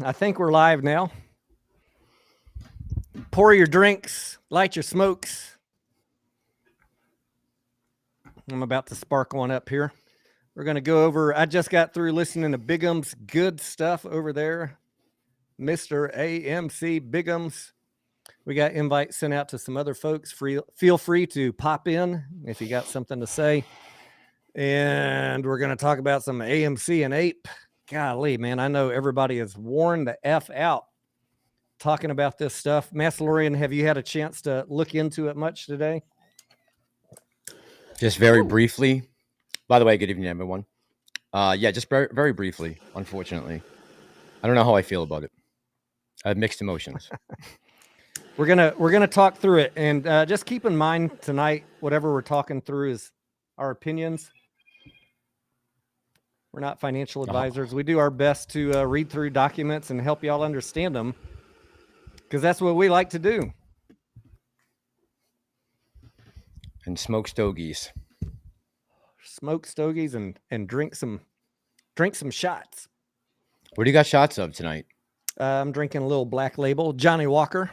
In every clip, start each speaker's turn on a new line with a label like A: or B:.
A: I think we're live now. Pour your drinks, light your smokes. I'm about to spark one up here. We're going to go over, I just got through listening to Biggums' good stuff over there. Mr. AMC Biggums. We got invites sent out to some other folks. Feel free to pop in if you got something to say. And we're going to talk about some AMC and APE. Golly, man, I know everybody is worn the F out talking about this stuff. Massalorian, have you had a chance to look into it much today?
B: Just very briefly. By the way, good evening, everyone. Yeah, just very briefly, unfortunately. I don't know how I feel about it. I have mixed emotions.
A: We're gonna talk through it, and just keep in mind tonight, whatever we're talking through is our opinions. We're not financial advisors. We do our best to read through documents and help y'all understand them, because that's what we like to do.
B: And smoke stogies.
A: Smoke stogies and drink some shots.
B: What do you got shots of tonight?
A: I'm drinking a little Black Label, Johnny Walker.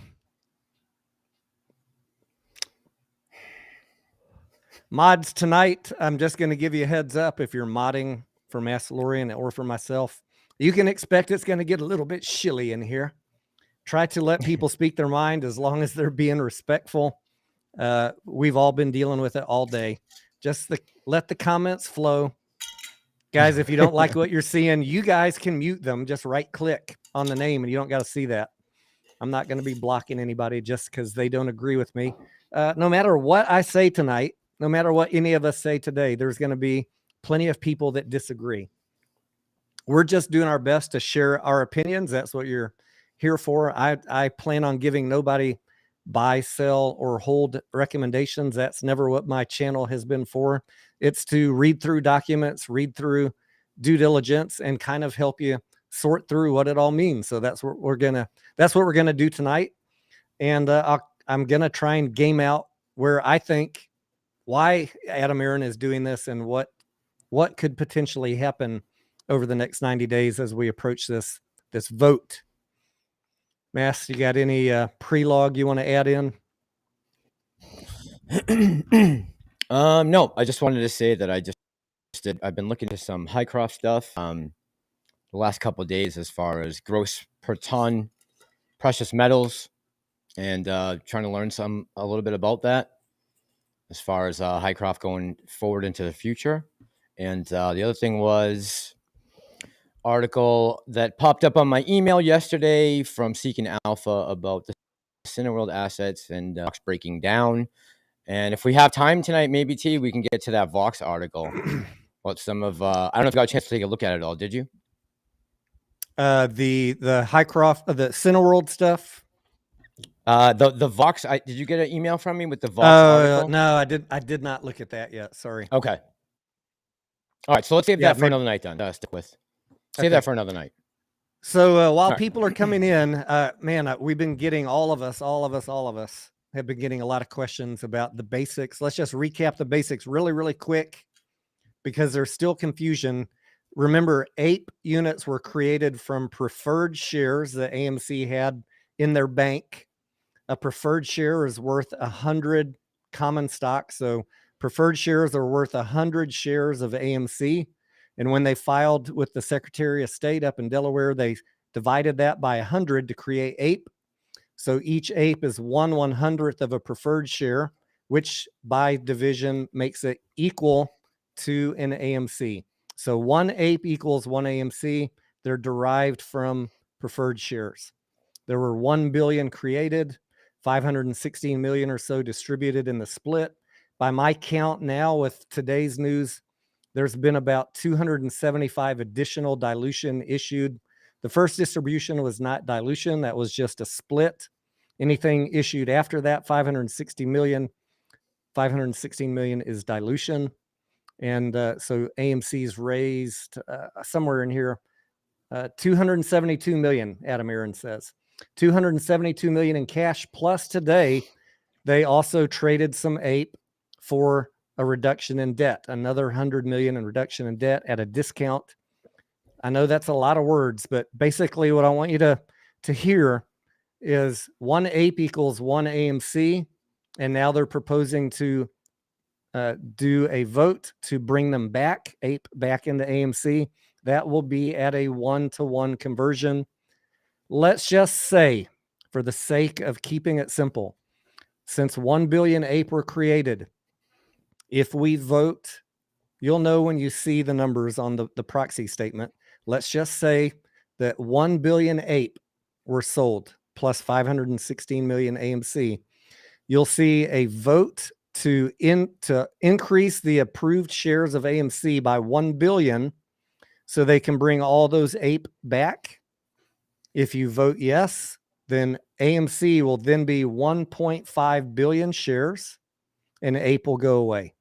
A: Mods tonight, I'm just going to give you a heads up if you're modding for Massalorian or for myself. You can expect it's going to get a little bit shilly in here. Try to let people speak their mind as long as they're being respectful. We've all been dealing with it all day. Just let the comments flow. Guys, if you don't like what you're seeing, you guys can mute them. Just right-click on the name, and you don't got to see that. I'm not going to be blocking anybody just because they don't agree with me. No matter what I say tonight, no matter what any of us say today, there's going to be plenty of people that disagree. We're just doing our best to share our opinions. That's what you're here for. I plan on giving nobody buy, sell, or hold recommendations. That's never what my channel has been for. It's to read through documents, read through due diligence, and kind of help you sort through what it all means. So that's what we're gonna do tonight. And I'm gonna try and game out where I think why Adam Aaron is doing this and what could potentially happen over the next 90 days as we approach this vote. Mass, you got any pre-log you want to add in?
B: No, I just wanted to say that I've been looking at some Hycroft stuff the last couple of days as far as gross per ton precious metals, and trying to learn a little bit about that as far as Hycroft going forward into the future. And the other thing was article that popped up on my email yesterday from Seeking Alpha about the Cineworld assets and Vox breaking down. And if we have time tonight, maybe T, we can get to that Vox article. What some of I don't know if you got a chance to take a look at it all. Did you?
A: The Hycroft, the Cineworld stuff.
B: The Vox. Did you get an email from me with the Vox article?
A: No, I did not look at that yet. Sorry.
B: Okay. All right, so let's save that for another night then. Stick with. Save that for another night.
A: So while people are coming in, man, we've been getting all of us have been getting a lot of questions about the basics. Let's just recap the basics really, really quick because there's still confusion. Remember, APE units were created from preferred shares that AMC had in their bank. A preferred share is worth 100 common stock. So preferred shares are worth 100 shares of AMC. And when they filed with the Secretary of State up in Delaware, they divided that by 100 to create APE. So each APE is 1/100th of a preferred share, which by division makes it equal to an AMC. So one APE equals one AMC. They're derived from preferred shares. There were 1 billion created, 516 million or so distributed in the split. By my count now with today's news, there's been about 275 additional dilution issued. The first distribution was not dilution. That was just a split. Anything issued after that, 516 million is dilution. And so AMC's raised somewhere in here, 272 million, Adam Aaron says. 272 million in cash. Plus today, they also traded some APE for a reduction in debt, another 100 million in reduction in debt at a discount. I know that's a lot of words, but basically what I want you to hear is 1 ape equals 1 AMC. And now they're proposing to do a vote to bring them back, ape back into AMC. That will be at a 1-to-1 conversion. Let's just say, for the sake of keeping it simple, since 1 billion ape were created, if we vote, you'll know when you see the numbers on the proxy statement. Let's just say that 1 billion ape were sold plus 516 million AMC. You'll see a vote to increase the approved shares of AMC by 1 billion so they can bring all those ape back. If you vote yes, then AMC will then be 1.5 billion shares and ape will go away.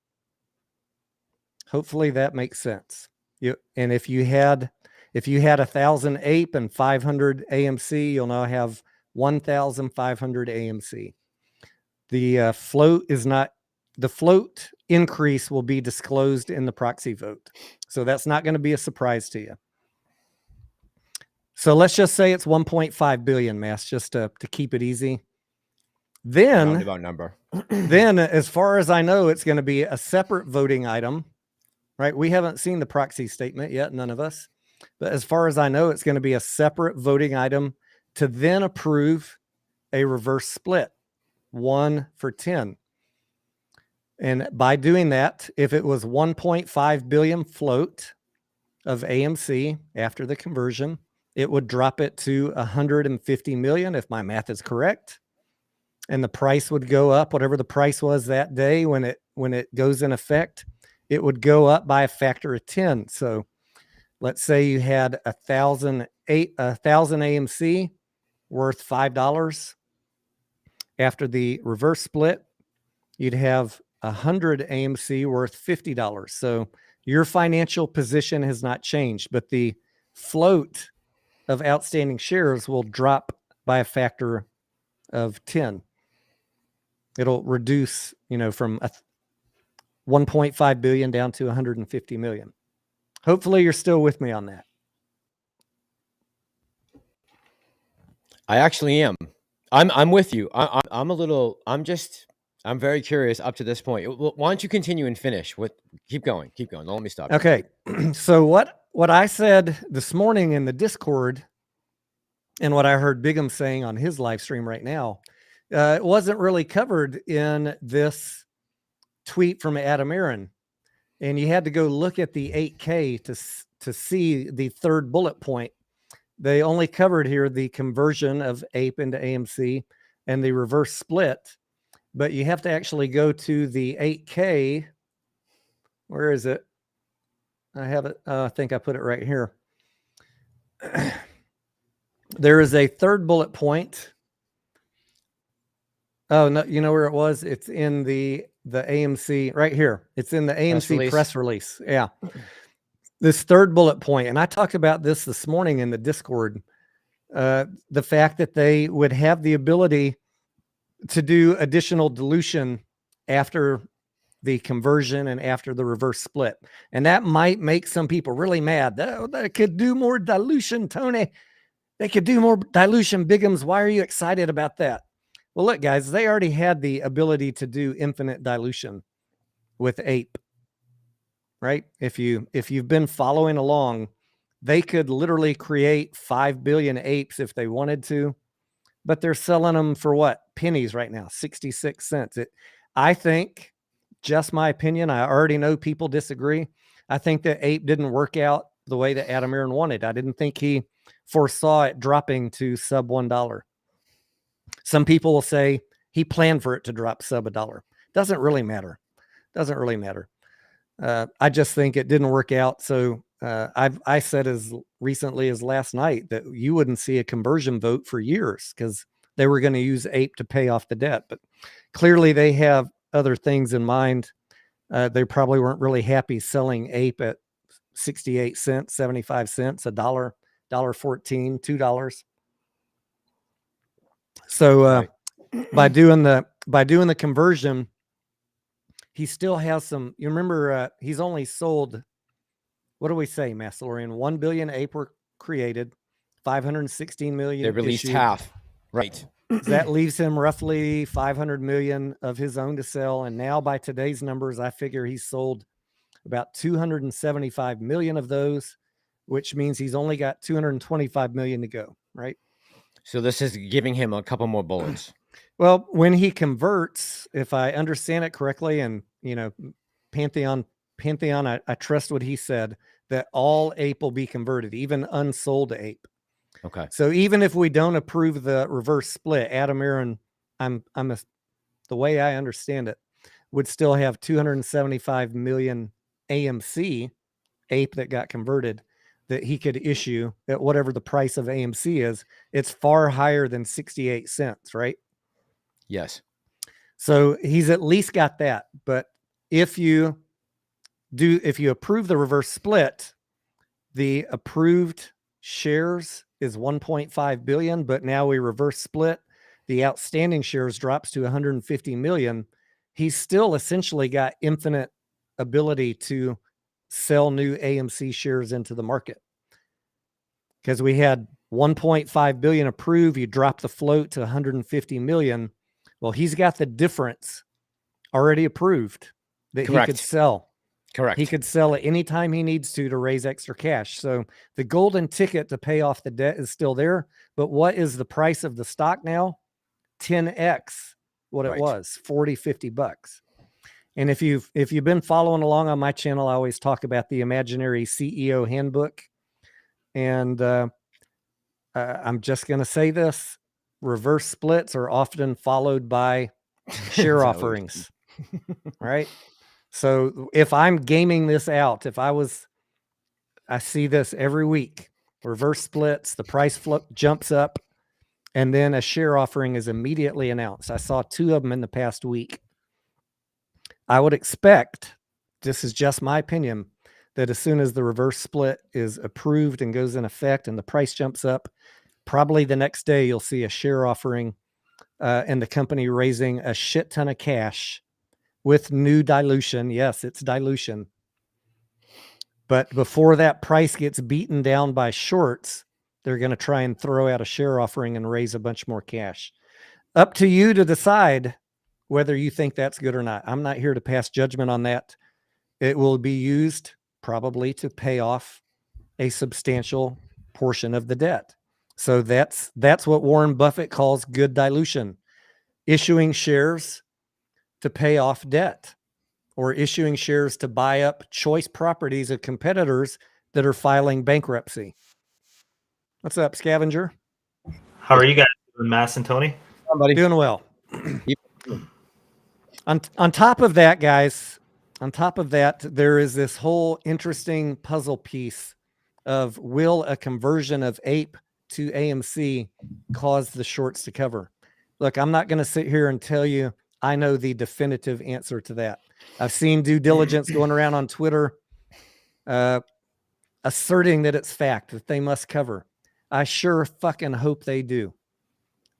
A: Hopefully that makes sense. And if you had 1,000 ape and 500 AMC, you'll now have 1,500 AMC. The float increase will be disclosed in the proxy vote. So that's not going to be a surprise to you. So let's just say it's 1.5 billion, Mass, just to keep it easy. Then,
B: Roundabout number.
A: Then, as far as I know, it's going to be a separate voting item, right? We haven't seen the proxy statement yet, none of us. But as far as I know, it's going to be a separate voting item to then approve a reverse split, 1 for 10. And by doing that, if it was 1.5 billion float of AMC after the conversion, it would drop it to 150 million, if my math is correct. And the price would go up, whatever the price was that day when it goes in effect, it would go up by a factor of 10. So let's say you had 1,000 AMC worth $5. After the reverse split, you'd have 100 AMC worth $50. So your financial position has not changed, but the float of outstanding shares will drop by a factor of 10. It'll reduce, from 1.5 billion down to 150 million. Hopefully you're still with me on that.
B: I actually am. I'm with you. I'm very curious up to this point. Why don't you continue and finish? Keep going. Don't let me stop.
A: Okay. So what I said this morning in the Discord and what I heard Biggums saying on his live stream right now, it wasn't really covered in this tweet from Adam Aaron. And you had to go look at the 8K to see the third bullet point. They only covered here the conversion of APE into AMC and the reverse split, but you have to actually go to the 8K. Where is it? I have it. I think I put it right here. There is a third bullet point. Oh, no, you know where it was? It's in the AMC right here. It's in the AMC press release. Yeah. This third bullet point, and I talked about this morning in the Discord, the fact that they would have the ability to do additional dilution after the conversion and after the reverse split. And that might make some people really mad. They could do more dilution, Tony. They could do more dilution, Biggums. Why are you excited about that? Well, look, guys, they already had the ability to do infinite dilution with APE. Right? If you've been following along, they could literally create 5 billion apes if they wanted to, but they're selling them for what? Pennies right now, 66 cents. I think, just my opinion, I already know people disagree. I think that APE didn't work out the way that Adam Aaron wanted. I didn't think he foresaw it dropping to sub $1. Some people will say he planned for it to drop sub $1. Doesn't really matter. I just think it didn't work out. So I said as recently as last night that you wouldn't see a conversion vote for years because they were going to use APE to pay off the debt. But clearly they have other things in mind. They probably weren't really happy selling APE at 68 cents, 75 cents, $1, $1.14, $2. So
B: Right.
A: by doing the conversion, he still has some. You remember he's only sold what do we say, Massalorian? 1 billion ape were created, 516 million
B: They released
A: issued.
B: half. Right.
A: That leaves him roughly 500 million of his own to sell. And now by today's numbers, I figure he's sold about 275 million of those, which means he's only got 225 million to go, right?
B: So this is giving him a couple more bullets.
A: Well, when he converts, if I understand it correctly, and you know, Pantheon, I trust what he said, that all ape will be converted, even unsold ape.
B: Okay.
A: So even if we don't approve the reverse split, Adam Aaron, the way I understand it, would still have 275 million AMC ape that got converted that he could issue at whatever the price of AMC is. It's far higher than 68 cents, right?
B: Yes.
A: So he's at least got that. But if you approve the reverse split, the approved shares is 1.5 billion, but now we reverse split, the outstanding shares drops to 150 million. He's still essentially got infinite ability to sell new AMC shares into the market, because we had 1.5 billion approved. You drop the float to 150 million. Well, he's got the difference already approved that
B: Correct.
A: he could sell.
B: Correct.
A: He could sell it anytime he needs to raise extra cash. So the golden ticket to pay off the debt is still there. But what is the price of the stock now? 10x what it was, 40, 50 bucks. And if you've been following along on my channel, I always talk about the imaginary CEO handbook. And I'm just going to say this: reverse splits are often followed by share offerings, right? So if I'm gaming this out, I see this every week, reverse splits, the price jumps up, and then a share offering is immediately announced. I saw 2 of them in the past week. I would expect, this is just my opinion, that as soon as the reverse split is approved and goes in effect and the price jumps up, probably the next day you'll see a share offering and the company raising a shit ton of cash with new dilution. Yes, it's dilution. But before that price gets beaten down by shorts, they're going to try and throw out a share offering and raise a bunch more cash. Up to you to decide whether you think that's good or not. I'm not here to pass judgment on that. It will be used probably to pay off a substantial portion of the debt. So that's what Warren Buffett calls good dilution, issuing shares to pay off debt, or issuing shares to buy up choice properties of competitors that are filing bankruptcy. What's up, Scavenger?
C: How are you guys doing, Mass and Tony?
B: Somebody.
A: Doing well. On top of that, guys, there is this whole interesting puzzle piece of, will a conversion of APE to AMC cause the shorts to cover? Look, I'm not going to sit here and tell you I know the definitive answer to that. I've seen due diligence going around on Twitter asserting that it's fact, that they must cover. I sure fucking hope they do.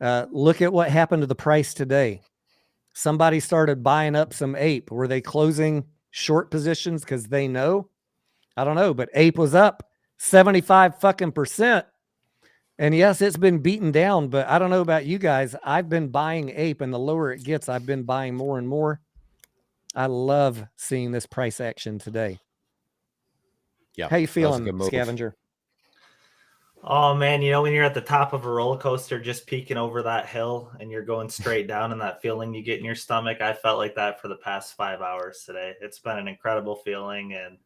A: Look at what happened to the price today. Somebody started buying up some APE. Were they closing short positions because they know? I don't know, but APE was up 75 fucking %. And yes, it's been beaten down, but I don't know about you guys. I've been buying APE, and the lower it gets, I've been buying more and more. I love seeing this price action today.
B: Yeah.
A: How you feeling, Scavenger?
C: Oh man, you know, when you're at the top of a roller coaster, just peeking over that hill and you're going straight down, and that feeling you get in your stomach, I felt like that for the past 5 hours today. It's been an incredible feeling, and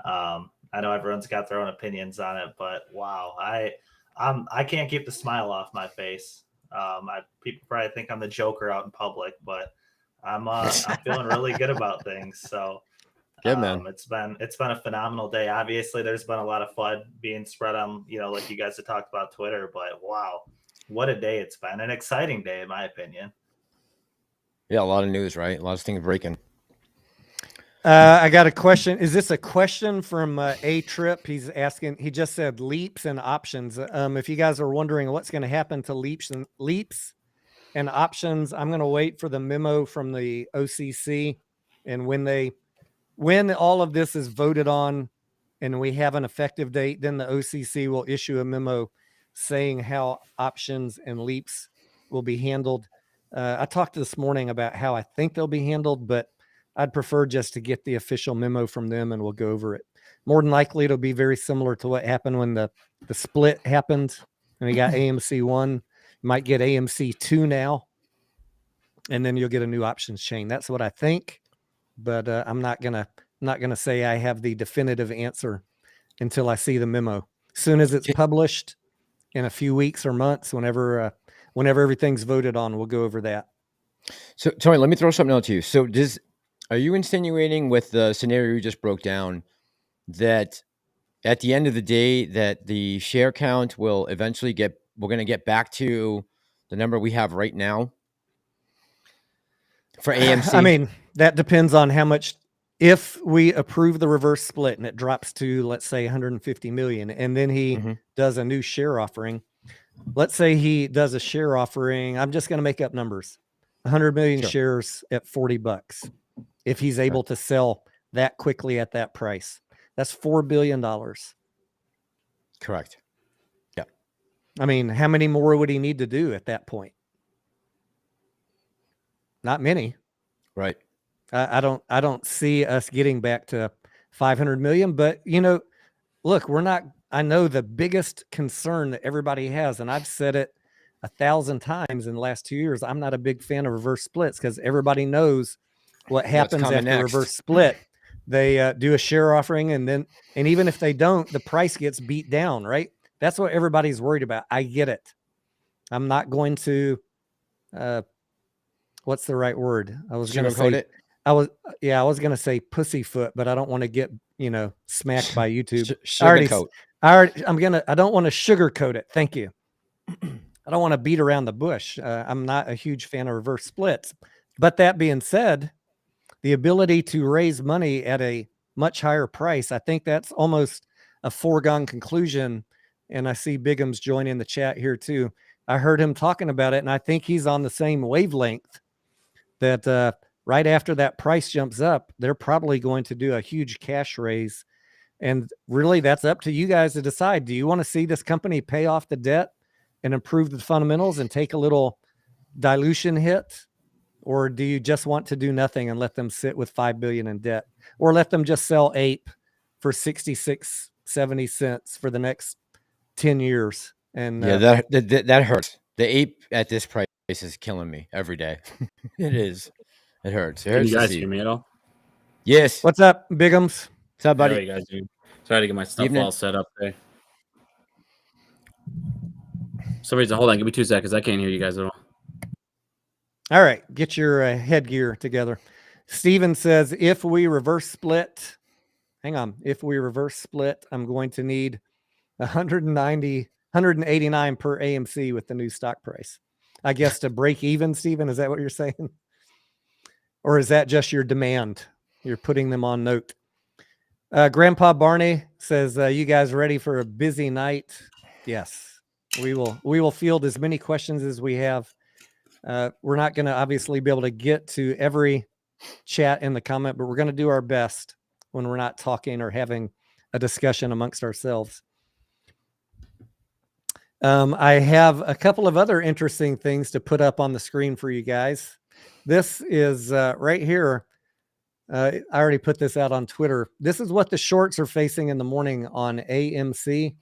C: I know everyone's got their own opinions on it, but wow, I can't keep the smile off my face. People probably think I'm the Joker out in public, but I'm feeling really good about things. So
B: good, man.
C: It's been a phenomenal day. Obviously, there's been a lot of FUD being spread on, like you guys have talked about Twitter, but wow, what a day it's been. An exciting day, in my opinion.
B: Yeah, a lot of news, right? A lot of things breaking.
A: I got a question. Is this a question from A Trip? He's asking, he just said leaps and options. If you guys are wondering what's going to happen to leaps and options, I'm going to wait for the memo from the OCC. And when all of this is voted on and we have an effective date, then the OCC will issue a memo saying how options and leaps will be handled. I talked this morning about how I think they'll be handled, but I'd prefer just to get the official memo from them and we'll go over it. More than likely, it'll be very similar to what happened when the split happened. And we got AMC 1, you might get AMC 2 now, and then you'll get a new options chain. That's what I think, but I'm not gonna say I have the definitive answer until I see the memo. As soon as it's published in a few weeks or months, whenever everything's voted on, we'll go over that.
B: So Tony, let me throw something out to you. So are you insinuating with the scenario you just broke down that at the end of the day that the share count will eventually we're going to get back to the number we have right now for AMC?
A: I mean, that depends on how much. If we approve the reverse split and it drops to, let's say, 150 million, and then he does a new share offering, let's say he does a share offering, I'm just going to make up numbers, 100 million shares at $40. If he's able to sell that quickly at that price, that's $4 billion.
B: Correct. Yeah.
A: I mean, how many more would he need to do at that point? Not many.
B: Right.
A: I don't see us getting back to 500 million, but look, I know the biggest concern that everybody has, and I've said it 1,000 times in the last 2 years, I'm not a big fan of reverse splits because everybody knows what happens after next. Reverse split. They do a share offering, and even if they don't, the price gets beat down, right? That's what everybody's worried about. I get it. I'm not going to, what's the right word? I was going to say it. I was going to say pussyfoot, but I don't want to get, smacked by YouTube. I don't want to sugarcoat it. Thank you. I don't want to beat around the bush. I'm not a huge fan of reverse splits, but that being said, the ability to raise money at a much higher price, I think that's almost a foregone conclusion. And I see Biggums joining the chat here too. I heard him talking about it, and I think he's on the same wavelength that, right after that price jumps up, they're probably going to do a huge cash raise. And really, that's up to you guys to decide. Do you want to see this company pay off the debt and improve the fundamentals and take a little dilution hit? Or do you just want to do nothing and let them sit with $5 billion in debt? Or let them just sell APE for 66, 70 cents for the next 10 years? And
B: that hurts. The APE at this price is killing me every day. It is. It hurts. It hurts.
D: Can you guys hear me at all?
B: Yes.
A: What's up, Biggums?
B: What's up, buddy?
D: How are you guys doing? Sorry to get my stuff all set up there. For some reason, hold on. Give me 2 seconds. I can't hear you guys at all.
A: All right. Get your headgear together. Steven says, if we reverse split, I'm going to need 189 per AMC with the new stock price. I guess to break even, Steven, is that what you're saying? Or is that just your demand? You're putting them on note. Grandpa Barney says, you guys ready for a busy night? Yes, we will field as many questions as we have. We're not going to obviously be able to get to every chat in the comment, but we're going to do our best when we're not talking or having a discussion amongst ourselves. I have a couple of other interesting things to put up on the screen for you guys. This is right here. I already put this out on Twitter. This is what the shorts are facing in the morning on AMC.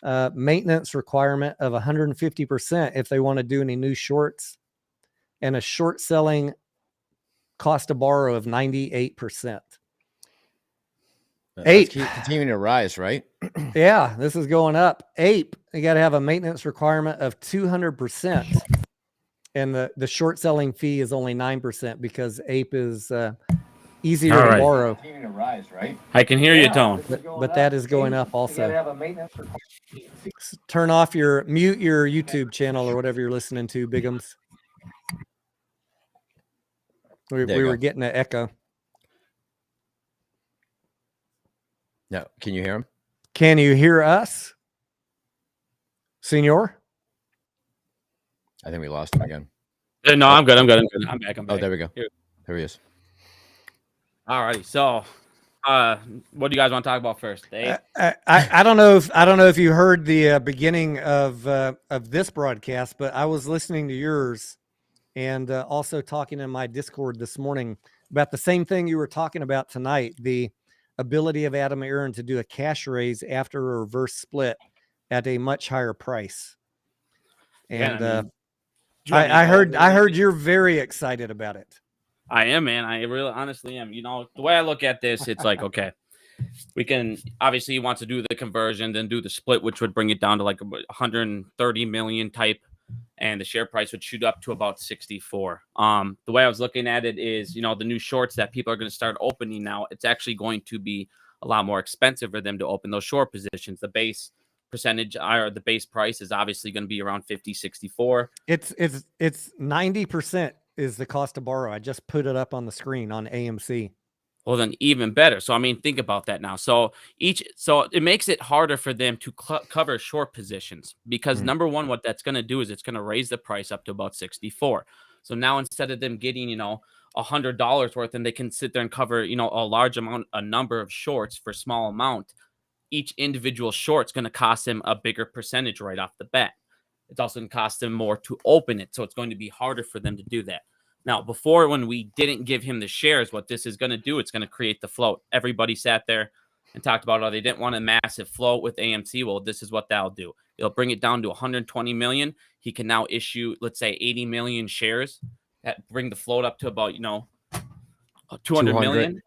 A: Maintenance requirement of 150% if they want to do any new shorts, and a short selling cost to borrow of 98%. APE
B: continuing to rise, right?
A: Yeah, this is going up. APE, you got to have a maintenance requirement of 200%. And the short selling fee is only 9% because APE is easier to borrow.
D: To rise, right? I can hear you, Tone.
A: But that is going up also. Mute your YouTube channel or whatever you're listening to, Biggums. We were getting an echo.
B: No, can you hear him?
A: Can you hear us, Senor?
B: I think we lost him again.
D: No, I'm good. I'm back.
B: Oh, there we go. Here he is.
D: All righty. So What do you guys want to talk about first?
A: I don't know if you heard the beginning of this broadcast, but I was listening to yours and also talking in my Discord this morning about the same thing you were talking about tonight, the ability of Adam Aaron to do a cash raise after a reverse split at a much higher price. And I heard you're very excited about it.
D: I am, man. I really honestly am. You know, the way I look at this, it's like, okay, we can obviously he wants to do the conversion, then do the split, which would bring it down to like 130 million type, and the share price would shoot up to about 64. The way I was looking at it is, you know, the new shorts that people are going to start opening now, it's actually going to be a lot more expensive for them to open those short positions. The base percentage or the base price is obviously going to be around 50, 64.
A: It's 90% is the cost to borrow. I just put it up on the screen on AMC.
D: Well, then even better. So, I mean, think about that now. So it makes it harder for them to cover short positions because number one, what that's going to do is it's going to raise the price up to about 64. So now instead of them getting, you know, $100 worth, and they can sit there and cover, you know, a number of shorts for a small amount, each individual short's going to cost them a bigger percentage right off the bat. It's also going to cost them more to open it. So it's going to be harder for them to do that. Now, before, when we didn't give him the shares, what this is going to do, it's going to create the float. Everybody sat there and talked about how they didn't want a massive float with AMC. Well, this is what that'll do. It'll bring it down to 120 million. He can now issue, let's say, 80 million shares that bring the float up to about, you know, 200 million.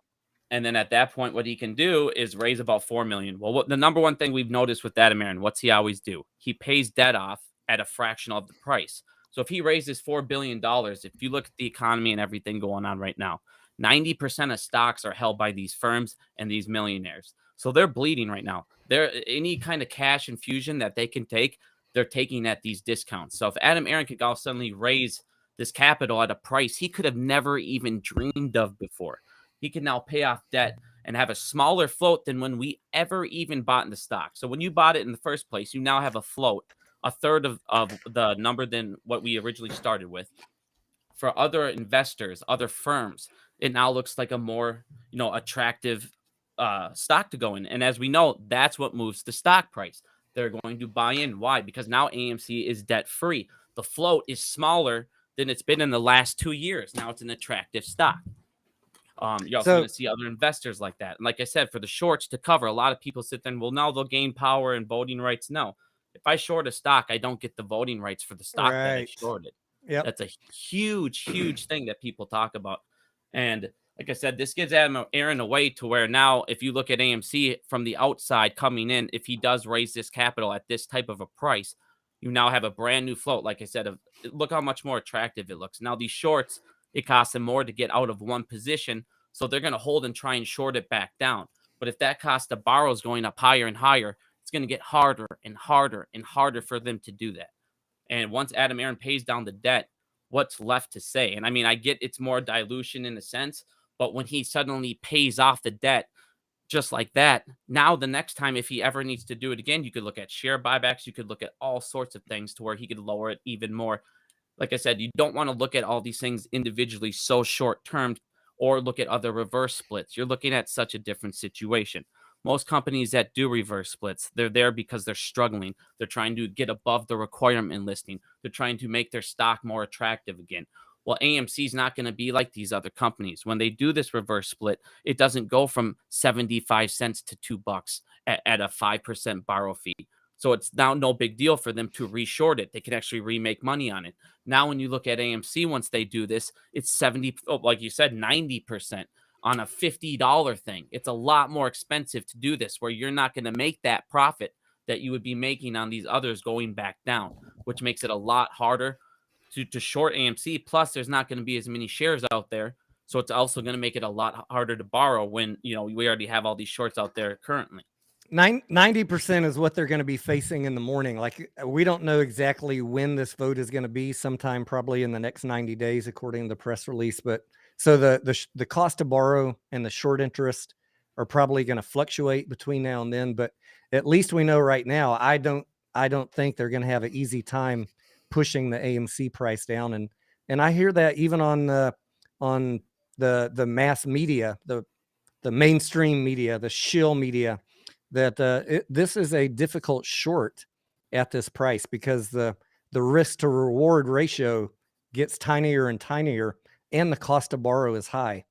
D: And then at that point, what he can do is raise about 4 million. Well, the number one thing we've noticed with Adam Aaron, what's he always do? He pays debt off at a fraction of the price. So if he raises $4 billion, if you look at the economy and everything going on right now, 90% of stocks are held by these firms and these millionaires. So they're bleeding right now. Any kind of cash infusion that they can take, they're taking at these discounts. So if Adam Aaron could all suddenly raise this capital at a price he could have never even dreamed of before, he can now pay off debt and have a smaller float than when we ever even bought in the stock. So when you bought it in the first place, you now have a float, a third of the number than what we originally started with. For other investors, other firms, it now looks like a more, you know, attractive stock to go in. And as we know, that's what moves the stock price. They're going to buy in. Why? Because now AMC is debt free. The float is smaller than it's been in the last 2 years. Now it's an attractive stock. You're also going to see other investors like that. And like I said, for the shorts to cover, a lot of people sit there and, well, now they'll gain power and voting rights. No. If I short a stock, I don't get the voting rights for the stock that I shorted. Yep. That's a huge, huge thing that people talk about. And like I said, this gives Adam Aaron a way to where now, if you look at AMC from the outside coming in, if he does raise this capital at this type of a price, you now have a brand new float. Like I said, look how much more attractive it looks. Now these shorts, it costs them more to get out of one position. So they're going to hold and try and short it back down. But if that cost to borrow is going up higher and higher, it's going to get harder and harder and harder for them to do that. And once Adam Aaron pays down the debt, what's left to say? And I mean, I get it's more dilution in a sense, but when he suddenly pays off the debt just like that, now the next time, if he ever needs to do it again, you could look at share buybacks. You could look at all sorts of things to where he could lower it even more. Like I said, you don't want to look at all these things individually so short term or look at other reverse splits. You're looking at such a different situation. Most companies that do reverse splits, they're there because they're struggling. They're trying to get above the requirement listing. They're trying to make their stock more attractive again. Well, AMC is not going to be like these other companies. When they do this reverse split, it doesn't go from 75 cents to $2 at a 5% borrow fee. So it's now no big deal for them to reshort it. They can actually remake money on it. Now, when you look at AMC, once they do this, it's 90% on a $50 thing. It's a lot more expensive to do this, where you're not going to make that profit that you would be making on these others going back down, which makes it a lot harder to short AMC. Plus, there's not going to be as many shares out there. So it's also going to make it a lot harder to borrow when, you know, we already have all these shorts out there currently.
A: 90% is what they're going to be facing in the morning. Like, we don't know exactly when this vote is going to be, sometime probably in the next 90 days, according to the press release. But so the cost to borrow and the short interest are probably going to fluctuate between now and then. But at least we know right now, I don't think they're going to have an easy time pushing the AMC price down. And I hear that even on the mass media, the mainstream media, the shill media, that this is a difficult short at this price because the risk to reward ratio gets tinier and tinier, and the cost to borrow is high.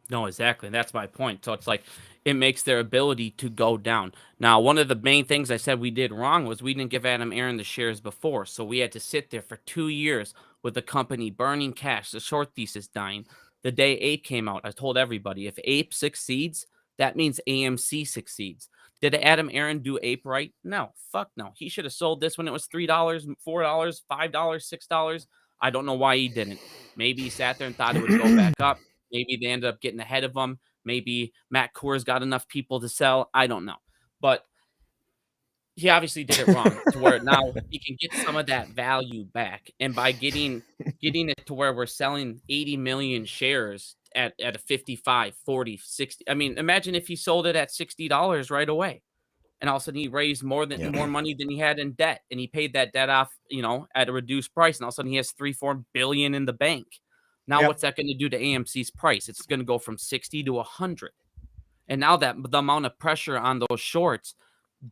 D: No, exactly. That's my point. So it's like it makes their ability to go down. Now, one of the main things I said we did wrong was we didn't give Adam Aaron the shares before. So we had to sit there for 2 years with the company burning cash, the short thesis dying. The day Ape came out, I told everybody if Ape succeeds, that means AMC succeeds. Did Adam Aaron do Ape right? No, fuck no. He should have sold this when it was $3, $4, $5, $6. I don't know why he didn't. Maybe he sat there and thought it would go back up. Maybe they ended up getting ahead of them. Maybe Matt Coors got enough people to sell. I don't know. But he obviously did it wrong to where now he can get some of that value back. And by getting it to where we're selling 80 million shares at a 55, 40, 60. I mean, imagine if he sold it at $60 right away. And all of a sudden he raised more money than he had in debt. And he paid that debt off, at a reduced price. And all of a sudden he has $3-4 billion in the bank. Now, what's that going to do to AMC's price? It's going to go from 60 to 100. And now that the amount of pressure on those shorts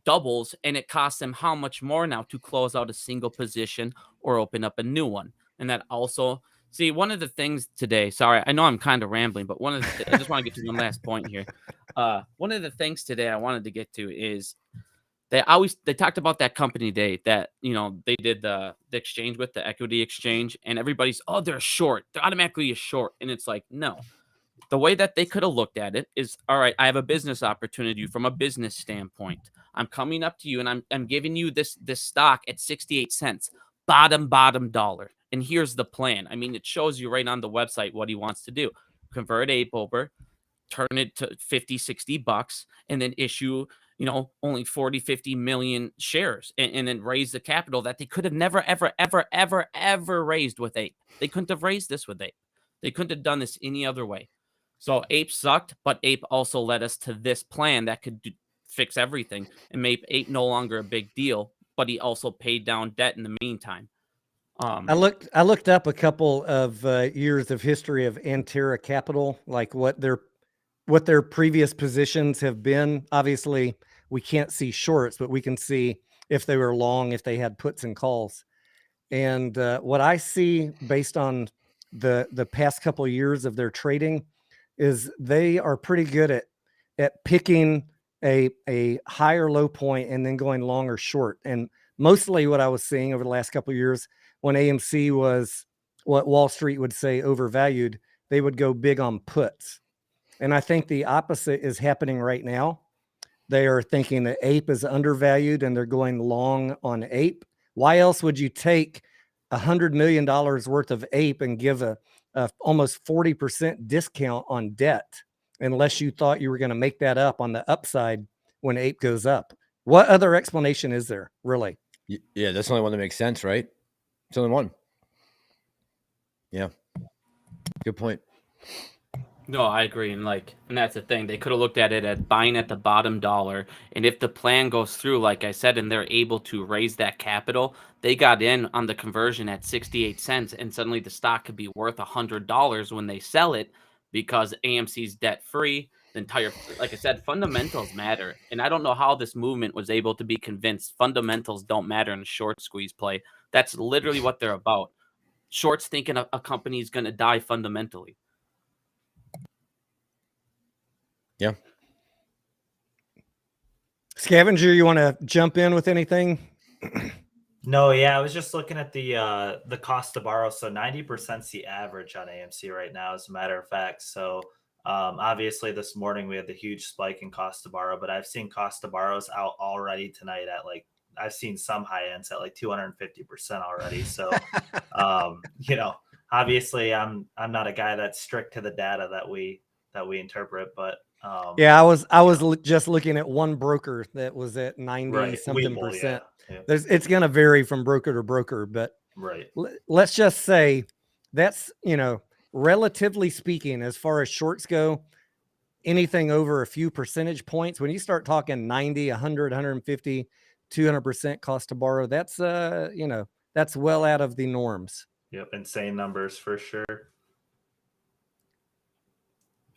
D: doubles, and it costs them how much more now to close out a single position or open up a new one. And that also, see, one of the things today, sorry, I know I'm kind of rambling, but I just want to get to one last point here. One of the things today I wanted to get to is they talked about that company day that, they did the exchange with the equity exchange, and everybody's, oh, they're short. They're automatically a short. And it's like, no, the way that they could have looked at it is, all right, I have a business opportunity from a business standpoint. I'm coming up to you and I'm giving you this stock at 68 cents, bottom dollar. And here's the plan. I mean, it shows you right on the website what he wants to do. Convert Ape over, turn it to 50, 60 bucks, and then issue, only 40, 50 million shares, and then raise the capital that they could have never, ever raised with Ape. They couldn't have raised this with Ape. They couldn't have done this any other way. So Ape sucked, but Ape also led us to this plan that could fix everything and make Ape no longer a big deal, but he also paid down debt in the meantime.
A: I looked up a couple of years of history of Antera Capital, like what their previous positions have been. Obviously, we can't see shorts, but we can see if they were long, if they had puts and calls. And what I see based on the past couple of years of their trading is they are pretty good at picking a higher low point and then going long or short. And mostly what I was seeing over the last couple of years, when AMC was what Wall Street would say overvalued, they would go big on puts. And I think the opposite is happening right now. They are thinking that Ape is undervalued and they're going long on Ape. Why else would you take $100 million worth of Ape and give a almost 40% discount on debt, unless you thought you were going to make that up on the upside when Ape goes up? What other explanation is there, really?
B: Yeah, that's the only one that makes sense, right? It's only one. Yeah. Good point.
D: No, I agree. And that's the thing. They could have looked at it at buying at the bottom dollar. And if the plan goes through, like I said, and they're able to raise that capital, they got in on the conversion at 68 cents. And suddenly the stock could be worth $100 when they sell it because AMC's debt free. The entire, like I said, fundamentals matter. And I don't know how this movement was able to be convinced fundamentals don't matter in a short squeeze play. That's literally what they're about. Shorts thinking a company is going to die fundamentally.
B: Yeah.
A: Scavenger, you want to jump in with anything?
C: No, yeah, I was just looking at the cost to borrow. So 90% is the average on AMC right now, as a matter of fact. So obviously this morning we had the huge spike in cost to borrow, but I've seen cost to borrows out already tonight at I've seen some high ends at 250% already. So obviously I'm not a guy that's strict to the data that we interpret, but
A: yeah, I was just looking at one broker that was at 90 something percent.
C: Yeah.
A: It's going to vary from broker to broker, but
C: right.
A: Let's just say that's, relatively speaking, as far as shorts go, anything over a few percentage points, when you start talking 90, 100, 150, 200% cost to borrow, that's, that's well out of the norms.
C: Yep. Insane numbers for sure.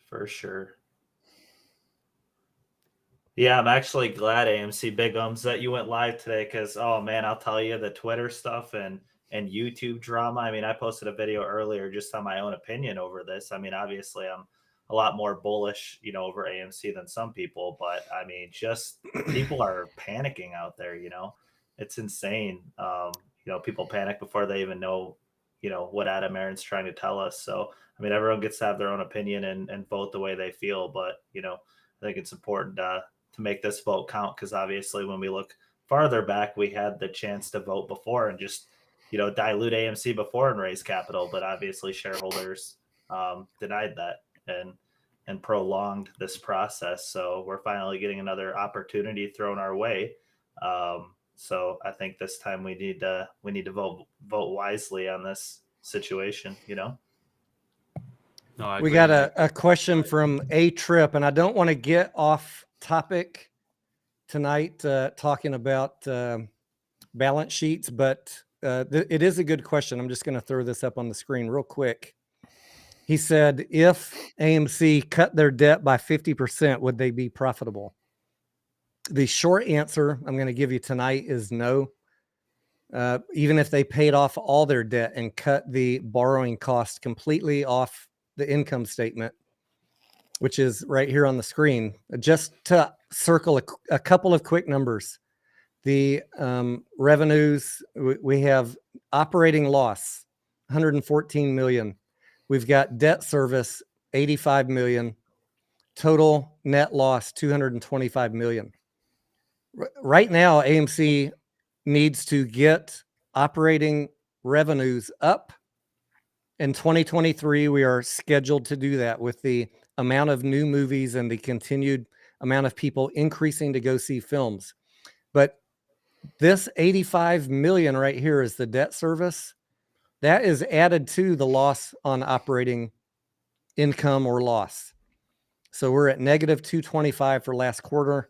C: For sure. Yeah, I'm actually glad, AMC Biggums, that you went live today because, oh man, I'll tell you, the Twitter stuff and YouTube drama. I mean, I posted a video earlier just on my own opinion over this. I mean, obviously, I'm a lot more bullish, over AMC than some people, but I mean, just people are panicking out there. It's insane. People panic before they even know, what Adam Aaron's trying to tell us. So, I mean, everyone gets to have their own opinion and vote the way they feel, but I think it's important to make this vote count, because obviously when we look farther back, we had the chance to vote before and just dilute AMC before and raise capital, but obviously shareholders denied that and prolonged this process. So we're finally getting another opportunity thrown our way. So I think this time we need to vote wisely on this situation.
D: No, I
A: We
D: agree,
A: got
D: man.
A: a question from A Trip, and I don't want to get off topic tonight talking about balance sheets, but it is a good question. I'm just going to throw this up on the screen real quick. He said, if AMC cut their debt by 50%, would they be profitable? The short answer I'm going to give you tonight is no. Even if they paid off all their debt and cut the borrowing cost completely off the income statement, which is right here on the screen, just to circle a couple of quick numbers. The revenues, we have operating loss, 114 million. We've got debt service, 85 million. Total net loss, 225 million. Right now, AMC needs to get operating revenues up. In 2023, we are scheduled to do that with the amount of new movies and the continued amount of people increasing to go see films. But this 85 million right here is the debt service. That is added to the loss on operating income or loss. So we're at negative 225 for last quarter.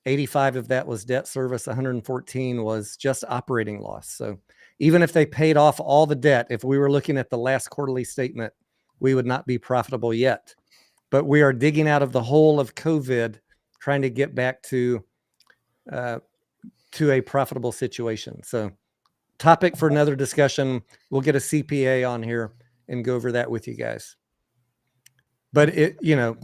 A: 85 of that was debt service. 114 was just operating loss. So even if they paid off all the debt, if we were looking at the last quarterly statement, we would not be profitable yet. But we are digging out of the hole of COVID, trying to get back to a profitable situation. So topic for another discussion. We'll get a CPA on here and go over that with you guys. But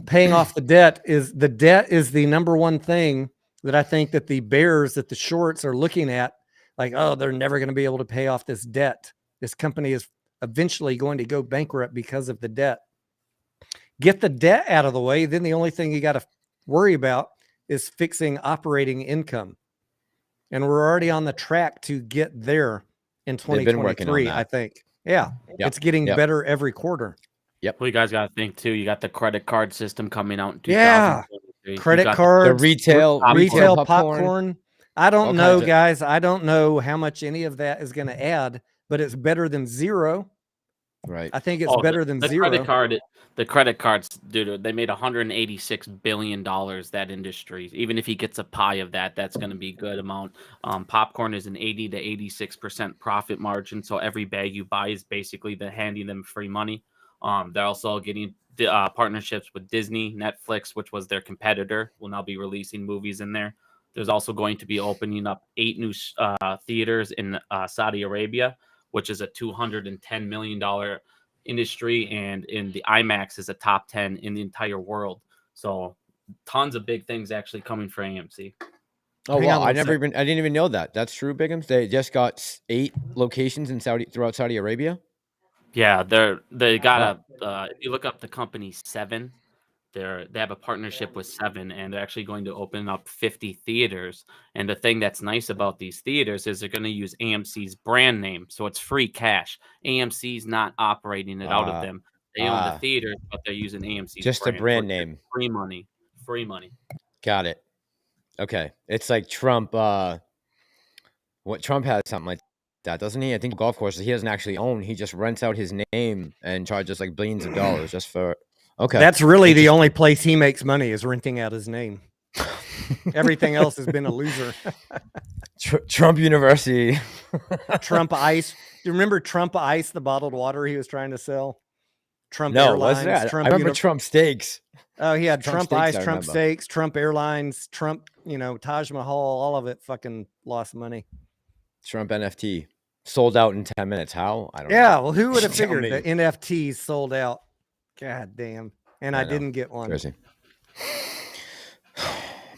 A: paying off the debt is the number one thing that I think that the bears, that the shorts are looking at, like, oh, they're never going to be able to pay off this debt. This company is eventually going to go bankrupt because of the debt. Get the debt out of the way. Then the only thing you got to worry about is fixing operating income. And we're already on the track to get there in 2023, I think. Yeah. Yep. It's getting better every quarter.
B: Yep.
D: Well, you guys got to think too. You got the credit card system coming out in
A: 2023. Credit cards,
B: the retail
A: popcorn. I don't know, guys. I don't know how much any of that is going to add, but it's better than zero.
B: Right.
A: I think it's better than zero.
D: The credit cards, dude, they made $186 billion, that industry. Even if he gets a pie of that, that's going to be a good amount. Popcorn is an 80 to 86% profit margin. So every bag you buy is basically handing them free money. They're also getting partnerships with Disney, Netflix, which was their competitor, will now be releasing movies in there. There's also going to be opening up 8 new theaters in Saudi Arabia, which is a $210 million industry, and in the IMAX is a top 10 in the entire world. So tons of big things actually coming for AMC.
B: Oh wow, I didn't even know that. That's true, Biggums. They just got 8 locations in throughout Saudi Arabia.
D: Yeah, they got if you look up the company 7, they have a partnership with 7, and they're actually going to open up 50 theaters. And the thing that's nice about these theaters is they're going to use AMC's brand name, so it's free cash. AMC's not operating it out of them. They own the theaters, but they're using AMC's
B: just
D: brand.
B: A brand name.
D: Free money.
B: Got it. Okay, it's like Trump. Trump has something like that, doesn't he? I think golf courses he doesn't actually own. He just rents out his name and charges like billions of dollars just for. Okay,
A: that's really the only place he makes money, is renting out his name. Everything else has been a loser.
B: Trump University.
A: Trump Ice. Do you remember Trump Ice, the bottled water he was trying to sell? Trump
B: No,
A: Airlines,
B: was that?
A: Trump
B: I remember Trump Steaks.
A: Oh, he had
B: Trump
A: Trump
B: Steaks,
A: Ice,
B: I
A: Trump
B: remember.
A: Steaks, Trump Airlines, Trump, Taj Mahal, all of it fucking lost money.
B: Trump NFT sold out in 10 minutes. How? I don't know.
A: Yeah, well, who would have
B: Tell
A: figured
B: me.
A: that NFTs sold out? God damn. And I
B: know.
A: didn't get one.
B: Crazy.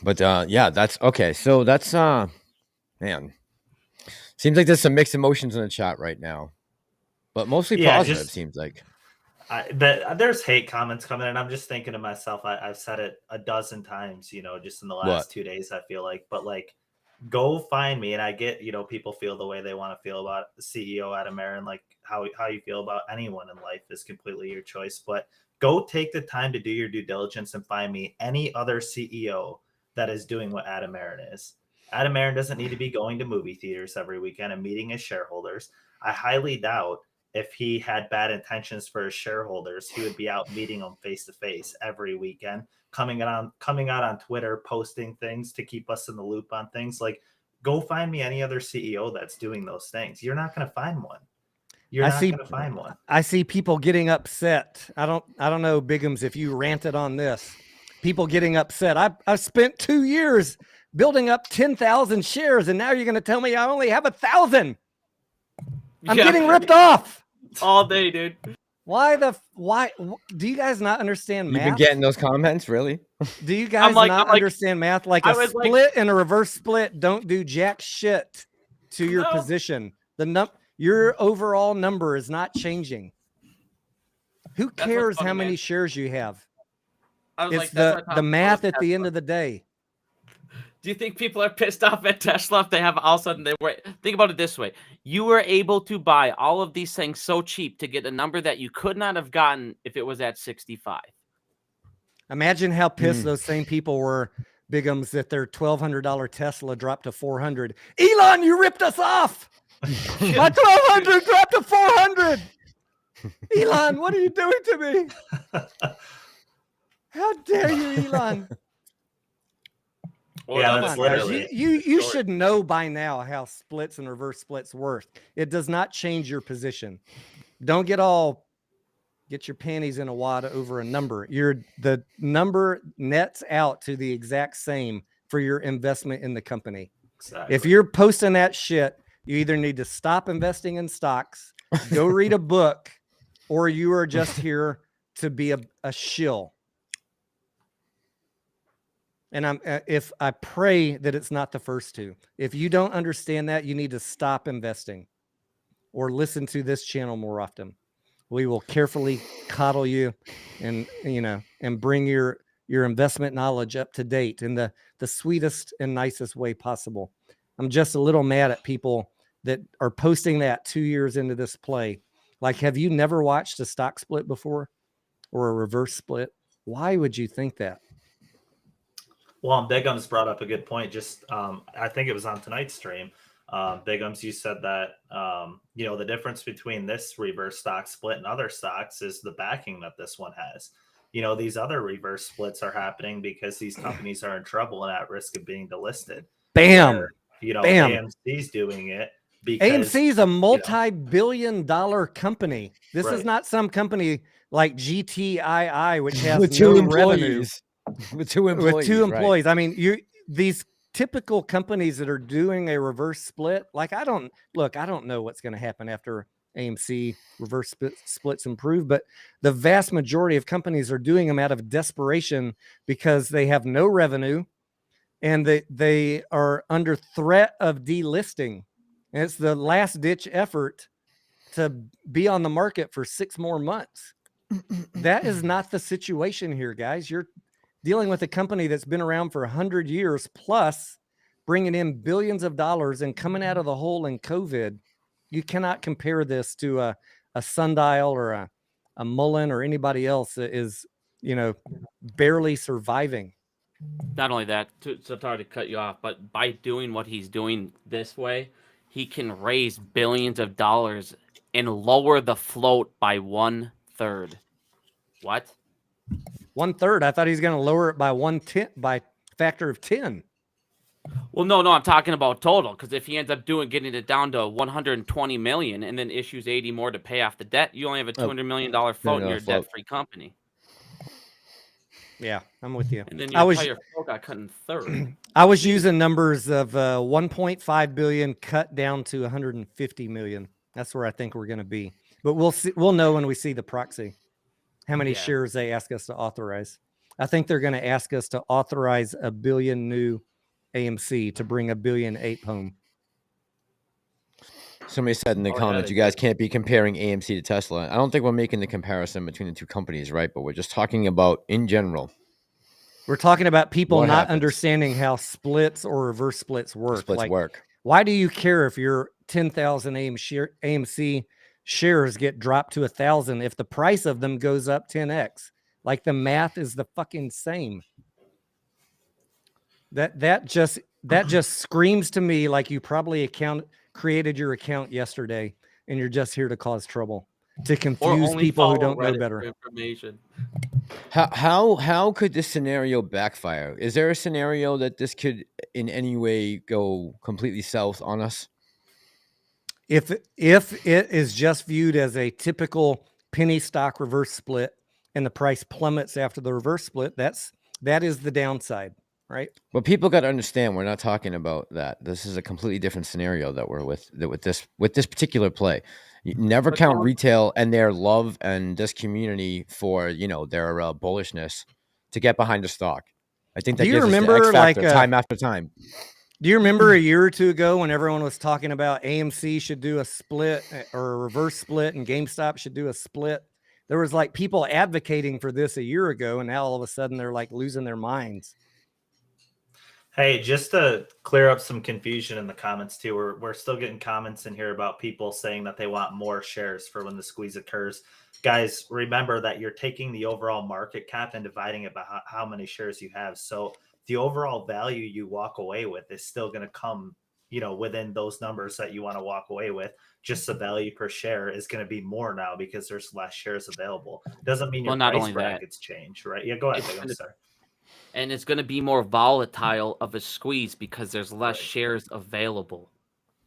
B: But yeah, that's okay. So that's man. Seems like there's some mixed emotions in the chat right now. But mostly positive, seems like.
C: There's hate comments coming in. I'm just thinking to myself, I've said it a dozen times, just in the last 2 days, I feel like, but like, go find me. And I get, people feel the way they want to feel about the CEO Adam Aaron, like how you feel about anyone in life is completely your choice, but go take the time to do your due diligence and find me any other CEO that is doing what Adam Aaron is. Adam Aaron doesn't need to be going to movie theaters every weekend and meeting his shareholders. I highly doubt if he had bad intentions for his shareholders, he would be out meeting them face to face every weekend, coming out on Twitter, posting things to keep us in the loop on things. Like, go find me any other CEO that's doing those things. You're not going to find one. You're not going to find one.
A: I see people getting upset. I don't know, Biggums, if you ranted on this. People getting upset. I've spent 2 years building up 10,000 shares, and now you're going to tell me I only have 1,000. I'm getting ripped off
D: all day, dude.
A: Why do you guys not understand math?
B: You've been getting those comments, really?
A: Do you guys not understand math? Like a split and a reverse split don't do jack shit to your position. Your overall number is not changing. Who cares how many shares you have? It's the math at the end of the day.
D: Do you think people are pissed off at Tesla if they have all of a sudden think about it this way. You were able to buy all of these things so cheap to get a number that you could not have gotten if it was at 65.
A: Imagine how pissed those same people were, Biggums, that their $1,200 Tesla dropped to 400. Elon, you ripped us off. My 1,200 dropped to 400. Elon, what are you doing to me? How dare you, Elon?
C: Yeah, that's literally.
A: You should know by now how splits and reverse splits work. It does not change your position. Don't get your panties in a wad over a number. The number nets out to the exact same for your investment in the company.
C: Exactly.
A: If you're posting that shit, you either need to stop investing in stocks, go read a book, or you are just here to be a shill. And I pray that it's not the first two. If you don't understand that, you need to stop investing or listen to this channel more often. We will carefully coddle you and bring your investment knowledge up to date in the sweetest and nicest way possible. I'm just a little mad at people that are posting that 2 years into this play. Like, have you never watched a stock split before or a reverse split? Why would you think that?
C: Well, Biggums brought up a good point. Just, I think it was on tonight's stream. Biggums, you said that, the difference between this reverse stock split and other stocks is the backing that this one has. These other reverse splits are happening because these companies are in trouble and at risk of being delisted.
A: Bam.
C: Bam. AMC's doing it because
A: AMC is a multi-billion-dollar company. This is not some company like GTII, which has no revenue.
B: With two employees.
A: Right. I mean, these typical companies that are doing a reverse split, like I don't know what's going to happen after AMC reverse splits improve, but the vast majority of companies are doing them out of desperation because they have no revenue and they are under threat of delisting. And it's the last ditch effort to be on the market for 6 more months. That is not the situation here, guys. You're dealing with a company that's been around for 100 years plus, bringing in billions of dollars and coming out of the hole in COVID. You cannot compare this to a Sundial or a Mullen or anybody else that is, barely surviving.
D: Not only that, sorry to cut you off, but by doing what he's doing this way, he can raise billions of dollars and lower the float by 1/3. What?
A: 1/3. I thought he's going to lower it by 1/10 by factor of 10.
D: Well, no, I'm talking about total, because if he ends up getting it down to 120 million and then issues 80 more to pay off the debt, you only have a $200 million float and you're a debt-free company.
A: Yeah, I'm with you.
D: And then your entire float got cut in third.
A: I was using numbers of 1.5 billion cut down to 150 million. That's where I think we're going to be. But we'll see. We'll know when we see the proxy how many shares they ask us to authorize. I think they're going to ask us to authorize 1 billion new AMC to bring 1 billion ape home.
B: Somebody said in the comments, you guys can't be comparing AMC to Tesla. I don't think we're making the comparison between the two companies, right? But we're just talking about in general.
A: We're talking about people not understanding how splits or reverse splits work.
B: Splits work.
A: Why do you care if your 10,000 AMC shares get dropped to 1,000 if the price of them goes up 10x? Like, the math is the fucking same. That just screams to me like you probably created your account yesterday and you're just here to cause trouble, to confuse people who don't know better.
D: Information.
B: How could this scenario backfire? Is there a scenario that this could in any way go completely south on us?
A: If it is just viewed as a typical penny stock reverse split and the price plummets after the reverse split, that is the downside, right?
B: But people got to understand, we're not talking about that. This is a completely different scenario that we're with this particular play. You never count retail and their love and this community for, their bullishness to get behind a stock. I think that gives us the X factor time after time.
A: Do you remember a year or two ago when everyone was talking about AMC should do a split or a reverse split and GameStop should do a split? There was like people advocating for this a year ago, and now all of a sudden they're like losing their minds.
C: Hey, just to clear up some confusion in the comments too, we're still getting comments in here about people saying that they want more shares for when the squeeze occurs. Guys, remember that you're taking the overall market cap and dividing it by how many shares you have. So the overall value you walk away with is still going to come, within those numbers that you want to walk away with. Just the value per share is going to be more now because there's less shares available. Doesn't mean your price brackets change, right? Yeah, go ahead. I'm sorry.
D: And it's going to be more volatile of a squeeze because there's less shares available.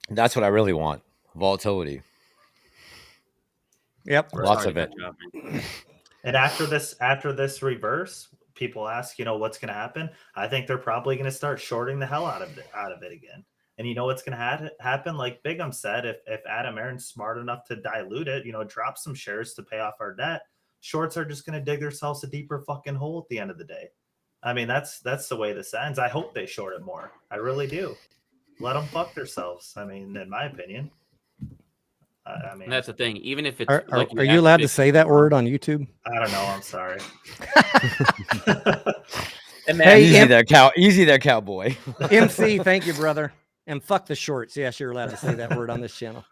B: That's what I really want. Volatility.
A: Yep.
B: Lots of it.
C: And after this reverse, people ask, what's going to happen? I think they're probably going to start shorting the hell out of it again. And you know what's going to happen? Like Biggums said, if Adam Aaron's smart enough to dilute it, drop some shares to pay off our debt, shorts are just going to dig themselves a deeper fucking hole at the end of the day. I mean, that's the way this ends. I hope they short it more. I really do. Let them fuck themselves. I mean, in my opinion. I mean,
D: that's the thing. Even if it's
A: are you allowed to say that word on YouTube?
C: I don't know. I'm sorry.
B: Easy there, cowboy.
A: MC, thank you, brother. And fuck the shorts. Yes, you're allowed to say that word on this channel.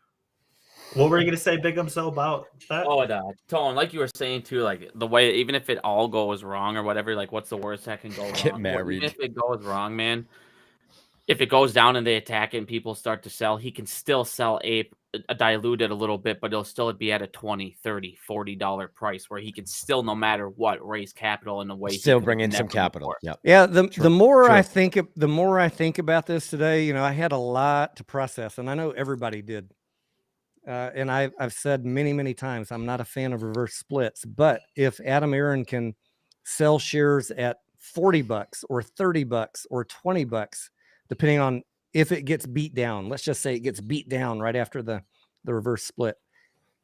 C: What were you going to say, Biggums, about that?
D: Oh, Tone, like you were saying too, like the way, even if it all goes wrong or whatever, like what's the worst that can go wrong?
B: Get married.
D: Even if it goes wrong, man, if it goes down and they attack it and people start to sell, he can still sell Ape diluted a little bit, but it'll still be at a $20, $30, $40 price where he can still, no matter what, raise capital in a way.
B: Still bring in some capital.
A: Yep. Yeah. The more I think about this today, I had a lot to process, and I know everybody did. And I've said many, many times, I'm not a fan of reverse splits, but if Adam Aaron can sell shares at $40 or $30 or $20, depending on if it gets beat down, let's just say it gets beat down right after the reverse split.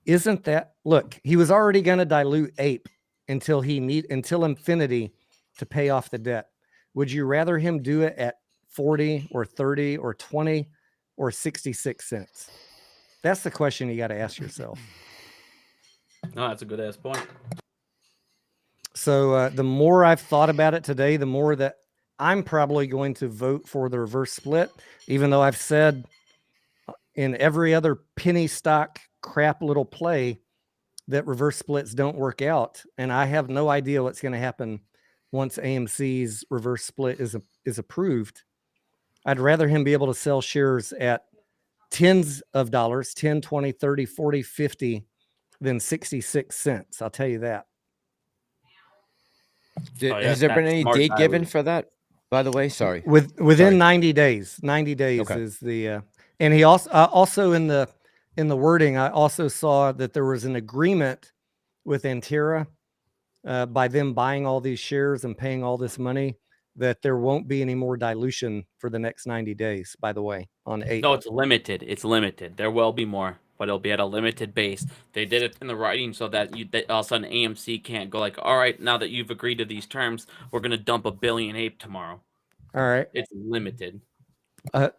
A: Isn't that, look, he was already going to dilute Ape until infinity to pay off the debt. Would you rather him do it at 40 or 30 or 20 or 66 cents? That's the question you got to ask yourself.
D: No, that's a good ass point.
A: So the more I've thought about it today, the more that I'm probably going to vote for the reverse split, even though I've said in every other penny stock crap little play that reverse splits don't work out. And I have no idea what's going to happen once AMC's reverse split is approved. I'd rather him be able to sell shares at tens of dollars, 10, 20, 30, 40, 50 than 66 cents. I'll tell you that.
B: Has there been any date given for that? by the way? Sorry.
A: Within
B: Sorry.
A: 90 days. 90 days
B: Okay.
A: is the and he also in the wording, I also saw that there was an agreement with Antera by them buying all these shares and paying all this money, that there won't be any more dilution for the next 90 days, by the way, on APE.
D: No, it's limited. It's limited. There will be more, but it'll be at a limited base. They did it in the writing so that all of a sudden AMC can't go like, all right, now that you've agreed to these terms, we're going to dump $1 billion ape tomorrow.
A: All right.
D: It's limited.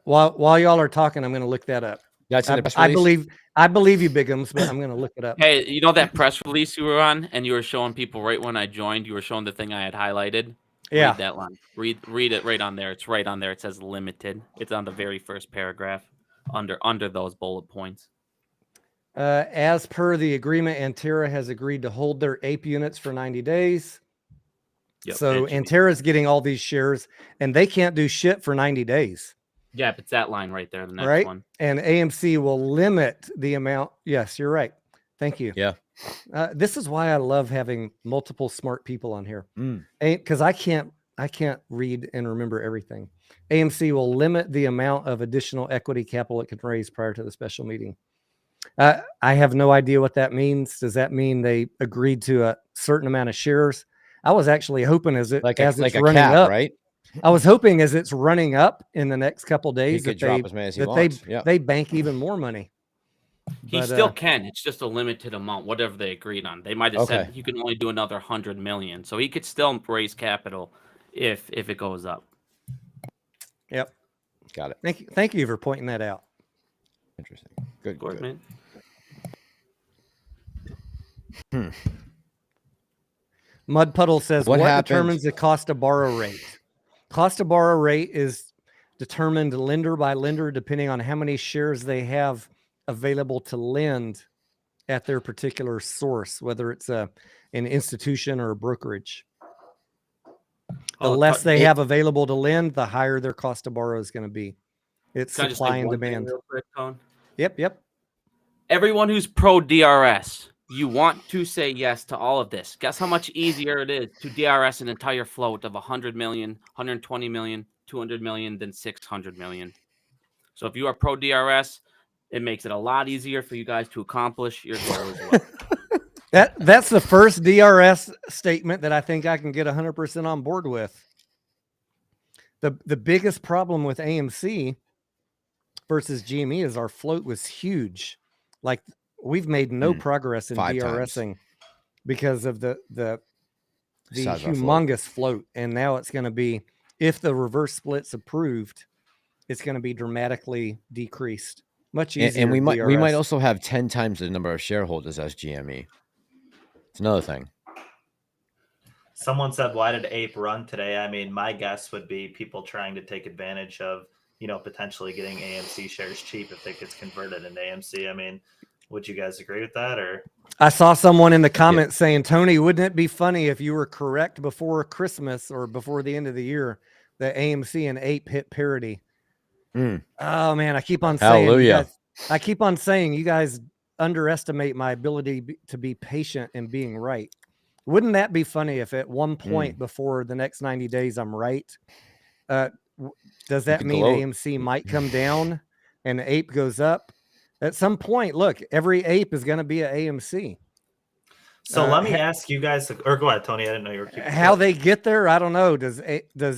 A: While y'all are talking, I'm going to look that up.
B: That's in the press release?
A: I believe you, Biggums, but I'm going to look it up.
D: Hey, you know that press release you were on, and you were showing people right when I joined, you were showing the thing I had highlighted?
A: Yeah.
D: Read that line. Read it right on there. It's right on there. It says limited. It's on the very first paragraph under those bullet points.
A: As per the agreement, Antera has agreed to hold their APE units for 90 days.
D: Yep,
A: So Antera's getting all these shares, and they can't do shit for 90 days.
D: Yeah, it's that line right there. The next
A: Right?
D: one.
A: And AMC will limit the amount. Yes, you're right. Thank you.
B: Yeah.
A: This is why I love having multiple smart people on here.
B: Mm.
A: Because I can't read and remember everything. AMC will limit the amount of additional equity capital it can raise prior to the special meeting. I have no idea what that means. Does that mean they agreed to a certain amount of shares? I was actually hoping as it's running
B: cap,
A: up,
B: right?
A: I was hoping as it's running up in the next couple
B: He
A: days
B: could drop as many as he wants. Yeah.
A: they bank even more money.
D: He still can. It's just a limited amount, whatever they agreed on. They might have said you can only do another 100 million, so he could still raise capital if it goes up.
A: Yep.
B: Got it.
A: Thank you for pointing that out.
B: Interesting. Good.
D: Of course,
B: good.
D: man.
A: Mud Puddle says, what
B: happened?
A: determines the cost to borrow rate? Cost to borrow rate is determined lender by lender depending on how many shares they have available to lend at their particular source, whether it's an institution or a brokerage. The less they have available to lend, the higher their cost to borrow is going to be. It's supply and demand.
D: Real quick, Tone?
A: Yep.
D: Everyone who's pro DRS, you want to say yes to all of this. Guess how much easier it is to DRS an entire float of 100 million, 120 million, 200 million than 600 million. So if you are pro DRS, it makes it a lot easier for you guys to accomplish your goal as well.
A: That's the first DRS statement that I think I can get 100% on board with. The biggest problem with AMC versus GME is our float was huge. Like we've made no progress in DRSing because of the humongous float. And now it's going to be, if the reverse split's approved, it's going to be dramatically decreased. Much easier.
B: And we might also have 10 times the number of shareholders as GME. It's another thing.
C: Someone said, why did APE run today? I mean, my guess would be people trying to take advantage of, potentially getting AMC shares cheap if it gets converted into AMC. I mean, would you guys agree with that? Or
A: I saw someone in the comments saying, Tony, wouldn't it be funny if you were correct before Christmas or before the end of the year that AMC and APE hit parity? Oh man, I keep on saying, you guys underestimate my ability to be patient and being right. Wouldn't that be funny if at one point before the next 90 days I'm right? Does that mean AMC might come down and APE goes up? At some point, look, every APE is going to be an AMC.
C: So let me ask you guys, or go ahead, Tony. I didn't know you were keeping
A: how they get there. I don't know. Does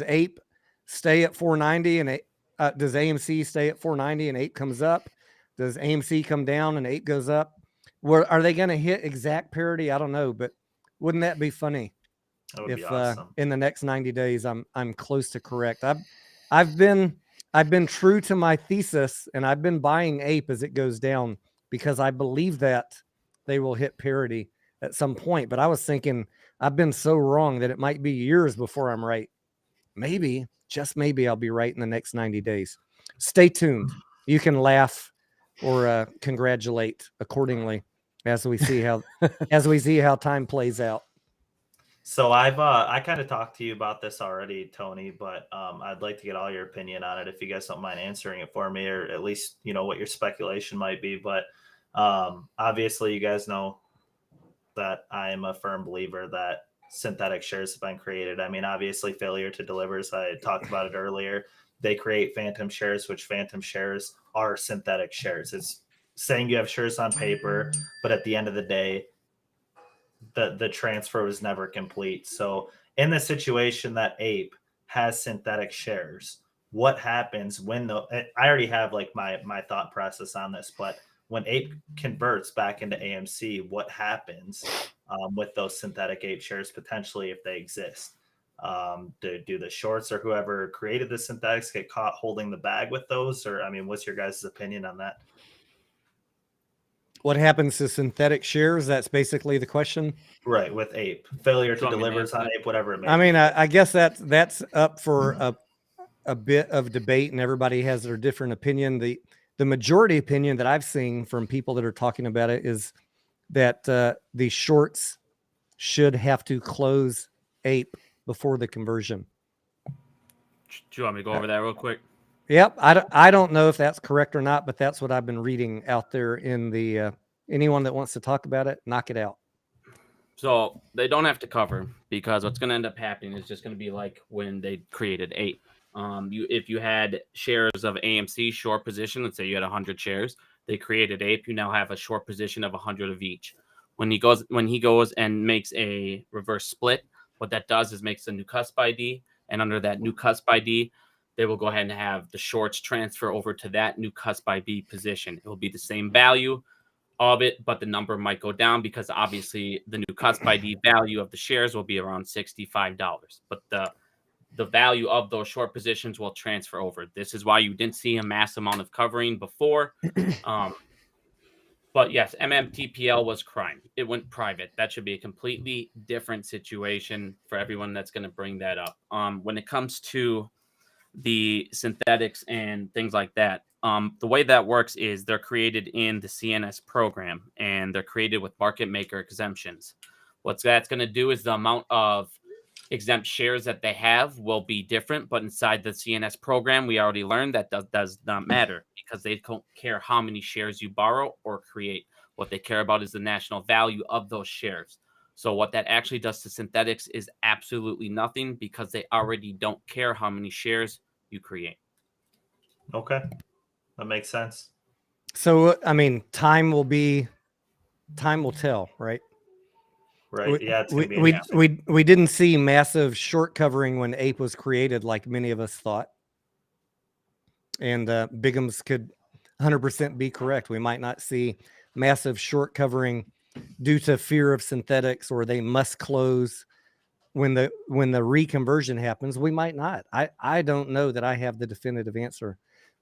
A: APE stay at 490 and does AMC stay at 490 and APE comes up? Does AMC come down and APE goes up? Are they going to hit exact parity? I don't know, but wouldn't that be funny?
C: That would be awesome.
A: In the next 90 days I'm close to correct. I've been true to my thesis, and I've been buying APE as it goes down because I believe that they will hit parity at some point. But I was thinking I've been so wrong that it might be years before I'm right. Maybe, just maybe, I'll be right in the next 90 days. Stay tuned. You can laugh or congratulate accordingly as we see how time plays out.
C: So I kind of talked to you about this already, Tony, but I'd like to get all your opinion on it if you guys don't mind answering it for me, or at least what your speculation might be. But obviously you guys know that I am a firm believer that synthetic shares have been created. I mean, obviously, failure to deliver, as I talked about it earlier, they create phantom shares, which phantom shares are synthetic shares. It's saying you have shares on paper, but at the end of the day, the transfer was never complete. So in the situation that Ape has synthetic shares, what happens when I already have like my thought process on this, but when Ape converts back into AMC, what happens with those synthetic Ape shares potentially if they exist? Do the shorts or whoever created the synthetics get caught holding the bag with those? Or, I mean, what's your guys' opinion on that?
A: What happens to synthetic shares? That's basically the question.
C: Right, with Ape. Failure to
D: want me to
C: deliver on
D: answer?
C: Ape, whatever it may
A: I
C: be.
A: mean, I guess that's up for a bit of debate, and everybody has their different opinion. The majority opinion that I've seen from people that are talking about it is that the shorts should have to close Ape before the conversion.
D: Do you want me to go over that real quick?
A: Yep. I don't know if that's correct or not, but that's what I've been reading out there in the anyone that wants to talk about it, knock it out.
D: So they don't have to cover, because what's going to end up happening is just going to be like when they created Ape. If you had shares of AMC short position, let's say you had 100 shares, they created Ape, you now have a short position of 100 of each. When he goes and makes a reverse split, what that does is makes a new cusp ID, and under that new cusp ID, they will go ahead and have the shorts transfer over to that new cusp ID position. It will be the same value of it, but the number might go down because obviously the new cusp ID value of the shares will be around $65, but the value of those short positions will transfer over. This is why you didn't see a mass amount of covering before. But yes, MMTPL was crime. It went private. That should be a completely different situation for everyone that's going to bring that up. When it comes to the synthetics and things like that, the way that works is they're created in the CNS program, and they're created with market maker exemptions. What that's going to do is the amount of exempt shares that they have will be different, but inside the CNS program, we already learned that does not matter, because they don't care how many shares you borrow or create. What they care about is the national value of those shares. So what that actually does to synthetics is absolutely nothing, because they already don't care how many shares you create.
C: Okay. That makes sense.
A: So, I mean, time will tell, right?
C: Right. Yeah, it's going to be
A: We didn't see massive short covering when Ape was created, like many of us thought. And Biggums could 100% be correct. We might not see massive short covering due to fear of synthetics, or they must close when the reconversion happens. We might not. I don't know that I have the definitive answer,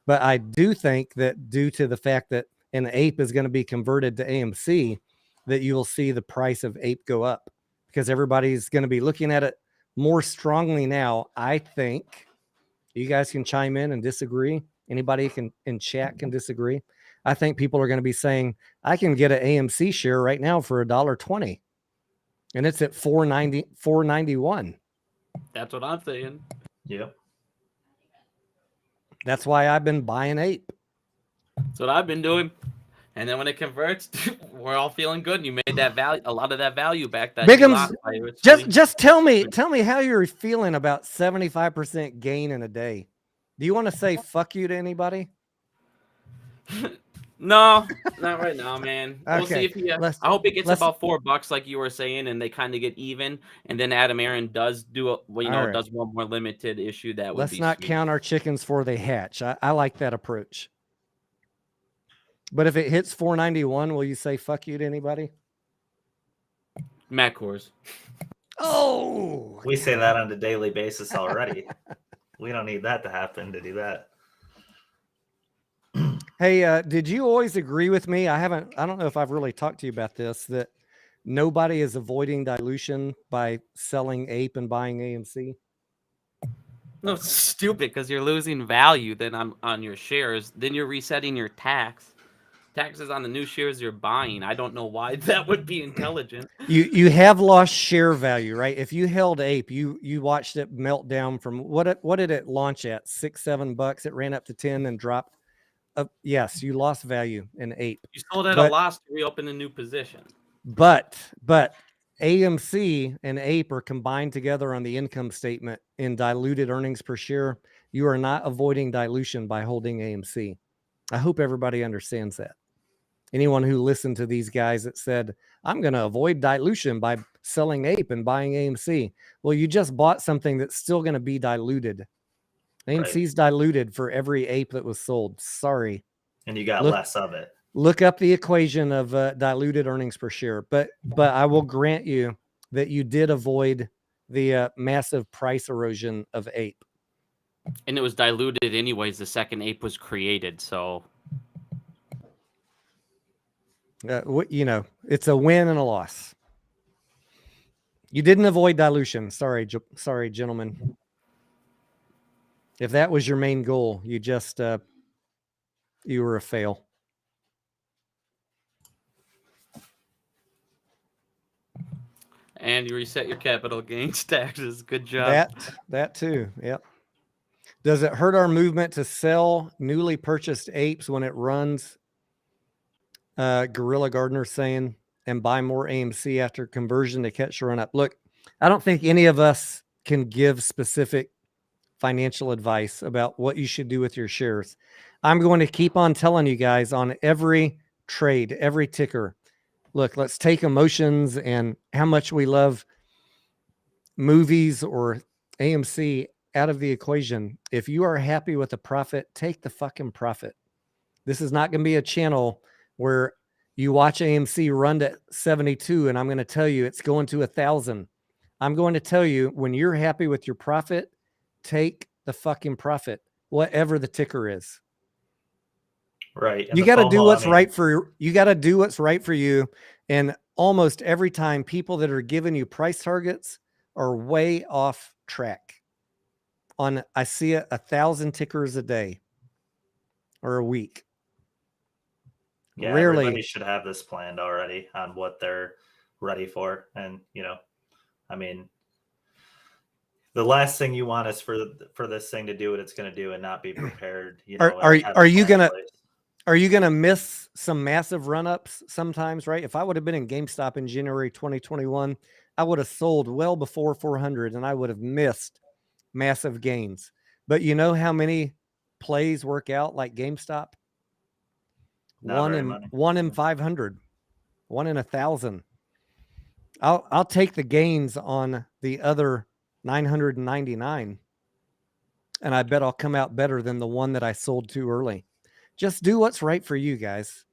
A: but I do think that due to the fact that an Ape is going to be converted to AMC, that you will see the price of Ape go up, because everybody's going to be looking at it more strongly now. I think you guys can chime in and disagree. Anybody can in chat can disagree. I think people are going to be saying, I can get an AMC share right now for $1.20, and it's at $4.91.
D: That's what I'm saying.
C: Yep.
A: That's why I've been buying Ape.
D: That's what I've been doing. And then when it converts, we're all feeling good. And you made that value, a lot of that value back. That
A: Biggums, just tell me how you're feeling about 75% gain in a day. Do you want to say fuck you to anybody?
D: No, not right now, man. We'll
A: Okay,
D: see if I hope it gets about $4, like you were saying, and they kind of get even. And then Adam Aaron does do does one more limited issue. That would
A: Let's
D: be
A: not
D: sweet.
A: count our chickens before they hatch. I like that approach. But if it hits 491, will you say fuck you to anybody?
D: Matt Coors.
A: Oh,
C: we say that on a daily basis already. We don't need that to happen to do that.
A: Hey, did you always agree with me? I don't know if I've really talked to you about this, that nobody is avoiding dilution by selling Ape and buying AMC.
D: No, it's stupid, because you're losing value then on your shares. Then you're resetting your taxes on the new shares you're buying. I don't know why that would be intelligent.
A: You have lost share value, right? If you held Ape, you watched it melt down from what did it launch at? $6-7. It ran up to 10 and dropped. Yes, you lost value in Ape.
D: You sold at a loss to reopen a new position.
A: But AMC and APE are combined together on the income statement in diluted earnings per share. You are not avoiding dilution by holding AMC. I hope everybody understands that. Anyone who listened to these guys that said, I'm going to avoid dilution by selling APE and buying AMC. Well, you just bought something that's still going to be diluted. AMC's diluted for every APE that was sold. Sorry.
C: And you got less of it.
A: Look up the equation of diluted earnings per share. But I will grant you that you did avoid the massive price erosion of APE.
D: And it was diluted anyways. The second APE was created. So,
A: you know, it's a win and a loss. You didn't avoid dilution. Sorry, gentlemen. If that was your main goal, you just you were a fail.
D: and you reset your capital gains taxes. Good job.
A: That too. Yep. Does it hurt our movement to sell newly purchased apes when it runs? Gorilla Gardener saying, and buy more AMC after conversion to catch the run up. Look, I don't think any of us can give specific financial advice about what you should do with your shares. I'm going to keep on telling you guys on every trade, every ticker. Look, let's take emotions and how much we love movies or AMC out of the equation. If you are happy with the profit, take the fucking profit. This is not going to be a channel where you watch AMC run to 72 and I'm going to tell you it's going to 1,000. I'm going to tell you when you're happy with your profit, take the fucking profit, whatever the ticker is.
C: Right.
A: You got to do what's right for you. Got to do what's right for you. And almost every time people that are giving you price targets are way off track. I see 1,000 tickers a day or a week.
C: Yeah,
A: Rarely.
C: Everybody should have this planned already on what they're ready for. And, you know, I mean, the last thing you want is for this thing to do what it's going to do and not be prepared. You know,
A: are you gonna miss some massive run-ups sometimes, right? If I would have been in GameStop in January 2021, I would have sold well before 400 and I would have missed massive gains. But you know how many plays work out like GameStop? One in 500, 1 in 1,000. I'll take the gains on the other 999, and I bet I'll come out better than the one that I sold too early. Just do what's right for you guys.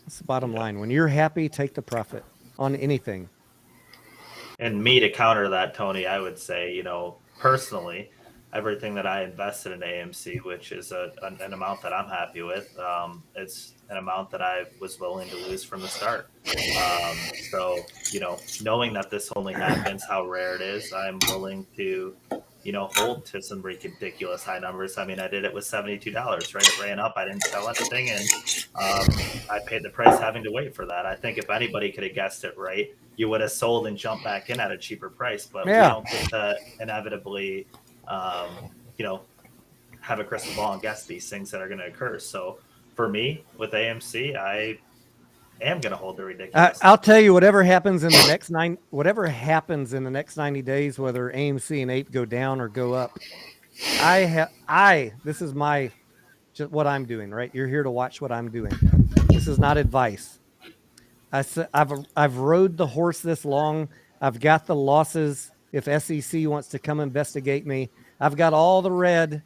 A: That's the bottom line. When you're happy, take the profit on anything.
C: And me to counter that, Tony, I would say, you know, personally, everything that I invested in AMC, which is an amount that I'm happy with, it's an amount that I was willing to lose from the start. So, you know, knowing that this only happens, how rare it is, I'm willing to, you know, hold to some ridiculous high numbers. I mean, I did it with $72, right? It ran up. I didn't sell anything, and I paid the price having to wait for that. I think if anybody could have guessed it right, you would have sold and jumped back in at a cheaper price. But we don't get to inevitably, you know, have a crystal ball and guess these things that are going to occur. So for me with AMC, I am going to hold the ridiculous.
A: I'll tell you, whatever happens in the next 90 days, whether AMC and APE go down or go up, this is just what I'm doing, right? You're here to watch what I'm doing. This is not advice. I've rode the horse this long. I've got the losses. If SEC wants to come investigate me, I've got all the red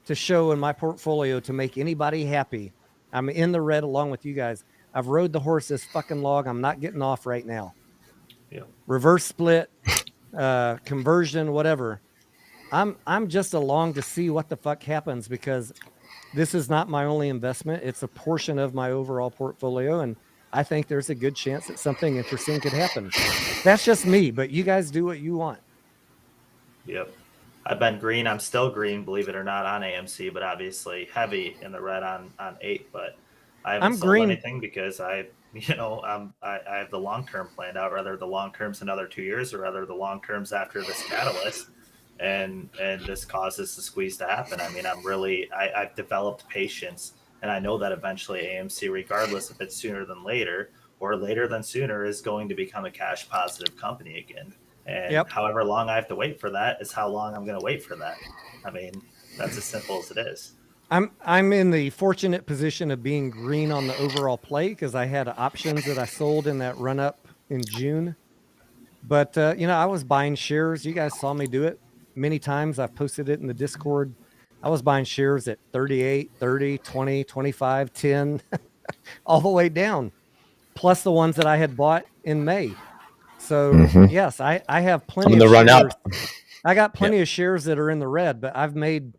A: to show in my portfolio to make anybody happy. I'm in the red along with you guys. I've rode the horse this fucking long. I'm not getting off right now.
C: Yeah.
A: Reverse split, conversion, whatever. I'm just along to see what the fuck happens because this is not my only investment. It's a portion of my overall portfolio, and I think there's a good chance that something interesting could happen. That's just me, but you guys do what you want.
C: Yep. I've been green. I'm still green, believe it or not, on AMC, but obviously heavy in the red on APE. But I haven't sold anything because I have the long term planned out. Rather the long term's another 2 years, or rather the long term's after this catalyst, and this causes the squeeze to happen. I mean, I've developed patience, and I know that eventually AMC, regardless if it's sooner than later, or later than sooner is going to become a cash positive company again. And
A: Yep.
C: however long I have to wait for that is how long I'm going to wait for that. I mean, that's as simple as it is.
A: I'm in the fortunate position of being green on the overall play because I had options that I sold in that run up in June. But I was buying shares. You guys saw me do it many times. I've posted it in the Discord. I was buying shares at 38, 30, 20, 25, 10, all the way down, plus the ones that I had bought in May. So yes, I have plenty
B: On
A: of
B: the run
A: shares.
B: up.
A: I got plenty of shares that are in the red, but I've made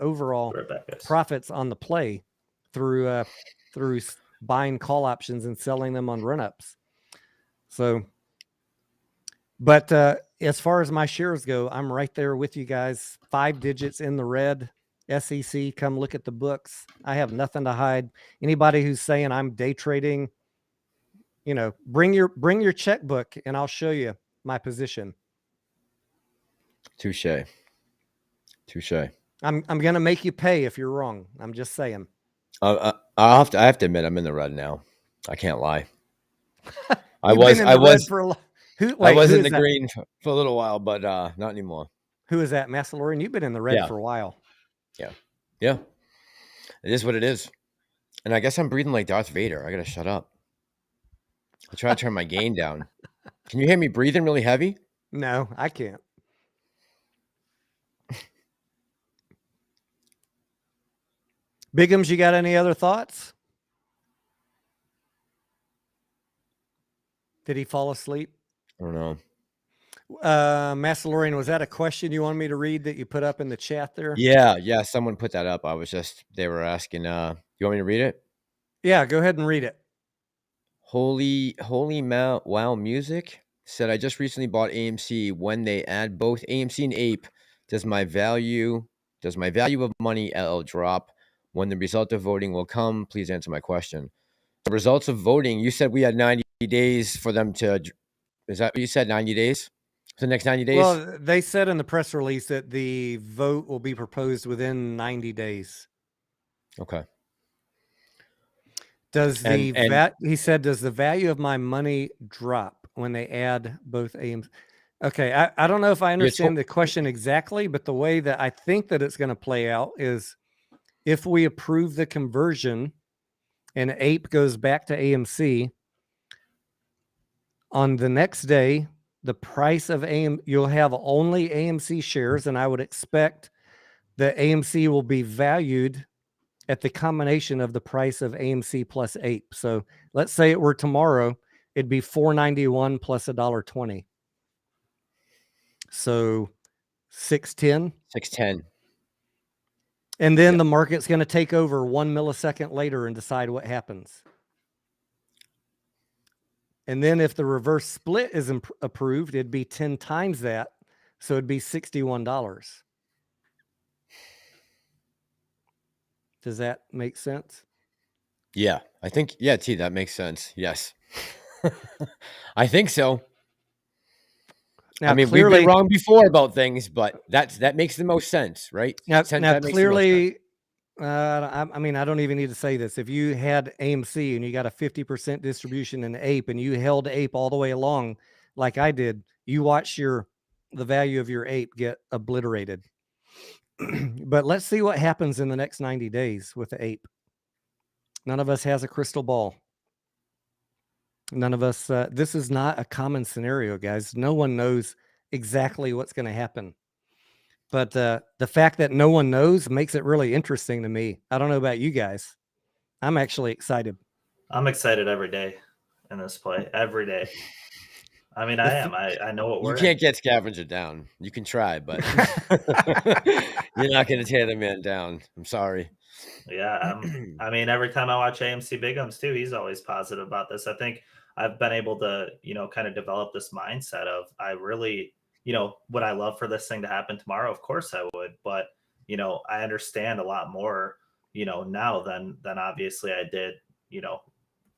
A: overall profits on the play through buying call options and selling them on run ups. So, but as far as my shares go, I'm right there with you guys. 5 digits in the red. SEC, come look at the books. I have nothing to hide. Anybody who's saying I'm day trading, bring your checkbook and I'll show you my position.
B: Touche.
A: I'm going to make you pay if you're wrong. I'm just saying.
B: I have to admit, I'm in the red now. I can't lie. I
A: was in
B: the green for a little while, but not anymore.
A: Who is that? Massalorian? You've been in the red for a while.
B: Yeah. It is what it is. And I guess I'm breathing like Darth Vader. I got to shut up. I try to turn my gain down. Can you hear me breathing really heavy?
A: No, I can't. Biggums, you got any other thoughts? Did he fall asleep?
B: I don't know.
A: Massalorian, was that a question you wanted me to read that you put up in the chat there?
B: Yeah. Someone put that up. They were asking, you want me to read it?
A: Yeah, go ahead and read it.
B: Holy Wow Music said, I just recently bought AMC. When they add both AMC and APE, does my value of money LL drop? When the result of voting will come, please answer my question. The results of voting, you said we had 90 days for them to, is that what you said, 90 days? For the next 90 days?
A: Well, they said in the press release that the vote will be proposed within 90 days.
B: Okay.
A: He said, does the value of my money drop when they add both AMC? Okay, I don't know if I understand the question exactly, but the way that I think that it's going to play out is if we approve the conversion and APE goes back to AMC, on the next day, the price of you'll have only AMC shares, and I would expect that AMC will be valued at the combination of the price of AMC plus APE. So let's say it were tomorrow, it'd be $4.91 plus $1.20. So 610.
B: 610.
A: And then the market's going to take over 1 millisecond later and decide what happens. And then if the reverse split is approved, it'd be 10 times that. So it'd be $61. Does that make sense?
B: Yeah, I think, T, that makes sense. Yes. I think so.
A: Now,
B: we've been wrong before about things, but that makes the most sense, right?
A: Now clearly, I don't even need to say this. If you had AMC and you got a 50% distribution in APE and you held APE all the way along, like I did, you watch the value of your APE get obliterated. But let's see what happens in the next 90 days with the APE. None of us has a crystal ball. None of us, this is not a common scenario, guys. No one knows exactly what's going to happen. But the fact that no one knows makes it really interesting to me. I don't know about you guys. I'm actually excited.
C: I'm excited every day in this play. Every day. I mean, I am. I know what we're
B: You can't get Scavenger down. You can try, but you're not going to tear the man down. I'm sorry.
C: Yeah. I mean, every time I watch AMC Biggums too, he's always positive about this. I think I've been able to, kind of develop this mindset of I really, would I love for this thing to happen tomorrow? Of course I would. But, I understand a lot more, now than obviously I did,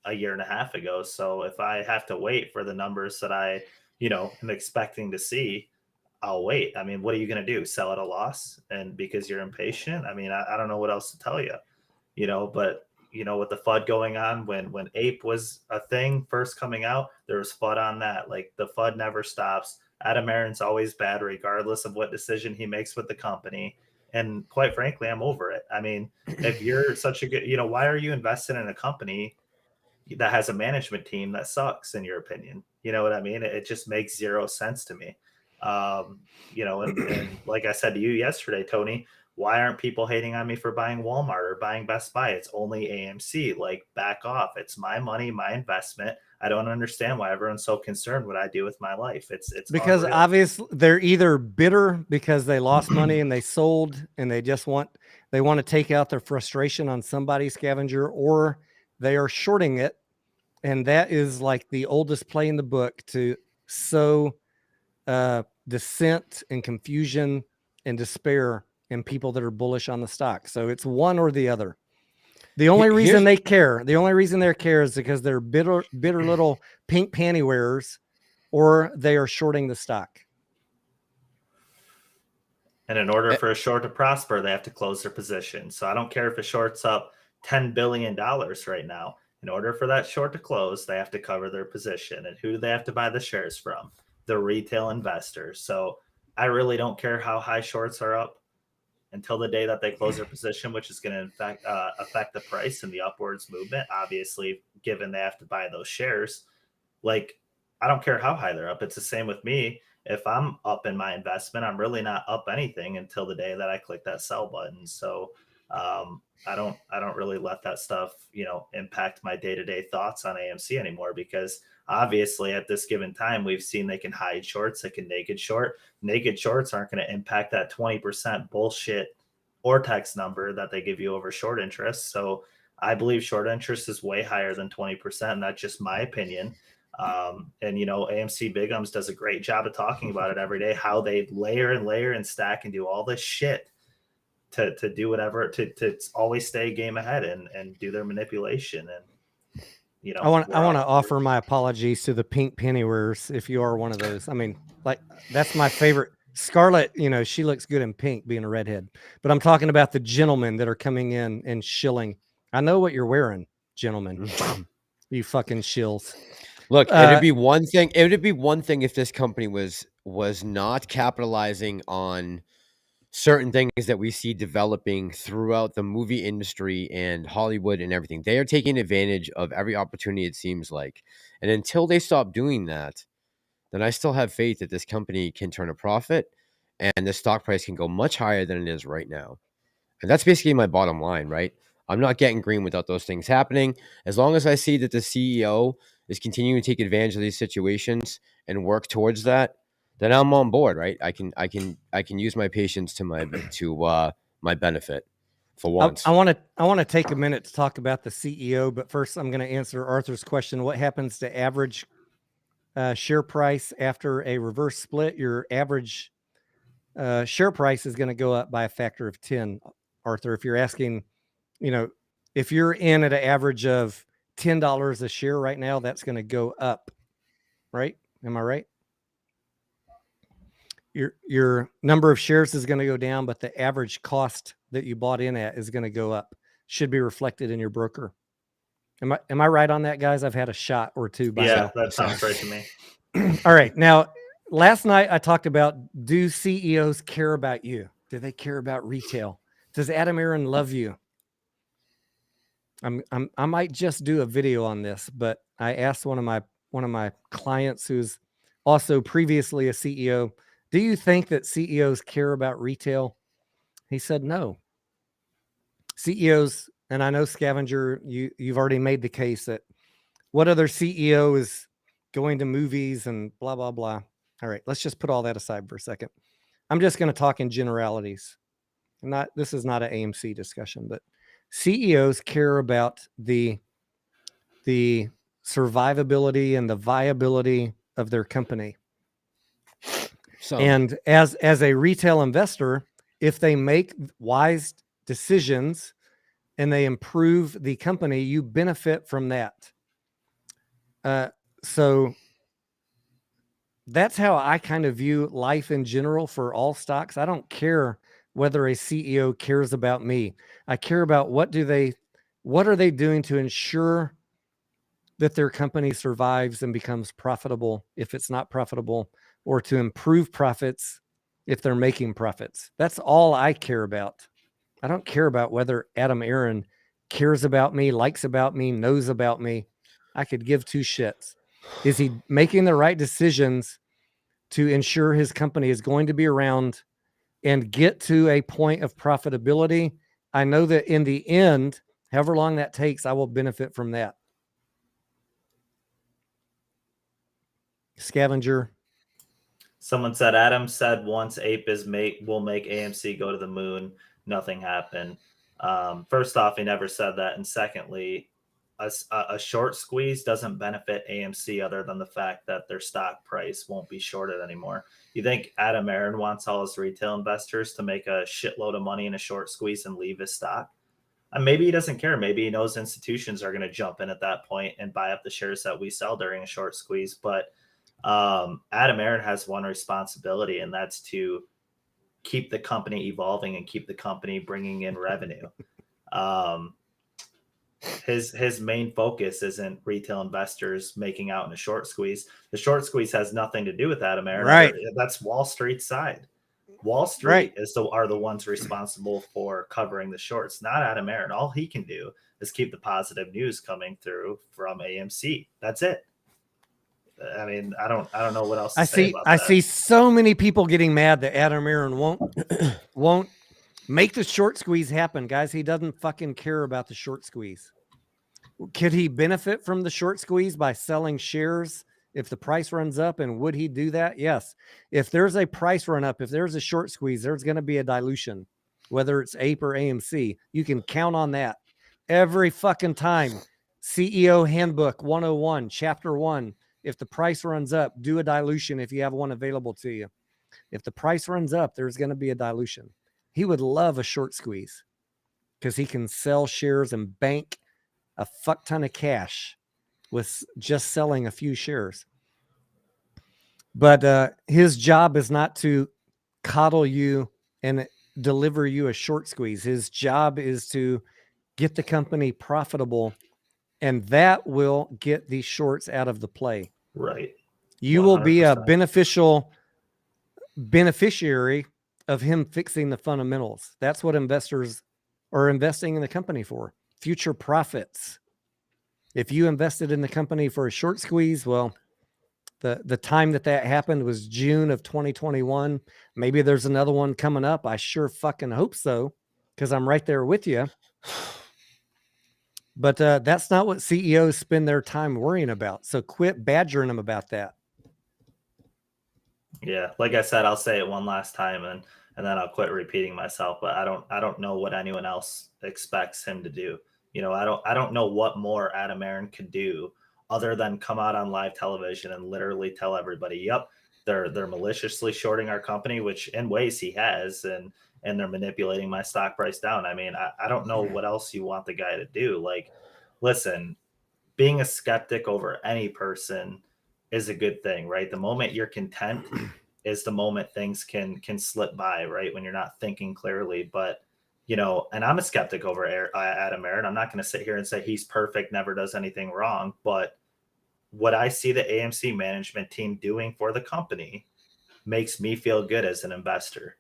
C: a year and a half ago. So if I have to wait for the numbers that I, am expecting to see, I'll wait. I mean, what are you going to do? Sell at a loss? And because you're impatient? I mean, I don't know what else to tell you, but you know, with the FUD going on, when Ape was a thing first coming out, there was FUD on that. Like the FUD never stops. Adam Aaron's always bad, regardless of what decision he makes with the company. And quite frankly, I'm over it. I mean, if you're such a good, you know, why are you investing in a company that has a management team that sucks, in your opinion? You know what I mean? It just makes zero sense to me. You know, and like I said to you yesterday, Tony, why aren't people hating on me for buying Walmart or buying Best Buy? It's only AMC. Like, back off. It's my money, my investment. I don't understand why everyone's so concerned what I do with my life. It's
A: because
C: unreal.
A: obviously they're either bitter because they lost money and they sold and they want to take out their frustration on somebody, Scavenger, or they are shorting it. And that is like the oldest play in the book to sow dissent and confusion and despair in people that are bullish on the stock. So it's one or the other. The only reason they care is because they're bitter little pink panty wearers, or they are shorting the stock.
C: And in order for a short to prosper, they have to close their position. So I don't care if a short's up $10 billion right now. In order for that short to close, they have to cover their position. And who do they have to buy the shares from? The retail investors. So I really don't care how high shorts are up until the day that they close their position, which is going to affect the price and the upwards movement. Obviously, given they have to buy those shares, like, I don't care how high they're up. It's the same with me. If I'm up in my investment, I'm really not up anything until the day that I click that sell button. So I don't really let that stuff, you know, impact my day-to-day thoughts on AMC anymore, because obviously at this given time, we've seen they can hide shorts, they can naked short. Naked shorts aren't going to impact that 20% bullshit Ortex number that they give you over short interest. So I believe short interest is way higher than 20%. And that's just my opinion. And, you know, AMC Biggums does a great job of talking about it every day, how they layer and stack and do all this shit to do whatever, to always stay game ahead and do their manipulation. And, you know,
A: I want to offer my apologies to the pink penny wearers if you are one of those. I mean, like, that's my favorite. Scarlett, you know, she looks good in pink being a redhead, but I'm talking about the gentlemen that are coming in and shilling. I know what you're wearing, gentlemen. You fucking shills.
B: Look, it'd be one thing. It would be one thing if this company was not capitalizing on certain things that we see developing throughout the movie industry and Hollywood and everything. They are taking advantage of every opportunity, it seems like. And until they stop doing that, then I still have faith that this company can turn a profit and the stock price can go much higher than it is right now. And that's basically my bottom line, right? I'm not getting green without those things happening. As long as I see that the CEO is continuing to take advantage of these situations and work towards that, then I'm on board, right? I can use my patience to my benefit for once.
A: I want to take a minute to talk about the CEO, but first I'm going to answer Arthur's question. What happens to average share price after a reverse split? Your average share price is going to go up by a factor of 10, Arthur. If you're asking, you know, if you're in at an average of $10 a share right now, that's going to go up, right? Am I right? Your number of shares is going to go down, but the average cost that you bought in at is going to go up. Should be reflected in your broker. Am I right on that, guys? I've had a shot or two.
C: That sounds right to me.
A: All right. Now, last night I talked about, do CEOs care about you? Do they care about retail? Does Adam Aaron love you? I might just do a video on this, but I asked one of my clients who's also previously a CEO, do you think that CEOs care about retail? He said no. CEOs, and I know Scavenger, you've already made the case that what other CEO is going to movies and blah, blah, blah. All right, let's just put all that aside for a second. I'm just going to talk in generalities. This is not an AMC discussion, but CEOs care about the survivability and the viability of their company. So, and as a retail investor, if they make wise decisions and they improve the company, you benefit from that. So that's how I kind of view life in general for all stocks. I don't care whether a CEO cares about me. I care about what do they What are they doing to ensure that their company survives and becomes profitable if it's not profitable, or to improve profits if they're making profits? That's all I care about. I don't care about whether Adam Aaron cares about me, likes about me, knows about me. I could give two shits. Is he making the right decisions to ensure his company is going to be around and get to a point of profitability? I know that in the end, however long that takes, I will benefit from that. Scavenger.
C: Someone said Adam said once Ape will make AMC go to the moon. Nothing happened. First off, he never said that, and secondly, a short squeeze doesn't benefit AMC other than the fact that their stock price won't be shorted anymore. You think Adam Aaron wants all his retail investors to make a shitload of money in a short squeeze and leave his stock? And maybe he doesn't care. Maybe he knows institutions are going to jump in at that point and buy up the shares that we sell during a short squeeze. But Adam Aaron has one responsibility, and that's to keep the company evolving and keep the company bringing in revenue. His main focus isn't retail investors making out in a short squeeze. The short squeeze has nothing to do with Adam Aaron.
A: Right.
C: That's Wall Street's side. Wall Street are the ones responsible for covering the shorts, not Adam Aaron. All he can do is keep the positive news coming through from AMC. That's it. I mean, I don't know what else to say about that.
A: I see so many people getting mad that Adam Aaron won't make the short squeeze happen, guys. He doesn't fucking care about the short squeeze. Could he benefit from the short squeeze by selling shares if the price runs up? And would he do that? Yes. If there's a price run up, if there's a short squeeze, there's going to be a dilution, whether it's APE or AMC. You can count on that every fucking time. CEO Handbook 101, Chapter 1. If the price runs up, do a dilution if you have one available to you. If the price runs up, there's going to be a dilution. He would love a short squeeze because he can sell shares and bank a fuck ton of cash with just selling a few shares. But his job is not to coddle you and deliver you a short squeeze. His job is to get the company profitable, and that will get these shorts out of the play.
C: Right.
A: You 100%. Will be a beneficiary of him fixing the fundamentals. That's what investors are investing in the company for. Future profits. If you invested in the company for a short squeeze, well, the time that happened was June of 2021. Maybe there's another one coming up. I sure fucking hope so, because I'm right there with you. But that's not what CEOs spend their time worrying about. So quit badgering them about that.
C: Yeah, like I said, I'll say it one last time, and then I'll quit repeating myself. But I don't know what anyone else expects him to do. You know, I don't know what more Adam Aaron could do other than come out on live television and literally tell everybody, "Yep, they're maliciously shorting our company," which in ways he has, and they're manipulating my stock price down. I mean, I don't know what else you want the guy to do. Like, listen, being a skeptic over any person is a good thing, right? The moment you're content is the moment things can slip by, right? When you're not thinking clearly. But, you know, and I'm a skeptic over Adam Aaron. I'm not going to sit here and say he's perfect, never does anything wrong. But what I see the AMC management team doing for the company makes me feel good as an investor.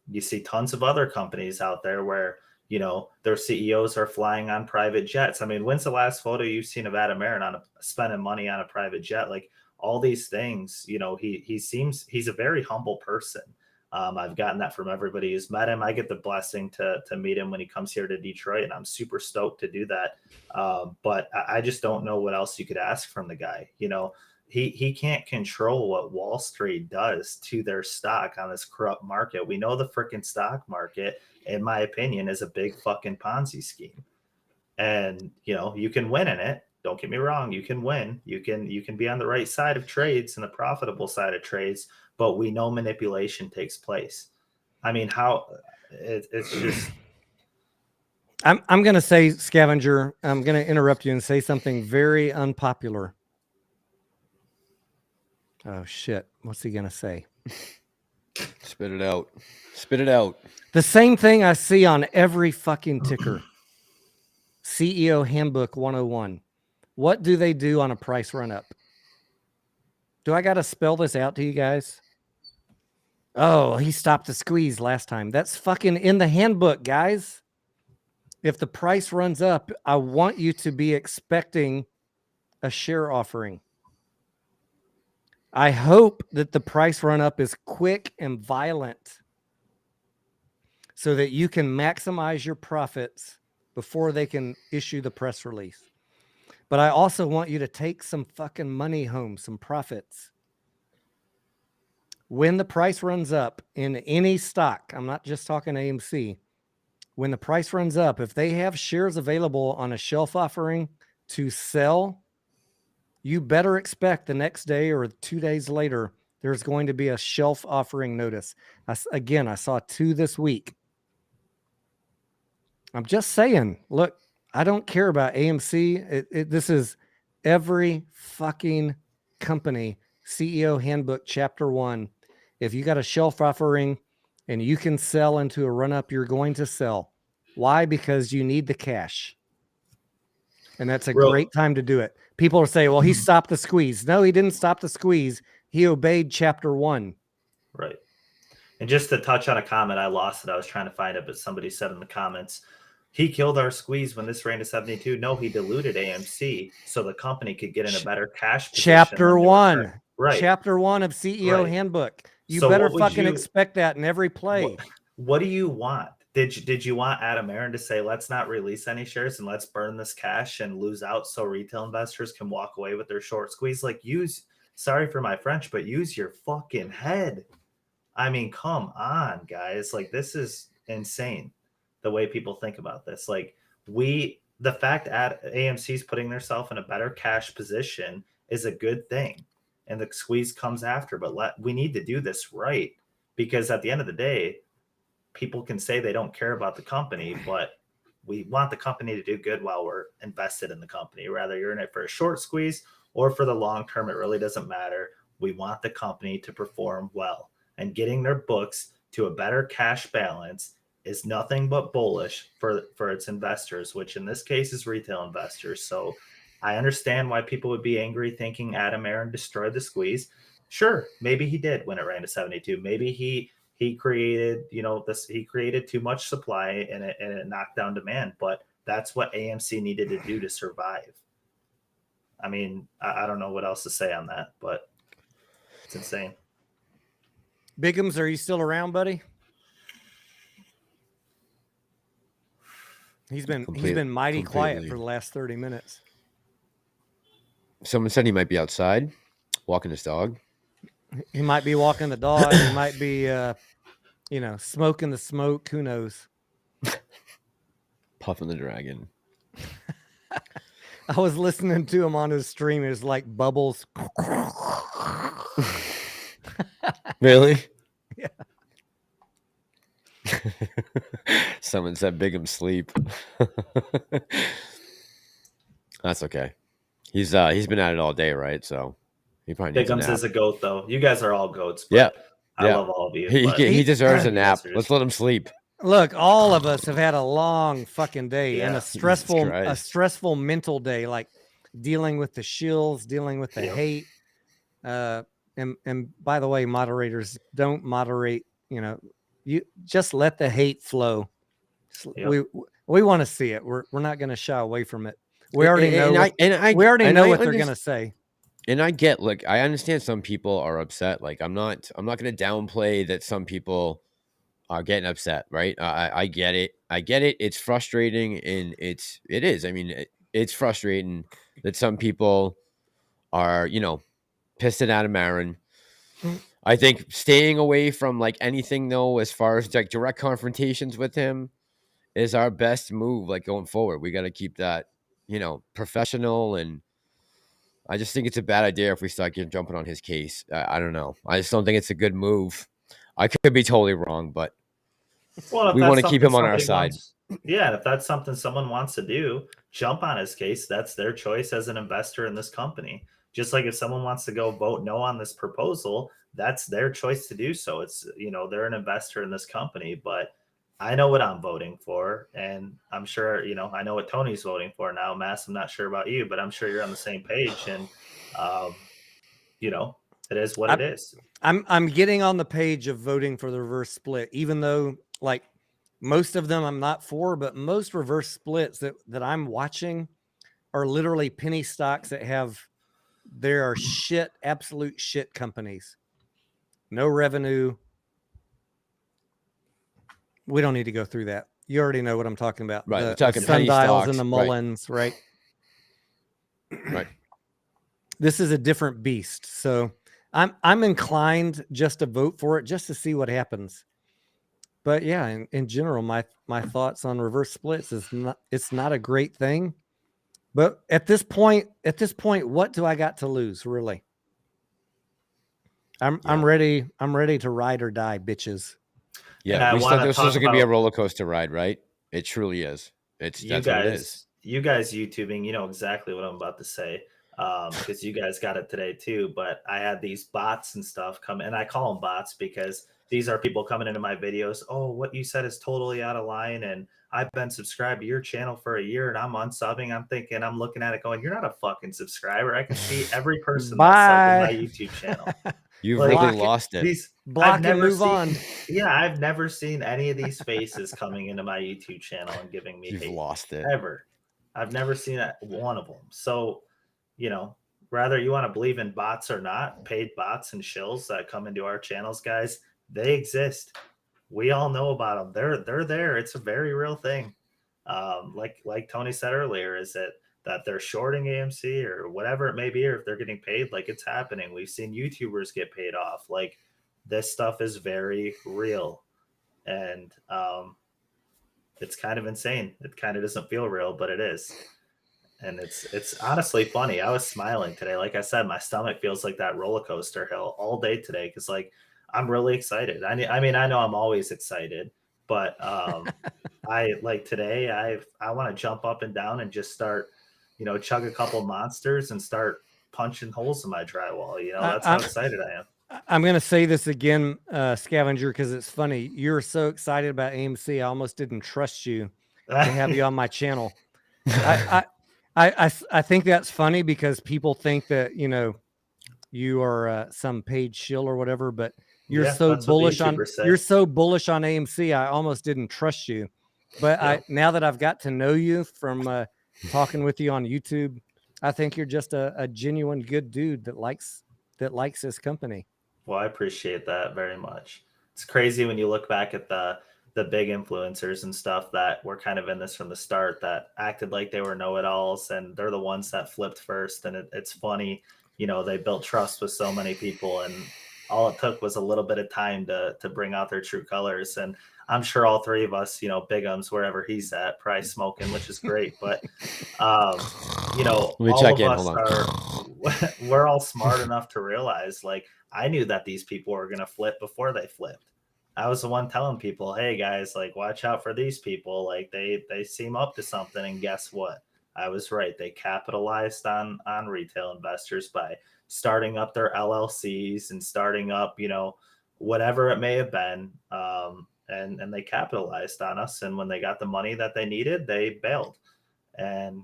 C: You see tons of other companies out there where, you know, their CEOs are flying on private jets. I mean, when's the last photo you've seen of Adam Aaron spending money on a private jet? Like, all these things, you know, he's a very humble person. I've gotten that from everybody who's met him. I get the blessing to meet him when he comes here to Detroit, and I'm super stoked to do that. But I just don't know what else you could ask from the guy. You know, he can't control what Wall Street does to their stock on this corrupt market. We know the freaking stock market, in my opinion, is a big fucking Ponzi scheme. And, you know, you can win in it. Don't get me wrong. You can win. You can be on the right side of trades and the profitable side of trades, but we know manipulation takes place. I mean, it's just.
A: I'm going to say, Scavenger, I'm going to interrupt you and say something very unpopular. Oh, shit. What's he going to say?
B: Spit it out. Spit it out.
A: The same thing I see on every fucking ticker. CEO Handbook 101. What do they do on a price run up? Do I got to spell this out to you guys? Oh, he stopped the squeeze last time. That's fucking in the handbook, guys. If the price runs up, I want you to be expecting a share offering. I hope that the price run up is quick and violent so that you can maximize your profits before they can issue the press release. But I also want you to take some fucking money home, some profits. When the price runs up in any stock, I'm not just talking AMC, when the price runs up, if they have shares available on a shelf offering to sell, you better expect the next day or 2 days later, there's going to be a shelf offering notice. Again, I saw 2 this week. I'm just saying, look, I don't care about AMC. This is every fucking company, CEO Handbook, Chapter 1. If you got a shelf offering and you can sell into a run-up, you're going to sell. Why? Because you need the cash. And that's a great time to do it. People are saying, well, he stopped the squeeze. No, he didn't stop the squeeze. He obeyed Chapter 1.
C: Right. And just to touch on a comment, I lost it. I was trying to find it, but somebody said in the comments, he killed our squeeze when this ran to 72. No, he diluted AMC so the company could get in a better cash position.
A: Chapter 1.
C: Right.
A: Chapter 1 of CEO Handbook. You better fucking expect that in every play.
C: What do you want? Did you want Adam Aaron to say, let's not release any shares and let's burn this cash and lose out so retail investors can walk away with their short squeeze? Like, sorry for my French, but use your fucking head. I mean, come on, guys. Like, this is insane, the way people think about this. Like, the fact that AMC's putting themselves in a better cash position is a good thing. And the squeeze comes after, but we need to do this right, because at the end of the day, people can say they don't care about the company, but we want the company to do good while we're invested in the company. Whether you're in it for a short squeeze or for the long term, it really doesn't matter. We want the company to perform well, and getting their books to a better cash balance is nothing but bullish for its investors, which in this case is retail investors. So I understand why people would be angry thinking Adam Aaron destroyed the squeeze. Sure, maybe he did when it ran to 72. Maybe he created, he created too much supply and it knocked down demand, but that's what AMC needed to do to survive. I mean, I don't know what else to say on that, but it's insane.
A: Biggums, are you still around, buddy? He's been mighty quiet for the last 30 minutes.
B: Someone said he might be outside walking his dog.
A: He might be walking the dog. He might be, smoking the smoke. Who knows?
B: Puffing the dragon.
A: I was listening to him on his stream. It was like bubbles.
B: Really?
A: Yeah.
B: Someone said Biggums sleep. That's okay. He's been at it all day, right? So he probably needs a nap.
C: Biggums is a goat, though. You guys are all goats. But
B: yeah.
C: I love all of you.
B: He deserves a nap. Let's let him sleep.
A: Look, all of us have had a long fucking day and a stressful mental day, like dealing with the shills, dealing with the hate. And by the way, moderators, don't moderate. You just let the hate flow. Yep. We want to see it. We're not going to shy away from it. We already know. We already know what they're going to say.
B: And I understand some people are upset. Like, I'm not going to downplay that some people are getting upset, right? I get it. It's frustrating, and it is. I mean, it's frustrating that some people are, pissed at Adam Aaron. I think staying away from like anything though, as far as like direct confrontations with him, is our best move. Like, going forward, we got to keep that, professional. And I just think it's a bad idea if we start jumping on his case. I don't know. I just don't think it's a good move. I could be totally wrong, but we want to keep him on our side.
C: Yeah, if that's something someone wants to do, jump on his case. That's their choice as an investor in this company. Just like if someone wants to go vote no on this proposal, that's their choice to do so. It's, they're an investor in this company, but I know what I'm voting for, and I'm sure, I know what Tony's voting for now. Mass, I'm not sure about you, but I'm sure you're on the same page. And, it is what it is.
A: I'm getting on the page of voting for the reverse split, even though like most of them I'm not for, but most reverse splits that I'm watching are literally penny stocks there are absolute shit companies. No revenue. We don't need to go through that. You already know what I'm talking about.
B: Right.
A: The
B: Talking penny
A: sundials
B: stocks,
A: and the Mullins, right?
B: Right.
A: This is a different beast. So I'm inclined just to vote for it, just to see what happens. But yeah, in general, my thoughts on reverse splits is it's not a great thing. But at this point, what do I got to lose, really? I'm ready to ride or die, bitches.
B: Yeah, this is going to be a roller coaster ride, right? It truly is. That's what it is.
C: You guys YouTubing, you know exactly what I'm about to say, because you guys got it today too. But I had these bots and stuff come, and I call them bots because these are people coming into my videos. Oh, what you said is totally out of line, and I've been subscribed to your channel for a year, and I'm unsubbing. I'm looking at it going, you're not a fucking subscriber. I can see every person that's subbed in my YouTube channel.
B: You've really lost it.
A: Block and move on.
C: Yeah, I've never seen any of these faces coming into my YouTube channel and giving me
B: hate. You've lost it.
C: Ever. I've never seen one of them. So, whether you want to believe in bots or not, paid bots and shills that come into our channels, guys, they exist. We all know about them. They're there. It's a very real thing. Like Tony said earlier, is that they're shorting AMC or whatever it may be, or if they're getting paid, like it's happening. We've seen YouTubers get paid off. Like this stuff is very real. And it's kind of insane. It kind of doesn't feel real, but it is. And it's honestly funny. I was smiling today. Like I said, my stomach feels like that roller coaster hill all day today. Cause like, I'm really excited. I mean, I know I'm always excited, but I like today, I want to jump up and down and just start, chug a couple monsters and start punching holes in my drywall. That's how excited I am.
A: I'm going to say this again, Scavenger, because it's funny. You're so excited about AMC. I almost didn't trust you to have you on my channel. I think that's funny because people think that, you are some paid shill or whatever, but you're so bullish on AMC. I almost didn't trust you, but now that I've got to know you from talking with you on YouTube, I think you're just a genuine good dude that likes this company.
C: Well, I appreciate that very much. It's crazy when you look back at the big influencers and stuff that were kind of in this from the start that acted like they were know-it-alls, and they're the ones that flipped first. And it's funny, they built trust with so many people, and all it took was a little bit of time to bring out their true colors. And I'm sure all three of us, Biggums, wherever he's at, probably smoking, which is great. But, we're all smart enough to realize, like, I knew that these people were going to flip before they flipped. I was the one telling people, hey guys, like, watch out for these people. Like they seem up to something. And guess what? I was right. They capitalized on retail investors by starting up their LLCs and starting up, whatever it may have been. And they capitalized on us. And when they got the money that they needed, they bailed. And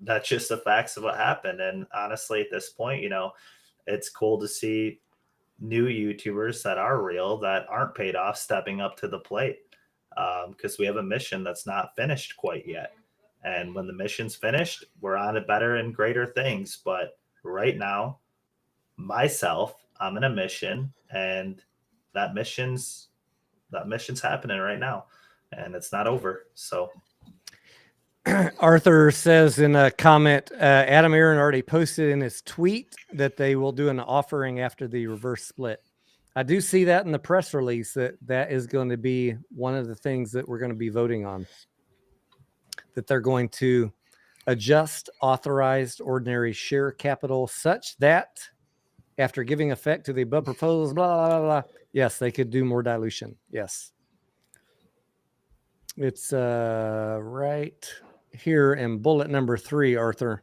C: that's just the facts of what happened. And honestly, at this point, it's cool to see new YouTubers that are real, that aren't paid off, stepping up to the plate, because we have a mission that's not finished quite yet. And when the mission's finished, we're on to better and greater things. But right now, I'm in a mission, and that mission's happening right now, and it's not over. So
A: Arthur says in a comment, Adam Aaron already posted in his tweet that they will do an offering after the reverse split. I do see that in the press release that is going to be one of the things that we're going to be voting on, that they're going to adjust authorized ordinary share capital such that after giving effect to the above proposals, blah, blah, blah, yes, they could do more dilution. Yes. It's right here in bullet number 3, Arthur.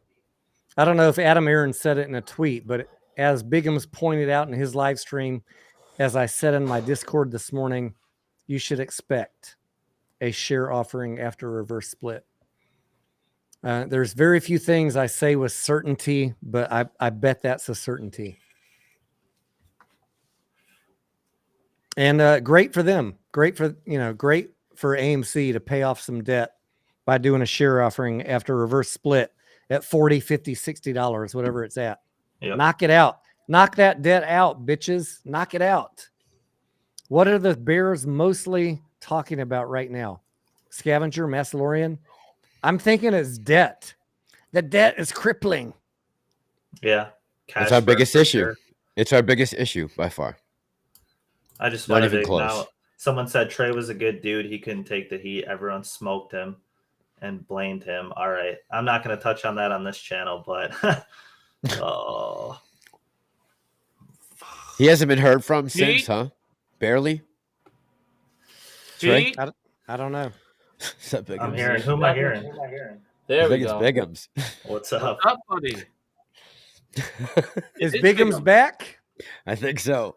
A: I don't know if Adam Aaron said it in a tweet, but as Biggums pointed out in his live stream, as I said in my Discord this morning, you should expect a share offering after reverse split. There's very few things I say with certainty, but I bet that's a certainty. And great for them. Great for AMC to pay off some debt by doing a share offering after reverse split at $40, $50, $60, whatever it's at.
C: Yep.
A: Knock it out. Knock that debt out, bitches. Knock it out. What are the bears mostly talking about right now? Scavenger, Massalorian? I'm thinking it's debt. The debt is crippling.
C: Yeah.
B: It's our
C: burn
B: biggest
C: for
B: issue.
C: sure.
B: It's our biggest issue by far.
C: I just
B: Not
C: wanted
B: even
C: to
B: close.
C: now. Someone said Trey was a good dude. He couldn't take the heat. Everyone smoked him and blamed him. All right. I'm not going to touch on that on this channel, but oh.
B: He hasn't been heard from since,
D: Pete?
B: huh? Barely.
D: Pete?
A: I don't know.
B: What's up, Biggums?
C: I'm hearing. Who am I hearing?
D: There
B: I
D: we
B: think
D: go.
B: it's Biggums.
C: What's up?
D: What's up, buddy?
A: Is
D: It's
A: Biggums
D: Biggums.
A: back?
B: I think so.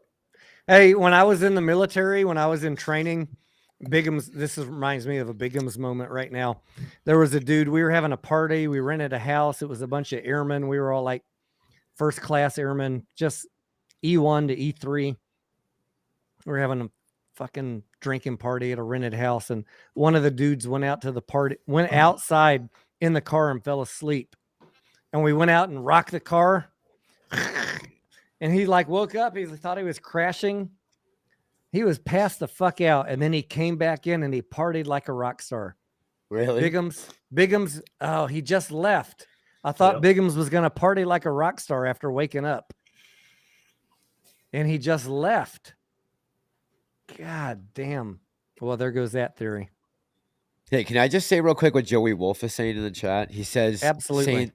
A: Hey, when I was in the military, when I was in training, Biggums, reminds me of a Biggums moment right now. There was a dude, we were having a party. We rented a house. It was a bunch of airmen. We were all like first class airmen, just E1 to E3. We were having a fucking drinking party at a rented house. And one of the dudes went out to the party, went outside in the car and fell asleep. And we went out and rocked the car. And he like woke up. He thought he was crashing. He was passed the fuck out. And then he came back in and he partied like a rock star.
B: Really?
A: Biggums. Oh, he just left. I thought Biggums was going to party like a rock star after waking up. And he just left. God damn. Well, there goes that theory.
B: Hey, can I just say real quick what Joey Wolf is saying in the chat? He says,
A: Absolutely.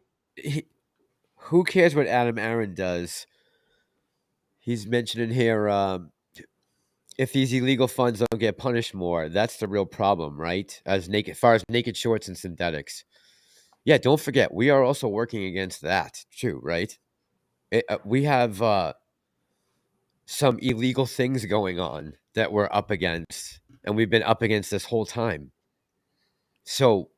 B: who cares what Adam Aaron does? He's mentioning here, if these illegal funds don't get punished more, that's the real problem, right? As far as naked shorts and synthetics. Yeah, don't forget, we are also working against that too, right? We have some illegal things going on that we're up against, and we've been up against this whole time. So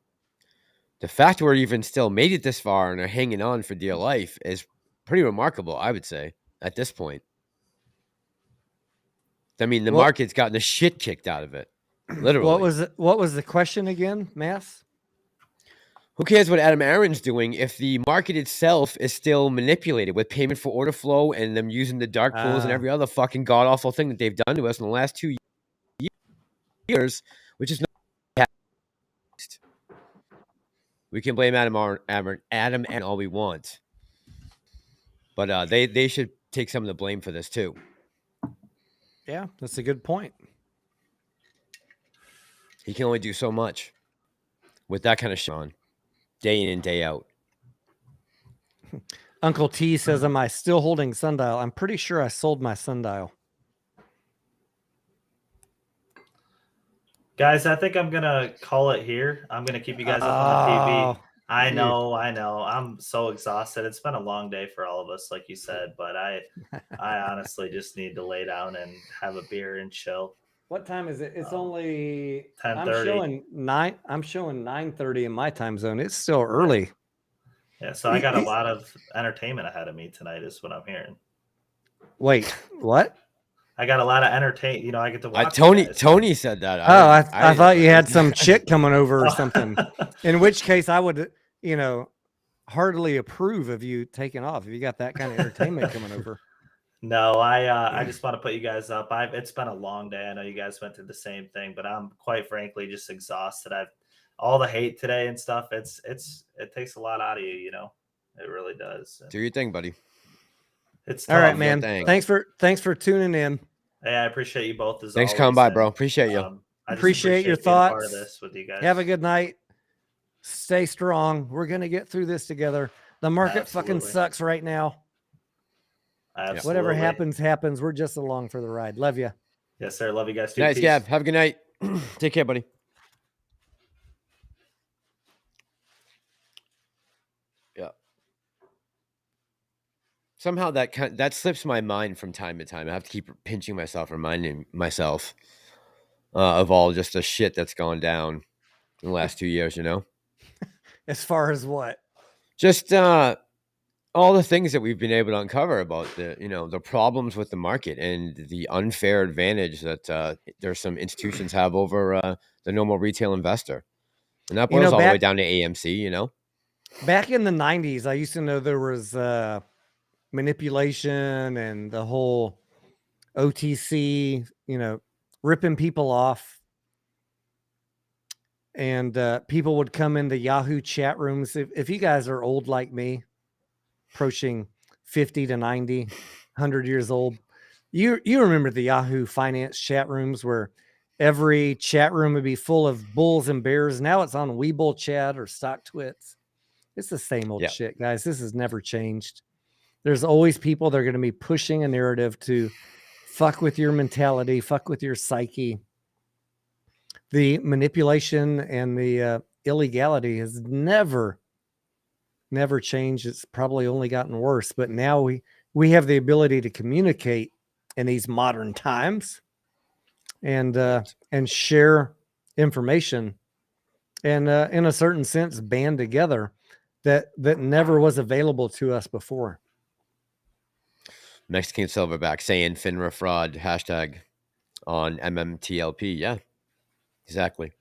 B: the fact we're even still made it this far and are hanging on for dear life is pretty remarkable, I would say, at this point. I mean, the market's gotten the shit kicked out of it, literally.
A: What was the question again, Mass?
B: Who cares what Adam Aaron's doing if the market itself is still manipulated with payment for order flow and them using the dark pools and every other fucking god-awful thing that they've done to us in the last 2 years, which is not. We can blame Adam and all we want. But they should take some of the blame for this too.
A: Yeah, that's a good point.
B: He can only do so much with that kind of shit on, day in and day out.
A: Uncle T says, am I still holding sundial? I'm pretty sure I sold my sundial.
C: Guys, I think I'm going to call it here. I'm going to keep you guys up on the TV. I know. I'm so exhausted. It's been a long day for all of us, like you said, but I honestly just need to lay down and have a beer and chill.
A: What time is it? It's only
C: 10:30.
A: I'm showing 9:30 in my time zone. It's still early.
C: Yeah, so I got a lot of entertainment ahead of me tonight is what I'm hearing.
A: Wait, what?
C: I got a lot of entertainment. You know, I get to watch.
B: Tony said that.
A: I thought you had some chick coming over or something. In which case, I would, heartily approve of you taking off if you got that kind of entertainment coming over.
C: No, I just want to put you guys up. It's been a long day. I know you guys went through the same thing, but I'm quite frankly just exhausted. All the hate today and stuff. It takes a lot out of you. You know, it really does.
B: Do your thing, buddy.
C: It's
A: all
C: tough.
A: right, man. Thanks for tuning in.
C: Hey, I appreciate you both.
B: Thanks for coming by, bro. Appreciate you.
A: I appreciate your thoughts.
C: Part of this with you guys.
A: Have a good night. Stay strong. We're gonna get through this together. The market fucking sucks right now.
C: Absolutely.
A: Whatever happens. We're just along for the ride. Love you.
C: Yes, sir. Love you guys too.
B: Nice, Gab. Have a good night. Take care, buddy. Yeah. Somehow that slips my mind from time to time. I have to keep pinching myself, reminding myself of all just the shit that's gone down in the last 2 years, you know?
A: As far as what?
B: Just all the things that we've been able to uncover about the problems with the market and the unfair advantage that there's some institutions have over the normal retail investor. And that boils all the way down to AMC, you know?
A: Back in the 90s, I used to know there was manipulation and the whole OTC, ripping people off. And people would come into Yahoo chat rooms. If you guys are old like me, approaching 50 to 90, 100 years old, you remember the Yahoo finance chat rooms where every chat room would be full of bulls and bears. Now it's on Webull chat or Stock Twits. It's the same old shit, guys. This has never changed. There's always people that are going to be pushing a narrative to fuck with your mentality, fuck with your psyche. The manipulation and the illegality has never changed. It's probably only gotten worse. But now we have the ability to communicate in these modern times and share information and in a certain sense band together that never was available to us before.
B: Mexican Silverback saying FINRA fraud hashtag on MMTLP. Yeah, exactly.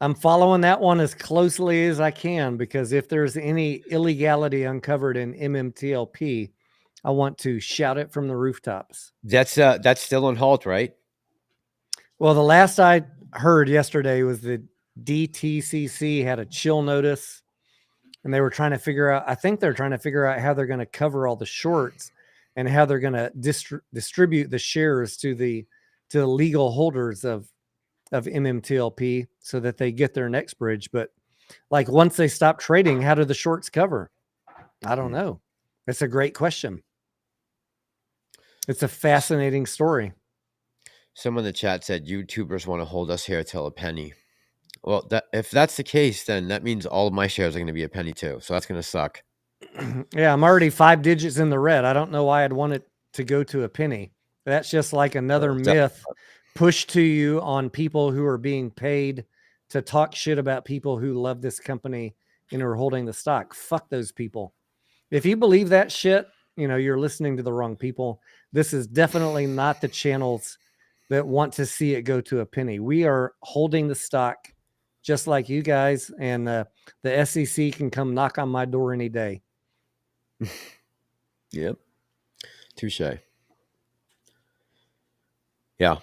A: I'm following that one as closely as I can, because if there's any illegality uncovered in MMTLP, I want to shout it from the rooftops.
B: That's still on halt, right?
A: Well, the last I heard yesterday was the DTCC had a chill notice, and they were trying to figure out, I think they're trying to figure out how they're going to cover all the shorts and how they're going to distribute the shares to the legal holders of MMTLP so that they get their next bridge. But like, once they stop trading, how do the shorts cover? I don't know. It's a great question. It's a fascinating story.
B: Someone in the chat said YouTubers want to hold us here till a penny. Well, if that's the case, then that means all of my shares are going to be a penny too. So that's going to suck.
A: Yeah, I'm already 5 digits in the red. I don't know why I'd want it to go to a penny. That's just like another myth pushed to you on people who are being paid to talk shit about people who love this company and are holding the stock. Fuck those people. If you believe that shit, you're listening to the wrong people. This is definitely not the channels that want to see it go to a penny. We are holding the stock just like you guys, and the SEC can come knock on my door any day.
B: Yep. Touche. Yeah.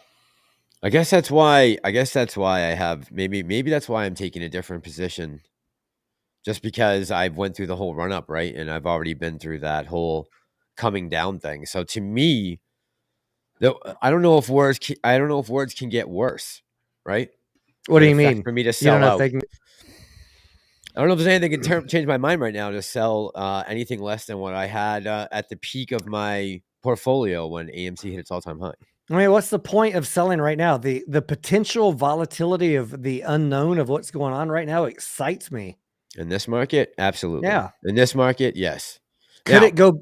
B: I guess that's why I have maybe that's why I'm taking a different position, just because I've went through the whole run up, right? And I've already been through that whole coming down thing. So to me, I don't know if words can get worse, right?
A: What do you mean?
B: For me to sell out.
A: I
B: don't know if there's anything that can change my mind right now to sell anything less than what I had at the peak of my portfolio when AMC hit its all-time high.
A: I mean, what's the point of selling right now? The potential volatility of the unknown of what's going on right now excites me.
B: In this market, absolutely.
A: Yeah.
B: In this market, yes.
A: Could it go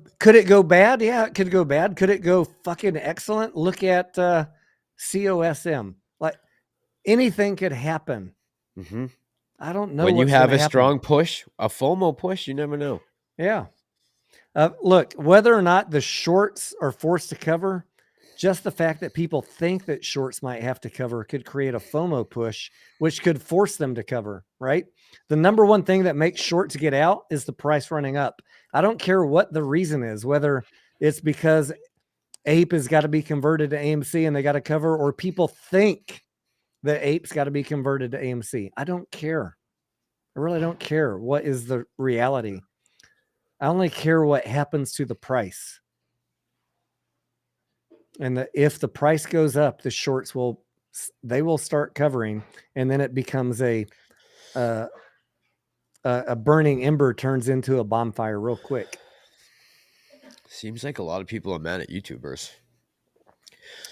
A: bad? Yeah, it could go bad. Could it go fucking excellent? Look at COSM. Like, anything could happen.
B: Mm-hmm.
A: I don't know.
B: When you have a strong push, a FOMO push, you never know.
A: Yeah. Look, whether or not the shorts are forced to cover, just the fact that people think that shorts might have to cover could create a FOMO push, which could force them to cover, right? The number one thing that makes shorts get out is the price running up. I don't care what the reason is, whether it's because APE has got to be converted to AMC and they got to cover, or people think that APE's got to be converted to AMC. I don't care. I really don't care what is the reality. I only care what happens to the price. And if the price goes up, the shorts will start covering, and then it becomes a burning ember turns into a bonfire real quick.
B: Seems like a lot of people are mad at YouTubers.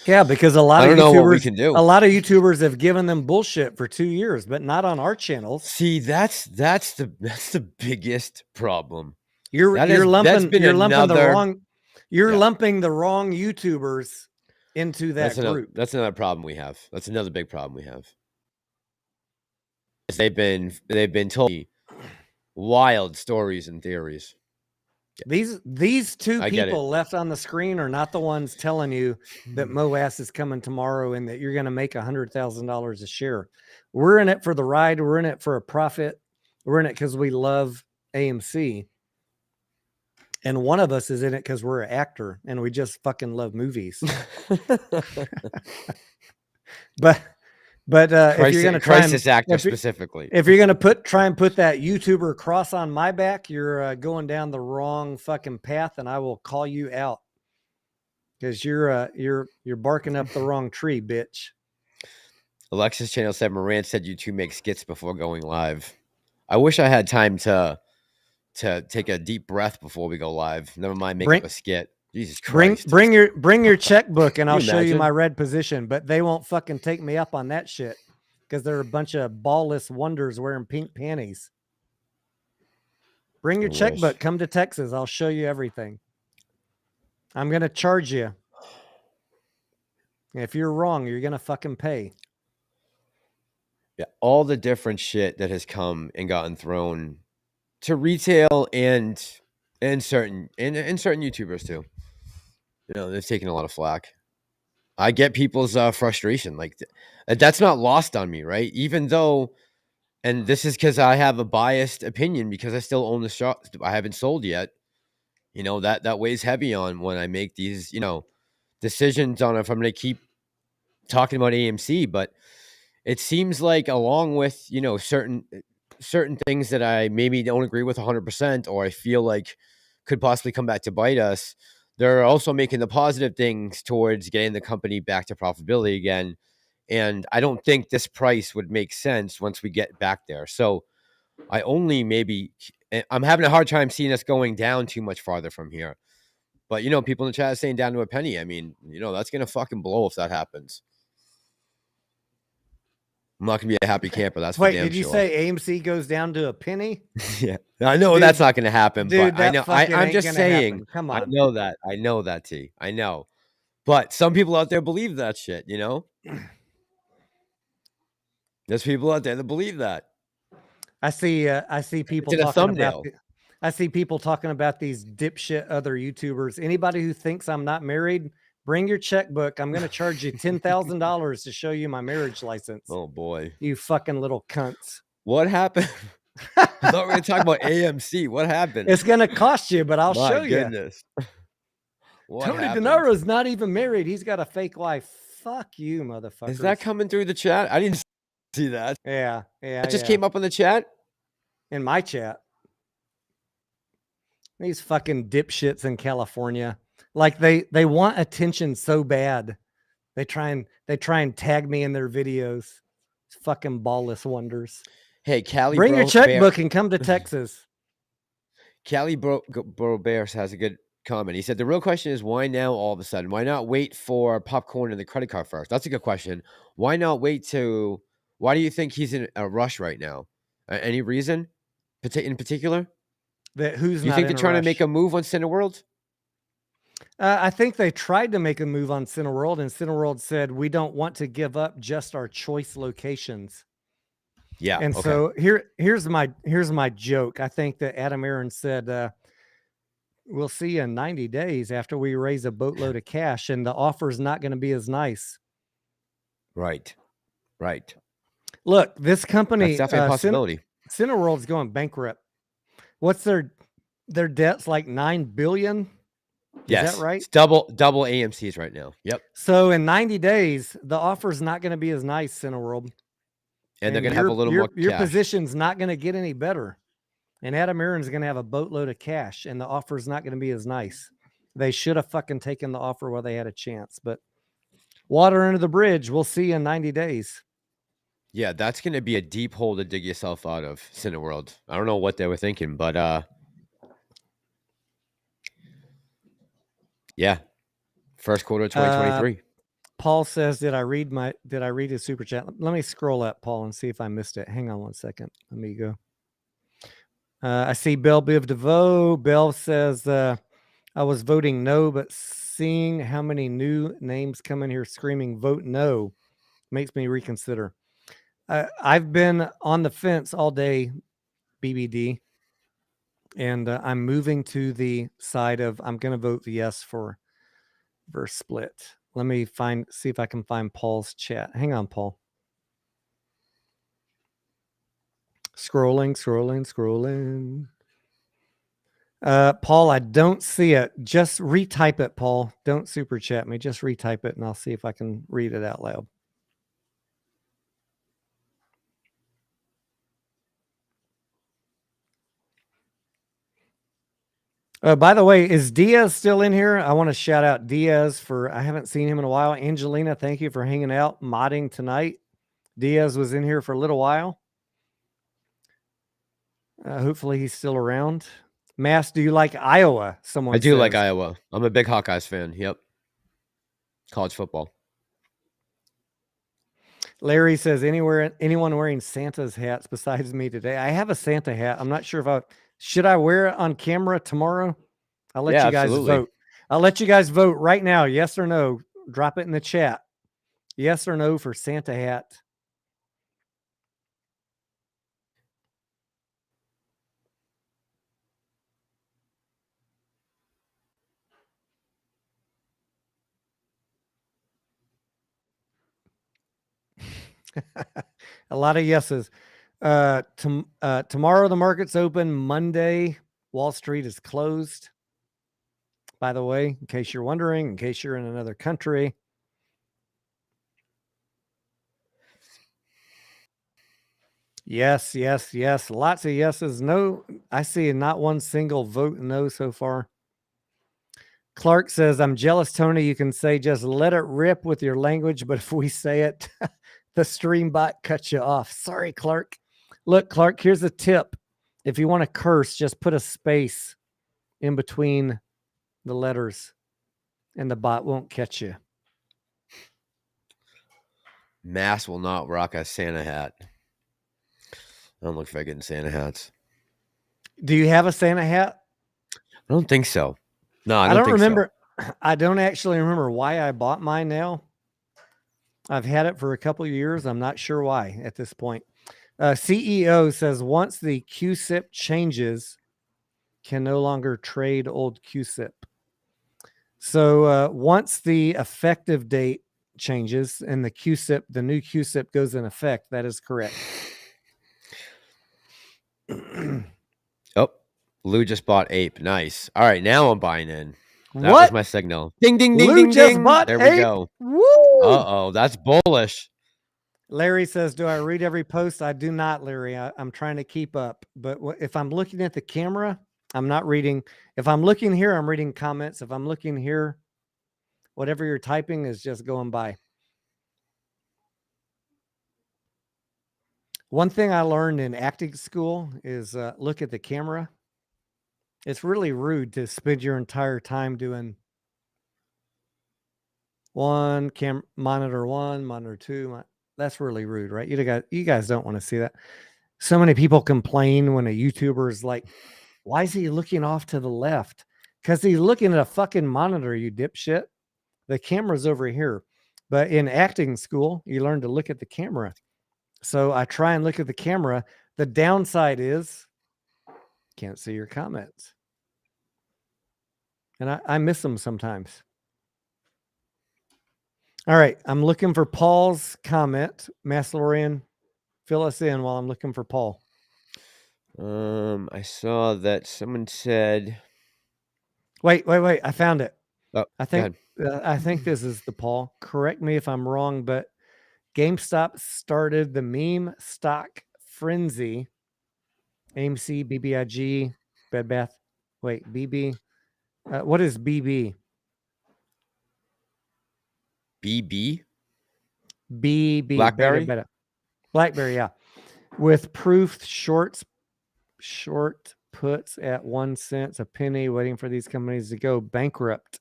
A: Yeah, because a lot
B: I
A: of
B: don't know what we
A: YouTubers
B: can do.
A: A lot of YouTubers have given them bullshit for 2 years, but not on our channels.
B: See, that's the biggest problem.
A: You're lumping the wrong YouTubers into that group.
B: That's another problem we have. That's another big problem we have. They've been told me wild stories and theories.
A: These two
B: I get it.
A: people left on the screen are not the ones telling you that MOAS is coming tomorrow and that you're going to make $100,000 a share. We're in it for the ride. We're in it for a profit. We're in it because we love AMC. And one of us is in it because we're an actor and we just fucking love movies. But if you're going to try
B: crisis actor specifically,
A: if you're going to try and put that YouTuber cross on my back, you're going down the wrong fucking path, and I will call you out because you're barking up the wrong tree, bitch.
B: Alexis Channel 7 Moran said you two make skits before going live. I wish I had time to take a deep breath before we go live. Never mind make up a skit. Jesus Christ.
A: Bring your checkbook and I'll show you
B: imagine?
A: my red position, but they won't fucking take me up on that shit because they're a bunch of ballless wonders wearing pink panties. Bring your checkbook. Come to Texas. I'll show you everything. I'm going to charge you. If you're wrong, you're going to fucking pay.
B: Yeah, all the different shit that has come and gotten thrown to retail and certain YouTubers too. You know, they've taken a lot of flack. I get people's frustration. Like that's not lost on me, right? Even though, and this is because I have a biased opinion because I still own the shop. I haven't sold yet. You know, that weighs heavy on when I make these, you know, decisions on if I'm going to keep talking about AMC. But it seems like along with, you know, certain things that I maybe don't agree with 100% or I feel like could possibly come back to bite us, they're also making the positive things towards getting the company back to profitability again. And I don't think this price would make sense once we get back there. So I'm having a hard time seeing us going down too much farther from here. But, you know, people in the chat are saying down to a penny. I mean, you know, that's going to fucking blow if that happens. I'm not going to be a happy camper. That's
A: Wait,
B: for damn
A: did you
B: sure.
A: say AMC goes down to a penny?
B: Yeah, I know
A: Dude,
B: that's not going to happen,
A: dude,
B: but I know. I'm just saying.
A: Happen. Come on.
B: I know that, T. I know. But some people out there believe that shit, you know? There's people out there that believe that.
A: I see people I see people talking about these dipshit other YouTubers. Anybody who thinks I'm not married, bring your checkbook. I'm going to charge you $10,000 to show you my marriage license.
B: Oh boy.
A: You fucking little cunts.
B: What happened? I thought we were going to talk about AMC. What happened?
A: It's going to cost you, but I'll show you.
B: My goodness.
A: Tony Denaro's not even married. He's got a fake wife. Fuck you, motherfucker.
B: Is that coming through the chat? I didn't see that.
A: Yeah.
B: It just came up in the chat?
A: In my chat. These fucking dipshits in California. Like they want attention so bad. They try and tag me in their videos. It's fucking ballless wonders.
B: Hey, Cali,
A: bring your checkbook and come to Texas.
B: Cali Bro Bears has a good comment. He said the real question is why now all of a sudden? Why not wait for popcorn and the credit card first? That's a good question. Why do you think he's in a rush right now? Any reason in particular?
A: You
B: think they're trying to make a move on Cineworld?
A: I think they tried to make a move on Cineworld, and Cineworld said, we don't want to give up just our choice locations.
B: Yeah.
A: And so here's my joke. I think that Adam Aaron said, we'll see you in 90 days after we raise a boatload of cash, and the offer's not going to be as nice.
B: Right.
A: Look, this company,
B: that's definitely a possibility.
A: Cineworld's going bankrupt. What's their debt's like $9 billion? Is that right?
B: It's double AMC's right now. Yep.
A: So in 90 days, the offer's not going to be as nice, Cineworld.
B: And they're going to have a little more
A: Your
B: cash.
A: position's not going to get any better. And Adam Aaron's going to have a boatload of cash, and the offer's not going to be as nice. They should have fucking taken the offer while they had a chance. But water under the bridge. We'll see you in 90 days.
B: Yeah, that's going to be a deep hole to dig yourself out of, Cineworld. I don't know what they were thinking, but yeah, first quarter of 2023.
A: Paul says, did I read his super chat? Let me scroll up, Paul, and see if I missed it. Hang on one second. Let me go. I see Belle Biv DeVoe. Belle says, I was voting no, but seeing how many new names come in here screaming vote no makes me reconsider. I've been on the fence all day, BBD, and I'm moving to the side of I'm going to vote yes for verse split. Let me see if I can find Paul's chat. Hang on, Paul. Scrolling. Paul, I don't see it. Just retype it, Paul. Don't super chat me. Just retype it, and I'll see if I can read it out loud. By the way, is Diaz still in here? I want to shout out Diaz I haven't seen him in a while. Angelina, thank you for hanging out, modding tonight. Diaz was in here for a little while. Hopefully he's still around. Mass, do you like Iowa?
B: I do like Iowa. I'm a big Hawkeyes fan. Yep. College football.
A: Larry says, anyone wearing Santa's hats besides me today? I have a Santa hat. I'm not sure should I wear it on camera tomorrow? I'll let you guys vote. I'll let you guys vote right now. Yes or no. Drop it in the chat. Yes or no for Santa hat. A lot of yeses. Tomorrow the market's open. Monday, Wall Street is closed. By the way, in case you're wondering, in case you're in another country. Yes. Lots of yeses. No, I see not one single vote no so far. Clark says, I'm jealous, Tony. You can say just let it rip with your language, but if we say it, the stream bot cuts you off. Sorry, Clark. Look, Clark, here's a tip. If you want to curse, just put a space in between the letters and the bot won't catch you.
B: Mass will not rock a Santa hat. I don't look very good in Santa hats.
A: Do you have a Santa hat?
B: I don't think so. No, I
A: don't
B: think
A: remember.
B: So.
A: I don't actually remember why I bought mine now. I've had it for a couple of years. I'm not sure why at this point. CEO says once the QSIP changes, can no longer trade old QSIP. So once the effective date changes and the new QSIP goes in effect, that is correct.
B: Oh, Lou just bought Ape. Nice. All right, now I'm buying in. That
A: what?
B: was my signal. Ding, ding, ding,
A: Lou
B: ding,
A: just
B: ding.
A: bought
B: There
A: Ape?
B: we go.
A: Woo!
B: Uh-oh, that's bullish.
A: Larry says, do I read every post? I do not, Larry. I'm trying to keep up. But if I'm looking at the camera, I'm not reading. If I'm looking here, I'm reading comments. If I'm looking here, whatever you're typing is just going by. One thing I learned in acting school is look at the camera. It's really rude to spend your entire time doing monitor one, monitor two. That's really rude, right? You guys don't want to see that. So many people complain when a YouTuber is like, why is he looking off to the left? Because he's looking at a fucking monitor, you dipshit. The camera's over here. But in acting school, you learn to look at the camera. So I try and look at the camera. The downside is can't see your comments. And I miss them sometimes. All right. I'm looking for Paul's comment. Massalorian, fill us in while I'm looking for Paul.
B: I saw that someone said.
A: Wait. I found it.
B: Oh,
A: I think this is the Paul. Correct me if I'm wrong, but GameStop started the meme stock frenzy. AMC, BBIG, Bed Bath. Wait, BB. What is BB?
B: BB?
A: BB.
B: Blackberry?
A: Beta. Blackberry, yeah. With proof short puts at 1 cent a penny, waiting for these companies to go bankrupt.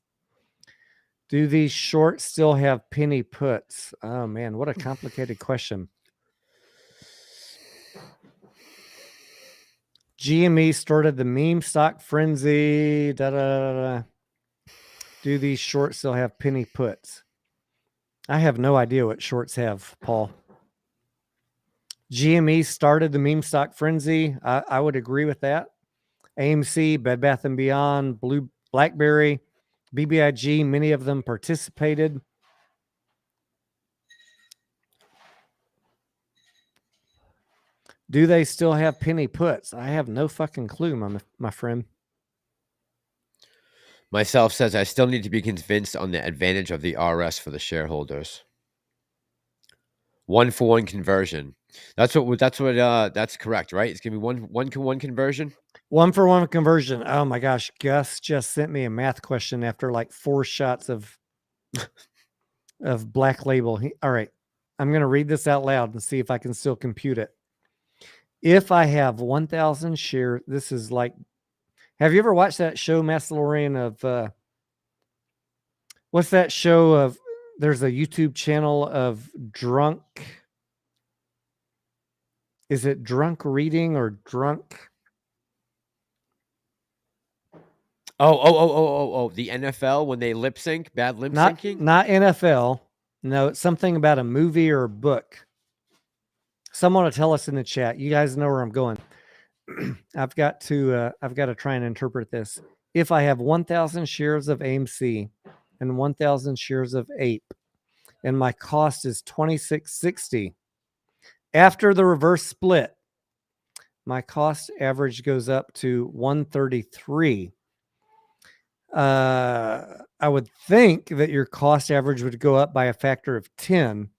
A: Do these shorts still have penny puts? Oh, man, what a complicated question. GME started the meme stock frenzy. Da, da, da, da. Do these shorts still have penny puts? I have no idea what shorts have, Paul. GME started the meme stock frenzy. I would agree with that. AMC, Bed Bath & Beyond, BlackBerry, BBIG, many of them participated. Do they still have penny puts? I have no fucking clue, my friend.
B: Myself says I still need to be convinced on the advantage of the RS for the shareholders. 1-for-1 conversion. That's correct, right? It's gonna be one-to-one conversion.
A: 1-for-1 conversion. Oh my gosh, Gus just sent me a math question after like 4 shots of Black Label. All right, I'm gonna read this out loud and see if I can still compute it. If I have 1,000 shares, this is like, have you ever watched that show, Massalorian, of what's that show of, there's a YouTube channel of drunk, is it drunk reading or drunk?
B: Oh, the NFL when they lip sync, bad lip syncing?
A: Not NFL. No, it's something about a movie or a book. Someone will tell us in the chat. You guys know where I'm going. I've got to try and interpret this. If I have 1,000 shares of AMC and 1,000 shares of APE, and my cost is $26.60, after the reverse split, my cost average goes up to $133. I would think that your cost average would go up by a factor of 10.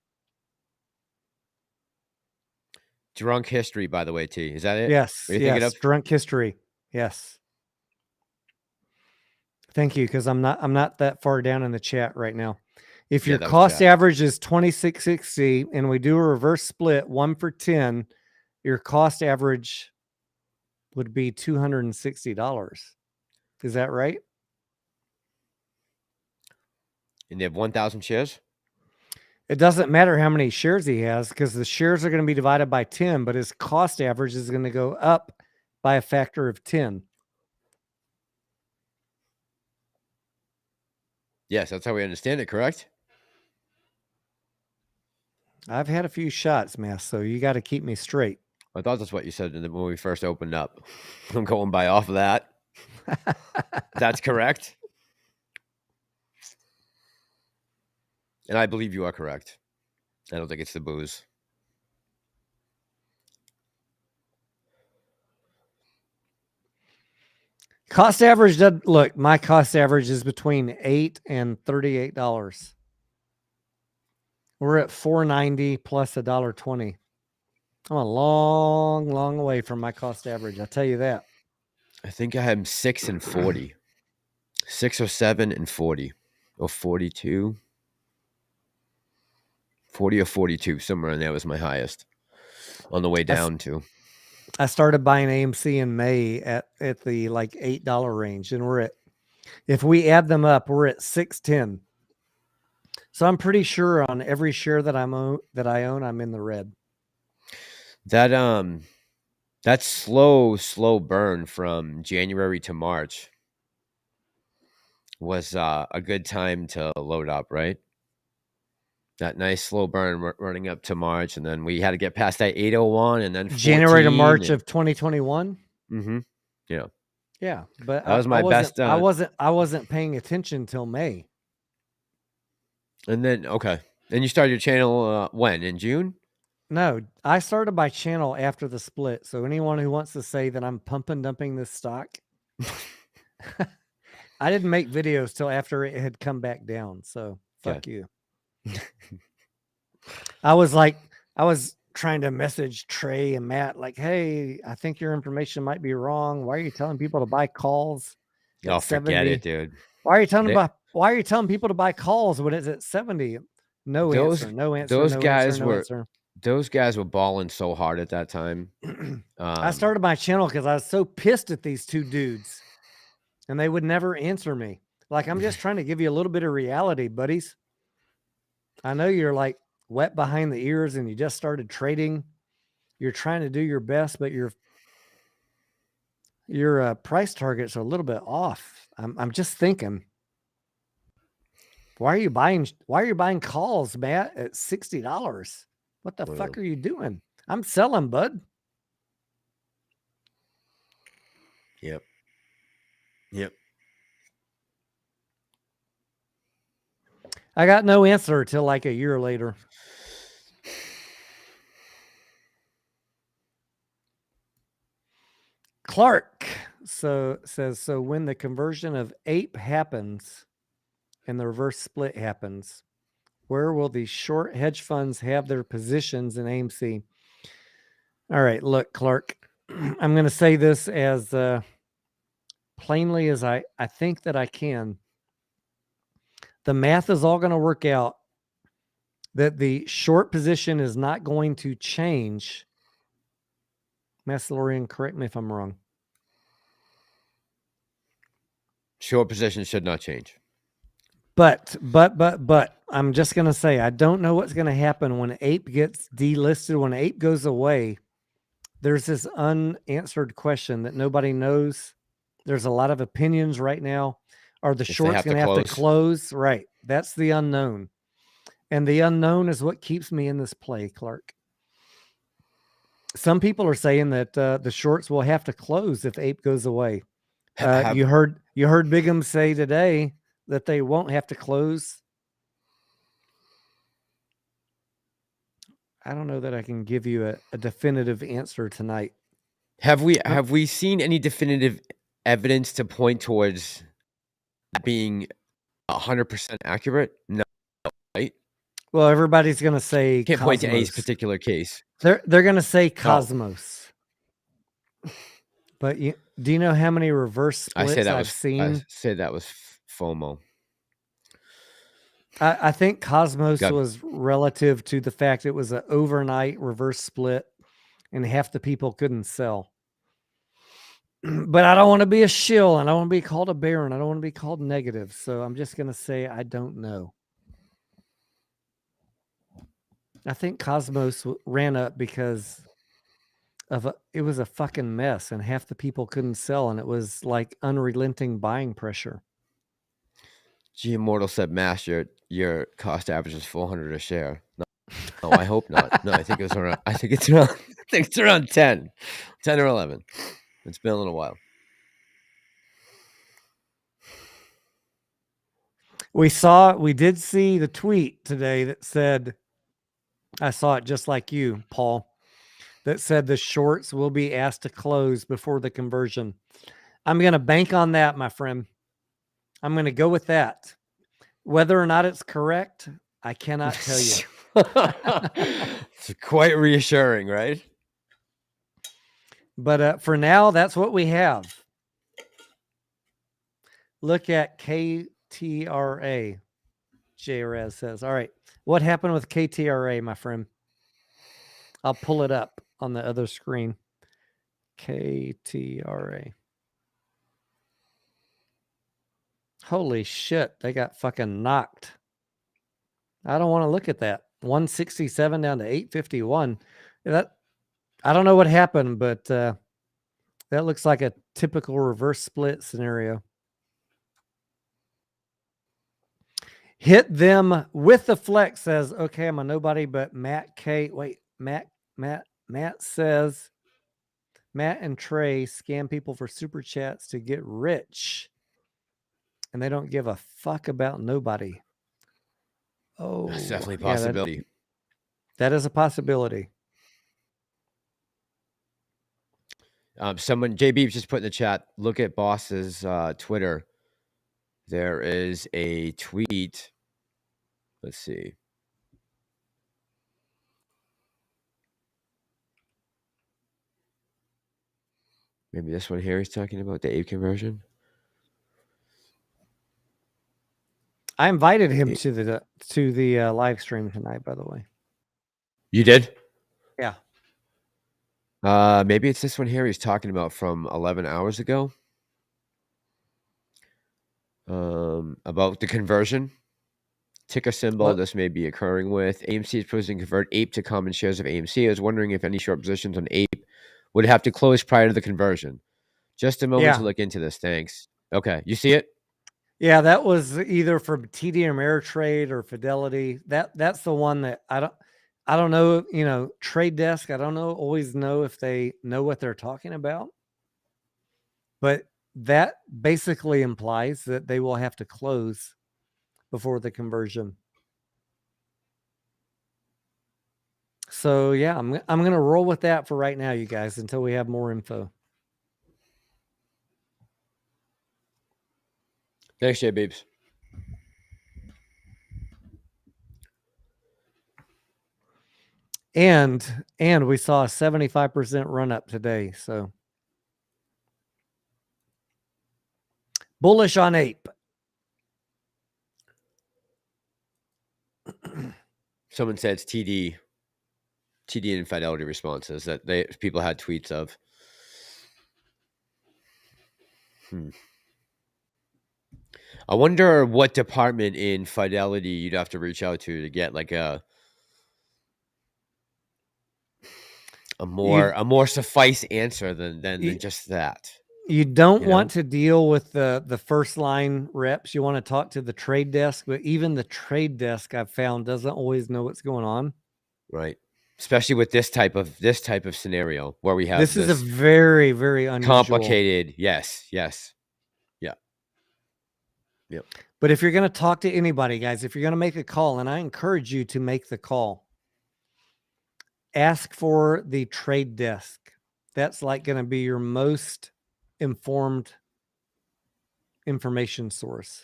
B: Drunk history, by the way, T. Is that it?
A: Yes.
B: What are you thinking of?
A: Drunk history. Yes. Thank you, because I'm not that far down in the chat right now. If your cost average is $26.60 and we do a reverse split 1 for 10, your cost average would be $260. Is that right?
B: And they have 1,000 shares?
A: It doesn't matter how many shares he has because the shares are going to be divided by 10, but his cost average is going to go up by a factor of 10.
B: Yes, that's how we understand it, correct?
A: I've had a few shots, Mass, so you got to keep me straight.
B: I thought that's what you said when we first opened up. I'm going by off of that. That's correct. And I believe you are correct. I don't think it's the booze.
A: Cost average, look, my cost average is between $8 and $38. We're at $4.90 plus $1.20. I'm a long, long way from my cost average. I'll tell you that.
B: I think I have 6 and 40. 6 or 7 and 40. Or 42. 40 or 42. Somewhere in there was my highest. On the way down to.
A: I started buying AMC in May at the like $8 range. And we're at, if we add them up, we're at $6.10. So I'm pretty sure on every share that I own, I'm in the red.
B: That slow burn from January to March was a good time to load up, right? That nice slow burn running up to March, and then we had to get past that 801, and then
A: January to March of 2021.
B: Mm-hmm. Yeah.
A: Yeah, but
B: that was my best.
A: I wasn't paying attention till May.
B: And then and you started your channel when? In June?
A: No, I started my channel after the split. So anyone who wants to say that I'm pump and dumping this stock, I didn't make videos till after it had come back down. So fuck you. I was trying to message Trey and Matt like, hey, I think your information might be wrong. Why are you telling people to buy calls?
B: Oh, forget it, dude.
A: Why are you telling people to buy calls when it's at 70? No answer.
B: Those guys were balling so hard at that time.
A: I started my channel because I was so pissed at these two dudes and they would never answer me. Like, I'm just trying to give you a little bit of reality, buddies. I know you're like wet behind the ears and you just started trading. You're trying to do your best, but your price targets are a little bit off. I'm just thinking. Why are you buying calls, Matt, at $60? What the
B: Well.
A: fuck are you doing? I'm selling, bud.
B: Yep.
A: I got no answer till like a year later. Clark says, so when the conversion of APE happens and the reverse split happens, where will the short hedge funds have their positions in AMC? All right, look, Clark, I'm going to say this as plainly as I think that I can. The math is all going to work out that the short position is not going to change. Massalorian, correct me if I'm wrong.
B: Short position should not change.
A: But I'm just going to say, I don't know what's going to happen when APE gets delisted. When APE goes away, there's this unanswered question that nobody knows. There's a lot of opinions right now. Are the shorts going to have to close? Right. That's the unknown. And the unknown is what keeps me in this play, Clark. Some people are saying that the shorts will have to close if APE goes away. You heard Biggums say today that they won't have to close. I don't know that I can give you a definitive answer tonight.
B: Have we seen any definitive evidence to point towards being 100% accurate? No, right?
A: Well, everybody's going to say
B: can't
A: Cosmos.
B: Point to any particular case.
A: They're going to say Cosmos. Oh. But do you know how many reverse splits I've seen?
B: I say that was FOMO.
A: I think Cosmos was relative to the fact it was an overnight reverse split and half the people couldn't sell. But I don't want to be a shill and I don't want to be called a baron. I don't want to be called negative. So I'm just going to say I don't know. I think Cosmos ran up because it was a fucking mess and half the people couldn't sell and it was like unrelenting buying pressure.
B: G Immortal said, "Mash, your cost average is 400 a share." No, I hope not. No, I think it's around. I think it's around 10 or 11. It's been a little while.
A: We did see the tweet today that said, I saw it just like you, Paul, that said the shorts will be asked to close before the conversion. I'm going to bank on that, my friend. I'm going to go with that. Whether or not it's correct, I cannot tell you.
B: It's quite reassuring, right?
A: But for now, that's what we have. Look at KTRA. JRez says, all right, what happened with KTRA, my friend? I'll pull it up on the other screen. KTRA. Holy shit, they got fucking knocked. I don't want to look at that. 167 down to 851. I don't know what happened, but that looks like a typical reverse split scenario. Hit them with the flex says, okay, I'm a nobody, but Matt K. Wait, Matt says, Matt and Trey scam people for super chats to get rich. And they don't give a fuck about nobody. Oh,
B: that's definitely a possibility.
A: That is a possibility.
B: Someone, JB just put in the chat, look at Boss's Twitter. There is a tweet. Let's see. Maybe this one here he's talking about the APE conversion.
A: I invited him to the live stream tonight, by the way.
B: You did?
A: Yeah.
B: Maybe it's this one here he's talking about from 11 hours ago. About the conversion. Ticker symbol this may be occurring with. AMC is proposing to convert APE to common shares of AMC. I was wondering if any short positions on APE would have to close prior to the conversion. Just a moment to look into this. Thanks. Okay. You see it?
A: Yeah, that was either from TD Ameritrade or Fidelity. That's the one that I don't know, you know, Trade Desk, I don't know, always know if they know what they're talking about. But that basically implies that they will have to close before the conversion. So yeah, I'm going to roll with that for right now, you guys, until we have more info.
B: Thanks, Jay Beeps.
A: And we saw a 75% run up today. So bullish on Ape.
B: Someone said it's TD and Fidelity responses that people had tweets of. I wonder what department in Fidelity you'd have to reach out to get like a more suffice answer than just that.
A: You don't want to deal with the first line reps. You want to talk to the trade desk, but even the trade desk I've found doesn't always know what's going on.
B: Right. Especially with this type of scenario where we have
A: this is a very, very unusual,
B: complicated. Yes. Yeah. Yep.
A: But if you're going to talk to anybody, guys, if you're going to make a call, and I encourage you to make the call, ask for the trade desk. That's like going to be your most informed information source.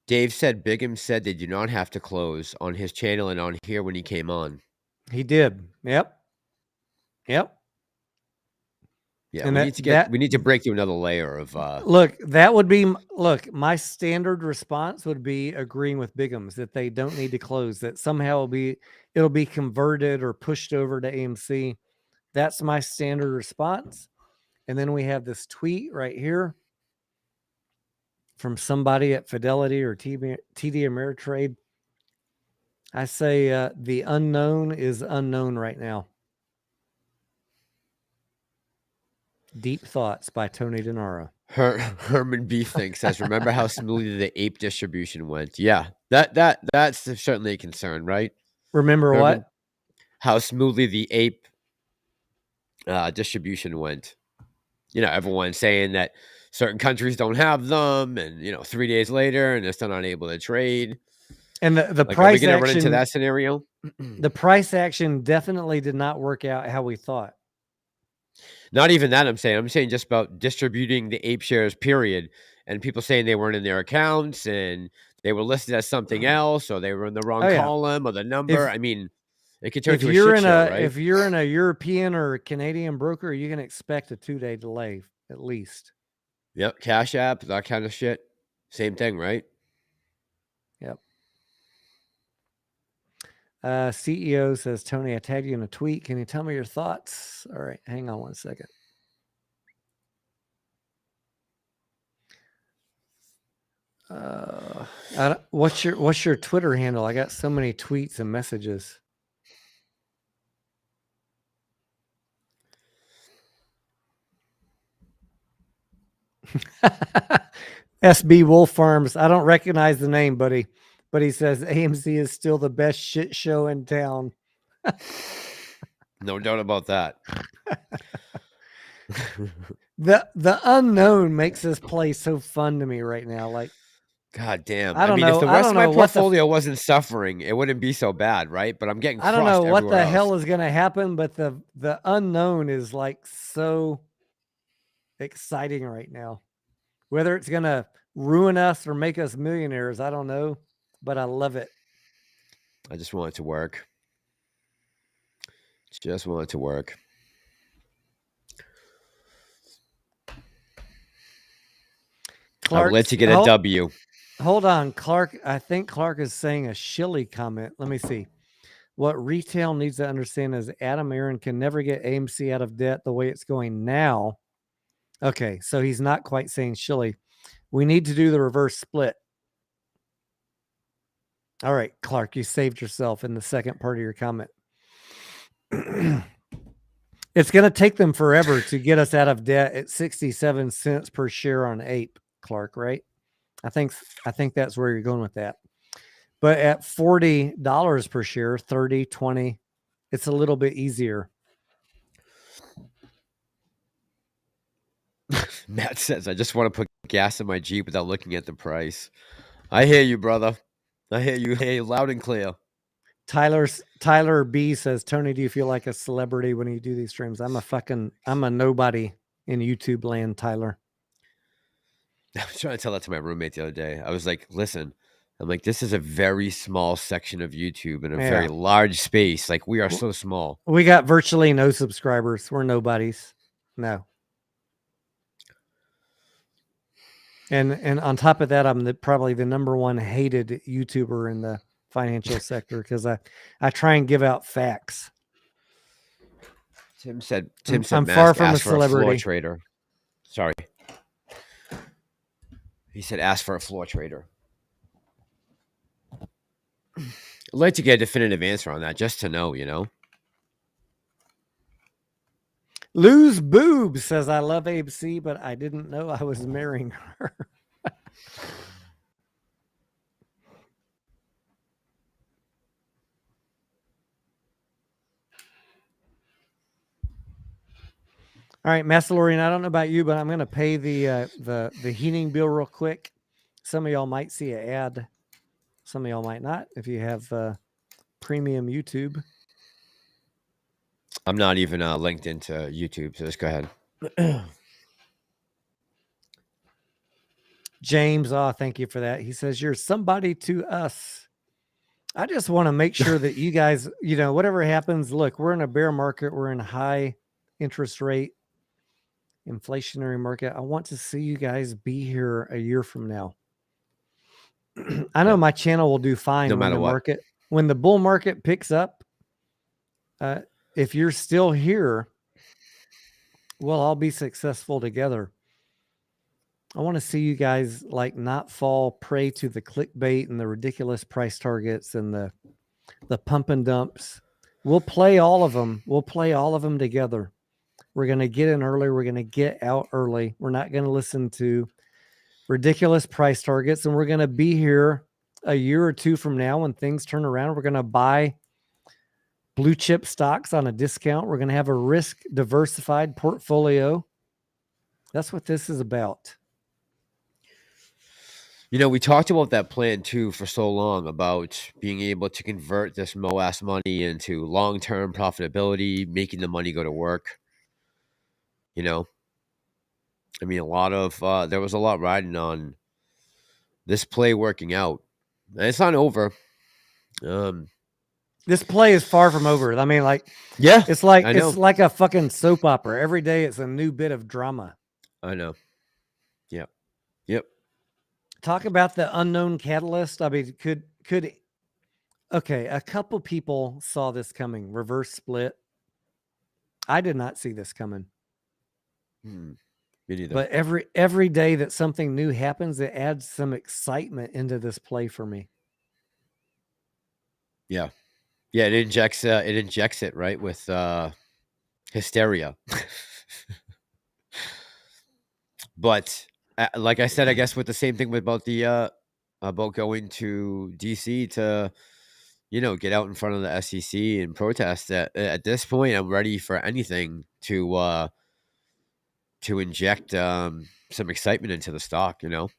B: Dave said Biggums said they do not have to close on his channel and on here when he came on.
A: He did. Yep.
B: Yeah,
A: and
B: we need to break through another layer of
A: look, my standard response would be agreeing with Biggums that they don't need to close, that somehow it'll be converted or pushed over to AMC. That's my standard response. And then we have this tweet right here from somebody at Fidelity or TD Ameritrade. I say the unknown is unknown right now. Deep Thoughts by Tony Denaro.
B: Herman B thinks says, remember how smoothly the ape distribution went? Yeah, that's certainly a concern, right?
A: Remember Herman, what?
B: How smoothly the ape distribution went. You know, everyone's saying that certain countries don't have them, and 3 days later, and they're still not able to trade.
A: And the
B: like,
A: price
B: are we gonna
A: action
B: run into that scenario.
A: The price action definitely did not work out how we thought.
B: Not even that. I'm saying just about distributing the ape shares, period. And people saying they weren't in their accounts and they were listed as something else, or they were in the wrong column or the number. I mean, it could turn to a shit show, right?
A: If you're in a European or Canadian broker, you can expect a 2-day delay at least.
B: Yep. Cash App, that kind of shit. Same thing, right?
A: Yep. CEO says, Tony, I tagged you in a tweet. Can you tell me your thoughts? All right, hang on one second. What's your Twitter handle? I got so many tweets and messages. SB Wolf Farms. I don't recognize the name, buddy. But he says AMC is still the best shit show in town.
B: No doubt about that.
A: The unknown makes this play so fun to me right now. Like,
B: God damn.
A: I mean, if
B: the rest of my portfolio wasn't suffering, it wouldn't be so bad, right? But I'm getting crushed. I don't know what the hell
A: is going to happen, but the unknown is like so exciting right now. Whether it's going to ruin us or make us millionaires, I don't know, but I love it.
B: I just want it to work. Just want it to work. I'll let you get a W.
A: Hold on, Clark. I think Clark is saying a shilly comment. Let me see. What retail needs to understand is Adam Aaron can never get AMC out of debt the way it's going now. Okay, so he's not quite saying shilly. We need to do the reverse split. All right, Clark, you saved yourself in the second part of your comment. It's going to take them forever to get us out of debt at 67 cents per share on Ape, Clark, right? I think that's where you're going with that. But at $40 per share, 30, 20, it's a little bit easier.
B: Matt says, I just want to put gas in my Jeep without looking at the price. I hear you, brother. I hear you. Hey, loud and clear.
A: Tyler B says, Tony, do you feel like a celebrity when you do these streams? I'm a nobody in YouTube land, Tyler.
B: I was trying to tell that to my roommate the other day. I was like, listen, I'm like, this is a very small section of YouTube in a very large space. Like, we are so small.
A: We got virtually no subscribers. We're nobodies. No. And on top of that, I'm probably the number one hated YouTuber in the financial sector because I try and give out facts.
B: Tim said,
A: I'm far from a celebrity.
B: Floor trader. Sorry. He said, ask for a floor trader. I'd like to get a definitive answer on that, just to know, you know.
A: Lou's Boob says, I love AMC, but I didn't know I was marrying her. All right, Massalorian, I don't know about you, but I'm going to pay the heating bill real quick. Some of y'all might see an ad. Some of y'all might not if you have premium YouTube.
B: I'm not even linked into YouTube, so just go ahead.
A: James, thank you for that. He says, you're somebody to us. I just want to make sure that you guys, you know, whatever happens, look, we're in a bear market. We're in a high interest rate, inflationary market. I want to see you guys be here a year from now. I know my channel will do fine
B: no matter what.
A: When the bull market picks up. If you're still here, we'll all be successful together. I want to see you guys like not fall prey to the clickbait and the ridiculous price targets and the pump and dumps. We'll play all of them. We'll play all of them together. We're going to get in early. We're going to get out early. We're not going to listen to ridiculous price targets. And we're going to be here a year or two from now when things turn around. We're going to buy blue chip stocks on a discount. We're going to have a risk diversified portfolio. That's what this is about.
B: You know, we talked about that plan too for so long about being able to convert this MOAS money into long-term profitability, making the money go to work. You know, I mean, there was a lot riding on this play working out. And it's not over.
A: This play is far from over. I mean, like,
B: yeah,
A: it's like a fucking soap opera. Every day it's a new bit of drama.
B: I know. Yep.
A: Talk about the unknown catalyst. I mean, okay, a couple people saw this coming. Reverse split. I did not see this coming.
B: Me neither.
A: But every day that something new happens, it adds some excitement into this play for me.
B: Yeah, it injects it right with hysteria. But like I said, I guess with the same thing about going to DC to, you know, get out in front of the SEC and protest. At this point, I'm ready for anything to inject some excitement into the stock, you know,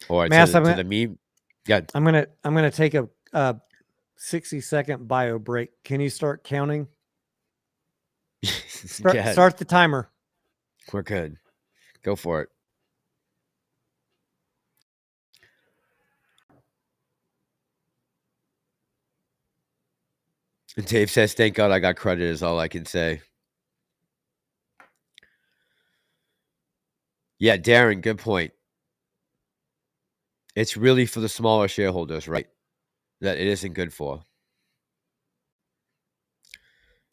B: or to the meme. Yeah,
A: I'm gonna take a 60-second bio break. Can you start counting? Start the timer.
B: We're good. Go for it. And Dave says, thank God I got credit is all I can say. Yeah, Darren, good point. It's really for the smaller shareholders, right? That it isn't good for.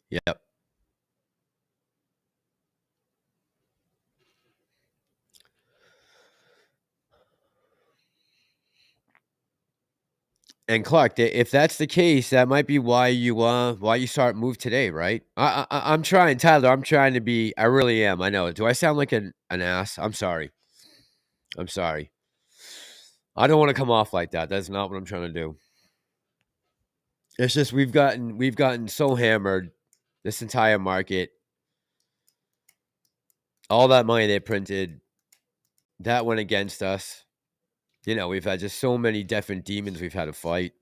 B: Yep. And Clark, if that's the case, that might be why you start move today, right? I'm trying, Tyler. I'm trying to be. I really am. I know. Do I sound like an ass? I'm sorry. I don't want to come off like that. That's not what I'm trying to do. It's just we've gotten so hammered, this entire market. All that money they printed, that went against us. You know, we've had just so many different demons we've had to fight.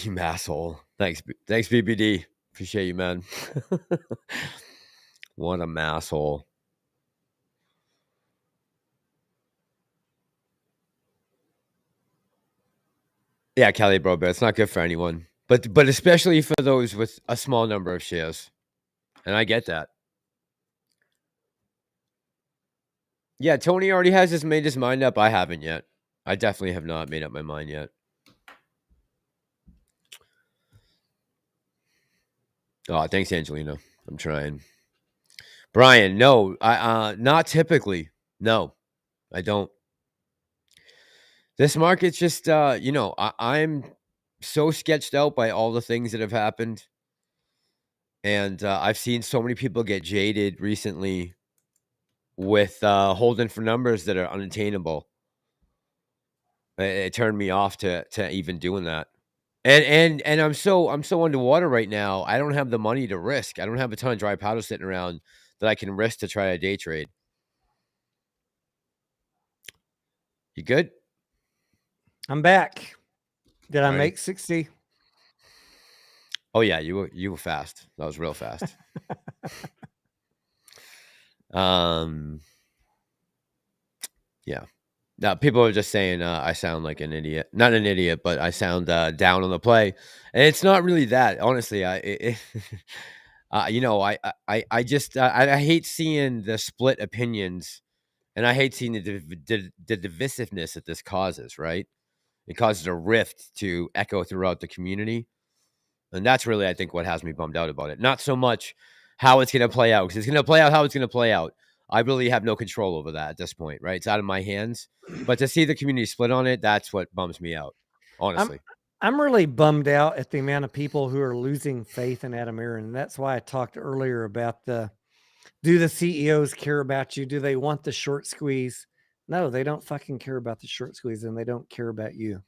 B: You asshole. Thanks, BBD. Appreciate you, man. What a masshole. Yeah, Kelly, bro, but it's not good for anyone. But especially for those with a small number of shares. And I get that. Yeah, Tony already has made his mind up. I haven't yet. I definitely have not made up my mind yet. Oh, thanks, Angelina. I'm trying. Brian, no, I not typically. No, I don't. This market's just you know, I'm so sketched out by all the things that have happened. And I've seen so many people get jaded recently with holding for numbers that are unattainable. It turned me off to even doing that. And I'm so underwater right now. I don't have the money to risk. I don't have a ton of dry powder sitting around that I can risk to try a day trade. You good?
A: I'm back. Did I
B: Alrighty.
A: make 60?
B: Oh yeah, you were fast. That was real fast. Yeah. Now people are just saying I sound like an idiot. Not an idiot, but I sound down on the play, and it's not really that. Honestly, you know, I just I hate seeing the split opinions, and I hate seeing the divisiveness that this causes. Right, it causes a rift to echo throughout the community, and that's really I think what has me bummed out about it. Not so much how it's going to play out, because it's going to play out how it's going to play out. I really have no control over that at this point, right? It's out of my hands. But to see the community split on it, that's what bums me out, honestly.
A: I'm really bummed out at the amount of people who are losing faith in Adam Aaron. And that's why I talked earlier about do the CEOs care about you? Do they want the short squeeze? No, they don't fucking care about the short squeeze, and they don't care about you.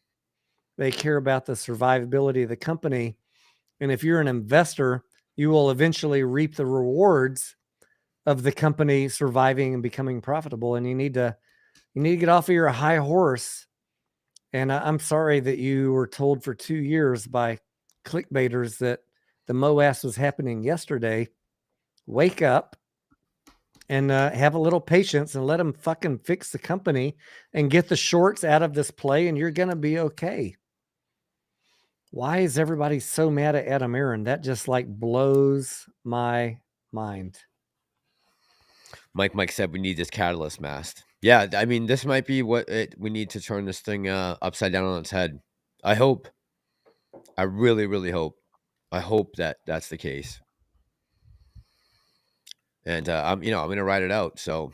A: They care about the survivability of the company. And if you're an investor, you will eventually reap the rewards of the company surviving and becoming profitable. And you need to get off of your high horse. And I'm sorry that you were told for 2 years by clickbaiters that the MOAS was happening yesterday. Wake up and have a little patience and let them fucking fix the company and get the shorts out of this play, and you're going to be okay. Why is everybody so mad at Adam Aaron? That just like blows my mind.
B: Mike said we need this catalyst masked. Yeah, I mean, this might be what we need to turn this thing upside down on its head. I hope. I really, really hope. I hope that that's the case. And I'm going to ride it out. So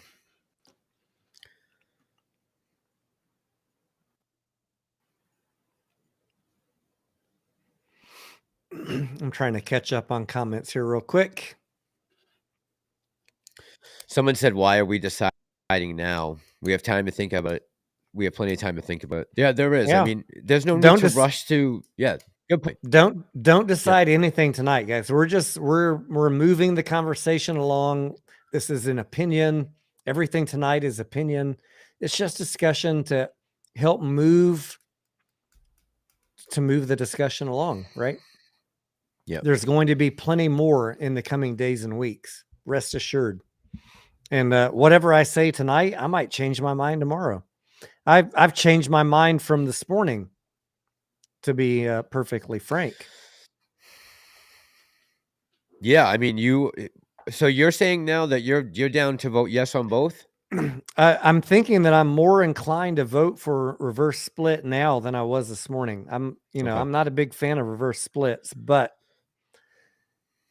A: I'm trying to catch up on comments here real quick.
B: someone said, "Why are we deciding now? We have time to think about it. We have plenty of time to think about it." Yeah, there is.
A: Yeah.
B: I mean, there's no
A: Don't
B: need to rush to. Yeah, good point.
A: Don't decide anything tonight, guys. We're moving the conversation along. This is an opinion. Everything tonight is opinion. It's just discussion to help move the discussion along, right?
B: Yeah.
A: There's going to be plenty more in the coming days and weeks. Rest assured. And whatever I say tonight, I might change my mind tomorrow. I've changed my mind from this morning, to be perfectly frank.
B: Yeah, I mean, so you're saying now that you're down to vote yes on both?
A: I'm thinking that I'm more inclined to vote for reverse split now than I was this morning. I'm not a big fan of reverse splits, but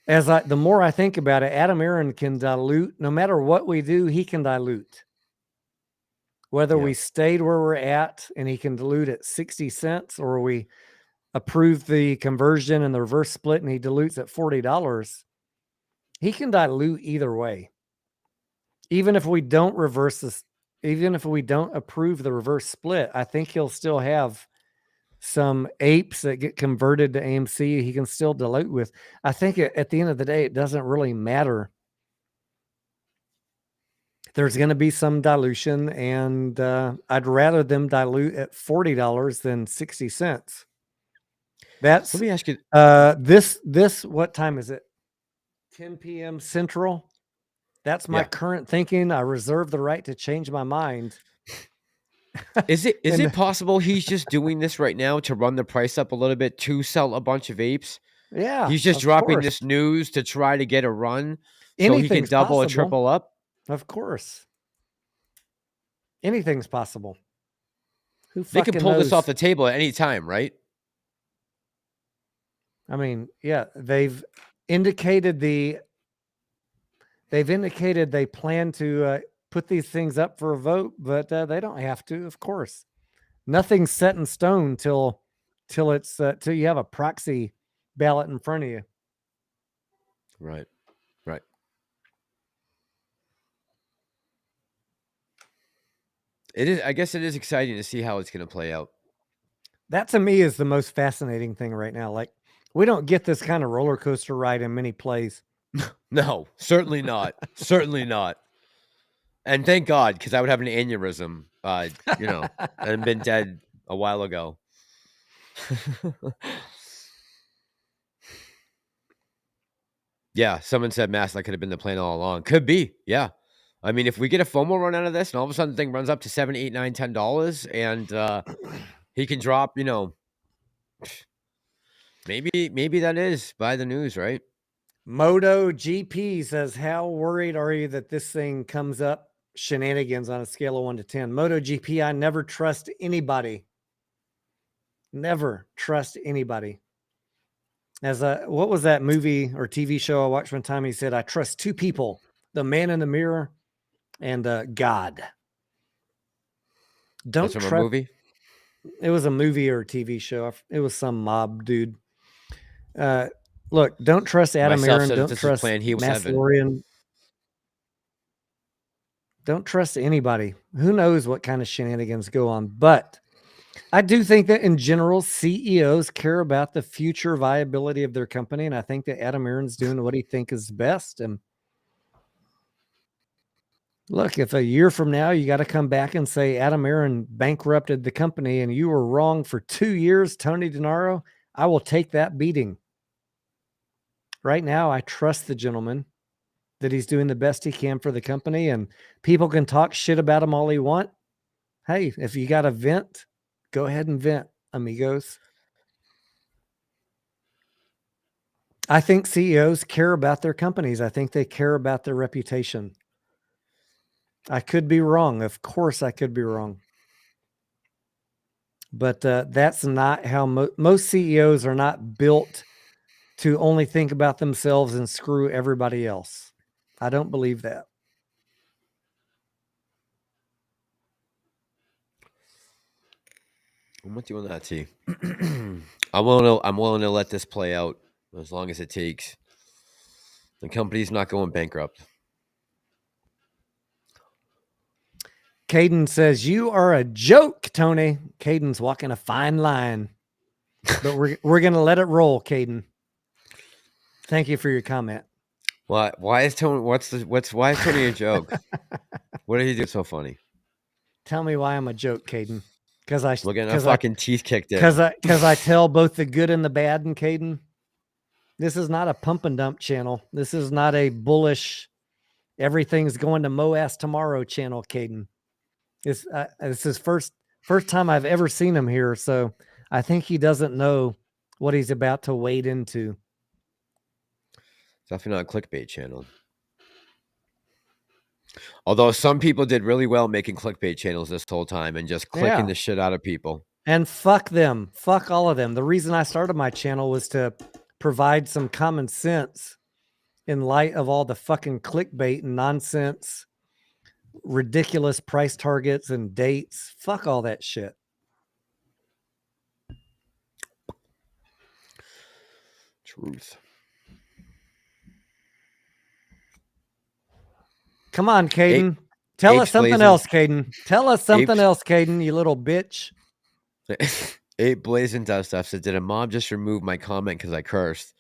A: the more I think about it, Adam Aaron can dilute. No matter what we do, he can dilute. Whether we stayed where we're at and he can dilute at 60 cents, or we approve the conversion and the reverse split and he dilutes at $40, he can dilute either way. Even if we don't reverse this, if we don't approve the reverse split, I think he'll still have some apes that get converted to AMC. He can still dilute with. I think at the end of the day, it doesn't really matter. There's going to be some dilution, and I'd rather them dilute at $40 than 60 cents. That's
B: Let me ask you.
A: This what time is it? 10 p.m. Central. That's my current thinking. I reserve the right to change my mind.
B: Is it possible he's just doing this right now to run the price up a little bit to sell a bunch of apes?
A: Yeah.
B: He's just dropping this news to try to get a run so he can double or triple up?
A: Of course. Anything's possible.
B: They can pull this off the table at any time, right?
A: I mean, yeah, they've indicated they plan to put these things up for a vote, but they don't have to, of course. Nothing's set in stone till you have a proxy ballot in front of you.
B: Right. It is. I guess it is exciting to see how it's going to play out.
A: That to me is the most fascinating thing right now. Like, we don't get this kind of roller coaster ride in many plays.
B: No, certainly not. Certainly not. And thank God, because I would have an aneurysm, and been dead a while ago. Yeah, someone said Mass, that could have been the plan all along. Could be, yeah. I mean, if we get a FOMO run out of this, and all of a sudden the thing runs up to $7, $8, $9, $10, and he can drop, maybe that is by the news, right?
A: Moto GP says, how worried are you that this thing comes up shenanigans on a scale of 1 to 10? Moto GP, I never trust anybody. Never trust anybody. What was that movie or TV show I watched one time? He said, I trust two people, the man in the mirror and God. Don't
B: trust a movie?
A: It was a movie or a TV show. It was some mob dude. Look, don't trust Adam Aaron. Don't trust Massalorian. Don't trust anybody. Who knows what kind of shenanigans go on? But I do think that in general, CEOs care about the future viability of their company. And I think that Adam Aaron's doing what he thinks is best. And look, if a year from now you got to come back and say Adam Aaron bankrupted the company and you were wrong for 2 years, Tony Denaro, I will take that beating. Right now, I trust the gentleman that he's doing the best he can for the company, and people can talk shit about him all they want. Hey, if you got to vent, go ahead and vent, amigos. I think CEOs care about their companies. I think they care about their reputation. I could be wrong. Of course, I could be wrong. But that's not how most CEOs are not built to only think about themselves and screw everybody else. I don't believe that.
B: I'm with you on that, T. I'm willing to let this play out as long as it takes. The company's not going bankrupt.
A: Caden says, you are a joke, Tony. Caden's walking a fine line. But we're going to let it roll, Caden. Thank you for your comment.
B: Why is Tony why is Tony a joke? What did he do so funny?
A: Tell me why I'm a joke, Caden. Because I
B: look at my fucking teeth kicked in.
A: Because I tell both the good and the bad in Caden. This is not a pump and dump channel. This is not a bullish everything's going to Moas tomorrow channel, Caden. It's his first time I've ever seen him here, so I think he doesn't know what he's about to wade into.
B: Definitely not a clickbait channel. Although some people did really well making clickbait channels this whole time and just clicking the shit out of people.
A: And fuck them. Fuck all of them. The reason I started my channel was to provide some common sense in light of all the fucking clickbait and nonsense, ridiculous price targets and dates. Fuck all that shit.
B: Truth.
A: Come on, Caden. Tell
B: Apes
A: us something
B: blazing.
A: else, Caden. Tell us something
B: Apes-
A: else, Caden, you little bitch.
B: Ape Blazing does stuff. Said, did a mom just remove my comment because I cursed?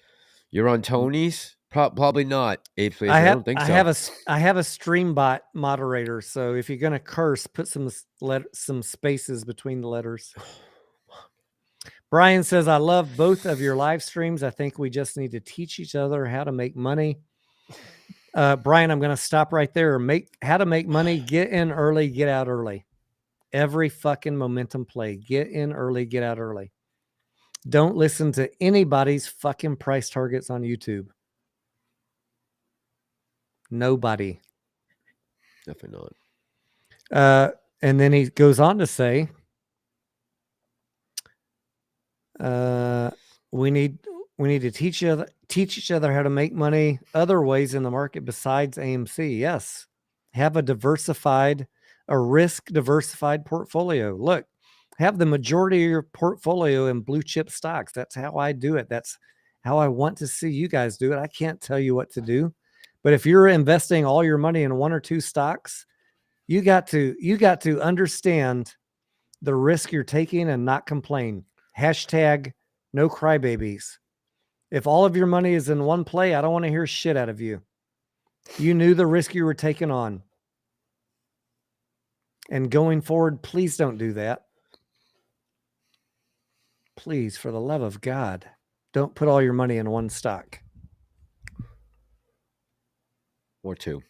B: You're on Tony's? Probably not. Ape Blazing. I don't think so.
A: I have a stream bot moderator. So if you're gonna curse, put some spaces between the letters. Brian says, I love both of your live streams. I think we just need to teach each other how to make money. Brian, I'm going to stop right there. How to make money, get in early, get out early. Every fucking momentum play. Get in early, get out early. Don't listen to anybody's fucking price targets on YouTube. Nobody.
B: Definitely not.
A: And then he goes on to say, we need to teach each other how to make money other ways in the market besides AMC. Yes. Have a risk diversified portfolio. Look, have the majority of your portfolio in blue chip stocks. That's how I do it. That's how I want to see you guys do it. I can't tell you what to do, but if you're investing all your money in one or two stocks, you got to understand the risk you're taking and not complain. Hashtag no crybabies. If all of your money is in one play, I don't want to hear shit out of you. You knew the risk you were taking on. And going forward, please don't do that. Please, for the love of God, don't put all your money in one stock.
B: Or two.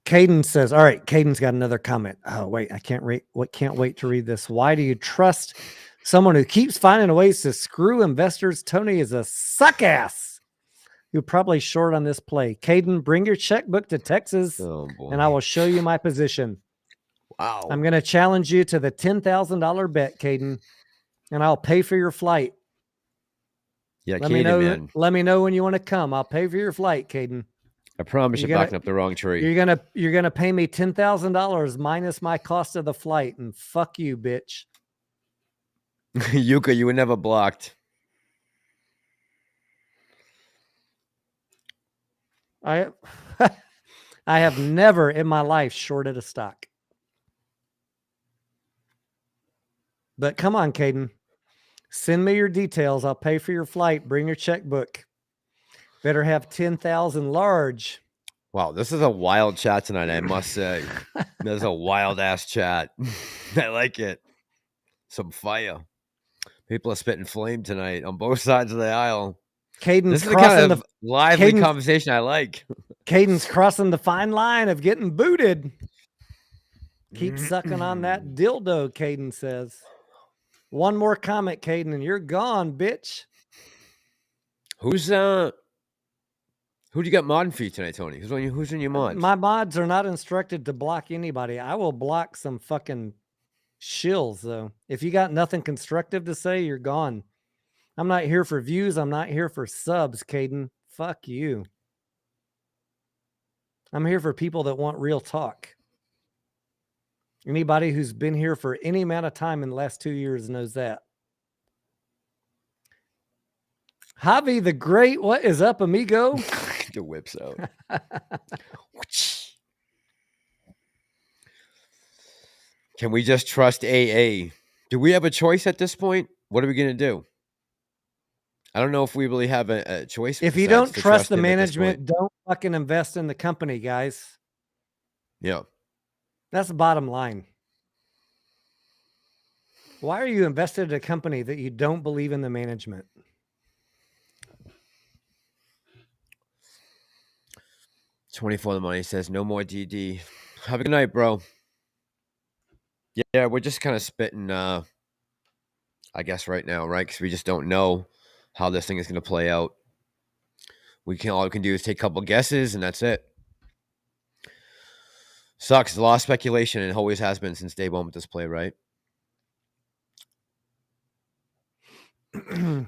A: Caden says, all right, Caden's got another comment. Oh, wait, I can't wait to read this. Why do you trust someone who keeps finding ways to screw investors? Tony is a suck ass. You're probably short on this play. Caden, bring your checkbook to Texas and I will show you my position.
B: Wow.
A: I'm going to challenge you to the $10,000 bet, Caden, and I'll pay for your flight.
B: Yeah, Caden, man.
A: Let me know when you want to come. I'll pay for your flight, Caden.
B: I promise you're backing up the wrong tree.
A: You're gonna pay me $10,000 minus my cost of the flight, and fuck you, bitch.
B: Yuka, you were never blocked.
A: I have never in my life shorted a stock. But come on, Caden. Send me your details. I'll pay for your flight. Bring your checkbook. Better have 10,000 large.
B: Wow, this is a wild chat tonight, I must say. This is a wild ass chat. I like it. Some fire. People are spitting flame tonight on both sides of the aisle.
A: Caden's
B: this is the kind of lively conversation I like.
A: Caden's crossing the fine line of getting booted. Keep sucking on that dildo, Caden says. One more comment, Caden, and you're gone, bitch.
B: Who do you got modding for you tonight, Tony? Who's in your mods?
A: My mods are not instructed to block anybody. I will block some fucking shills, though. If you got nothing constructive to say, you're gone. I'm not here for views. I'm not here for subs, Caden. Fuck you. I'm here for people that want real talk. Anybody who's been here for any amount of time in the last 2 years knows that. Javi the Great, what is up, amigo?
B: The whips out. Can we just trust AA? Do we have a choice at this point? What are we going to do? I don't know if we really have a choice.
A: If you don't trust the management, don't fucking invest in the company, guys.
B: Yeah.
A: That's the bottom line. Why are you invested in a company that you don't believe in the management?
B: $24 the money says no more DD. Have a good night, bro. Yeah, we're just kind of spitting, I guess, right now, right? Because we just don't know how this thing is going to play out. All we can do is take a couple guesses, and that's it. Sucks. A lot of speculation, and it always has been since day one with this play, right?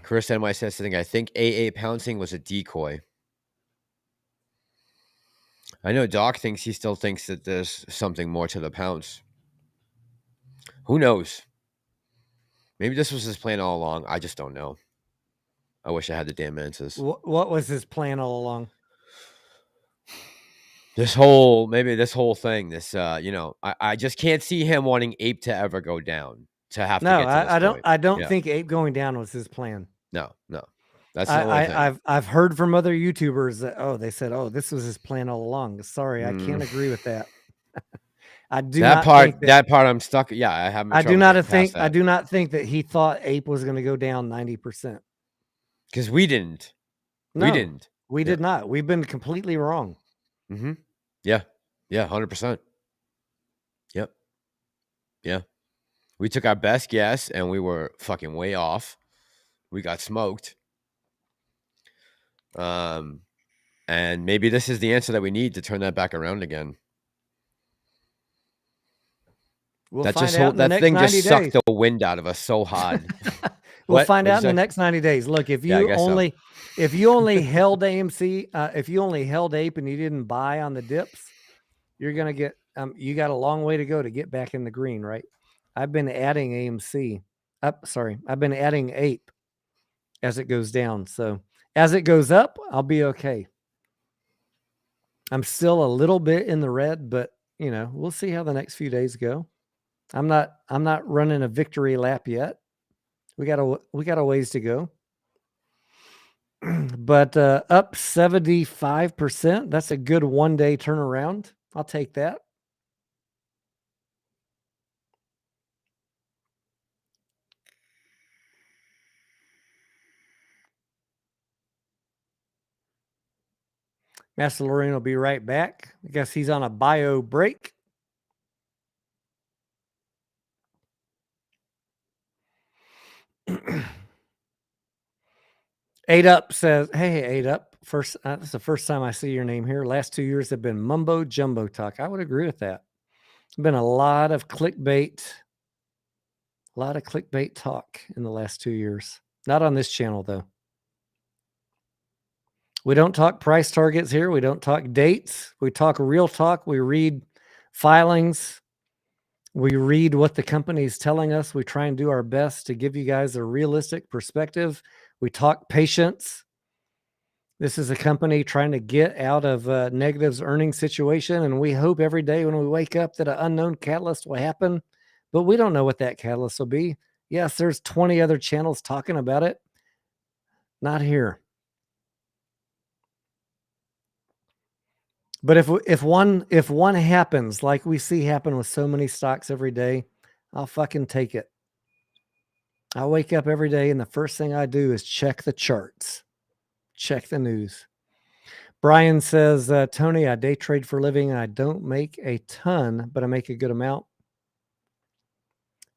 B: Chris NY says something. I think AA pouncing was a decoy. I know Doc he still thinks that there's something more to the pounce. Who knows? Maybe this was his plan all along. I just don't know. I wish I had the damn answers.
A: What was his plan all along?
B: this whole thing, this I just can't see him wanting Ape to ever go down, to have to
A: No,
B: get to this point.
A: I don't
B: Yeah.
A: think Ape going down was his plan.
B: No. That's the only thing.
A: I've heard from other YouTubers that they said, this was his plan all along. Sorry, I can't agree with that. I do not think
B: that part I'm stuck. Yeah, I have.
A: I do not think that he thought Ape was going to go down 90%.
B: Because we didn't.
A: No,
B: we didn't.
A: We did not. We've been completely wrong.
B: Mm-hmm. Yeah. 100%. Yep. Yeah. We took our best guess and we were fucking way off. We got smoked. And maybe this is the answer that we need to turn that back around again. That thing just sucked the wind out of us so hard.
A: We'll find out in the next 90 days. Look, if you only held AMC, if you only held Ape and you didn't buy on the dips, you're gonna get you got a long way to go to get back in the green, right? I've been adding AMC up. Sorry, I've been adding Ape as it goes down. So as it goes up, I'll be okay. I'm still a little bit in the red, but we'll see how the next few days go. I'm not running a victory lap yet. We got a ways to go. But up 75%. That's a good one-day turnaround. I'll take that. Massalorian will be right back. I guess he's on a bio break. Eight Up says, hey, Eight Up. First, this is the first time I see your name here. Last 2 years have been mumbo jumbo talk. I would agree with that. Been a lot of clickbait talk in the last 2 years. Not on this channel, though. We don't talk price targets here. We don't talk dates. We talk real talk. We read filings. We read what the company is telling us. We try and do our best to give you guys a realistic perspective. We talk patience. This is a company trying to get out of negatives earnings situation, and we hope every day when we wake up that an unknown catalyst will happen, but we don't know what that catalyst will be. Yes, there's 20 other channels talking about it. Not here. But if one happens, like we see happen with so many stocks every day, I'll fucking take it. I wake up every day and the first thing I do is check the charts, check the news. Brian says, Tony, I day trade for a living and I don't make a ton, but I make a good amount.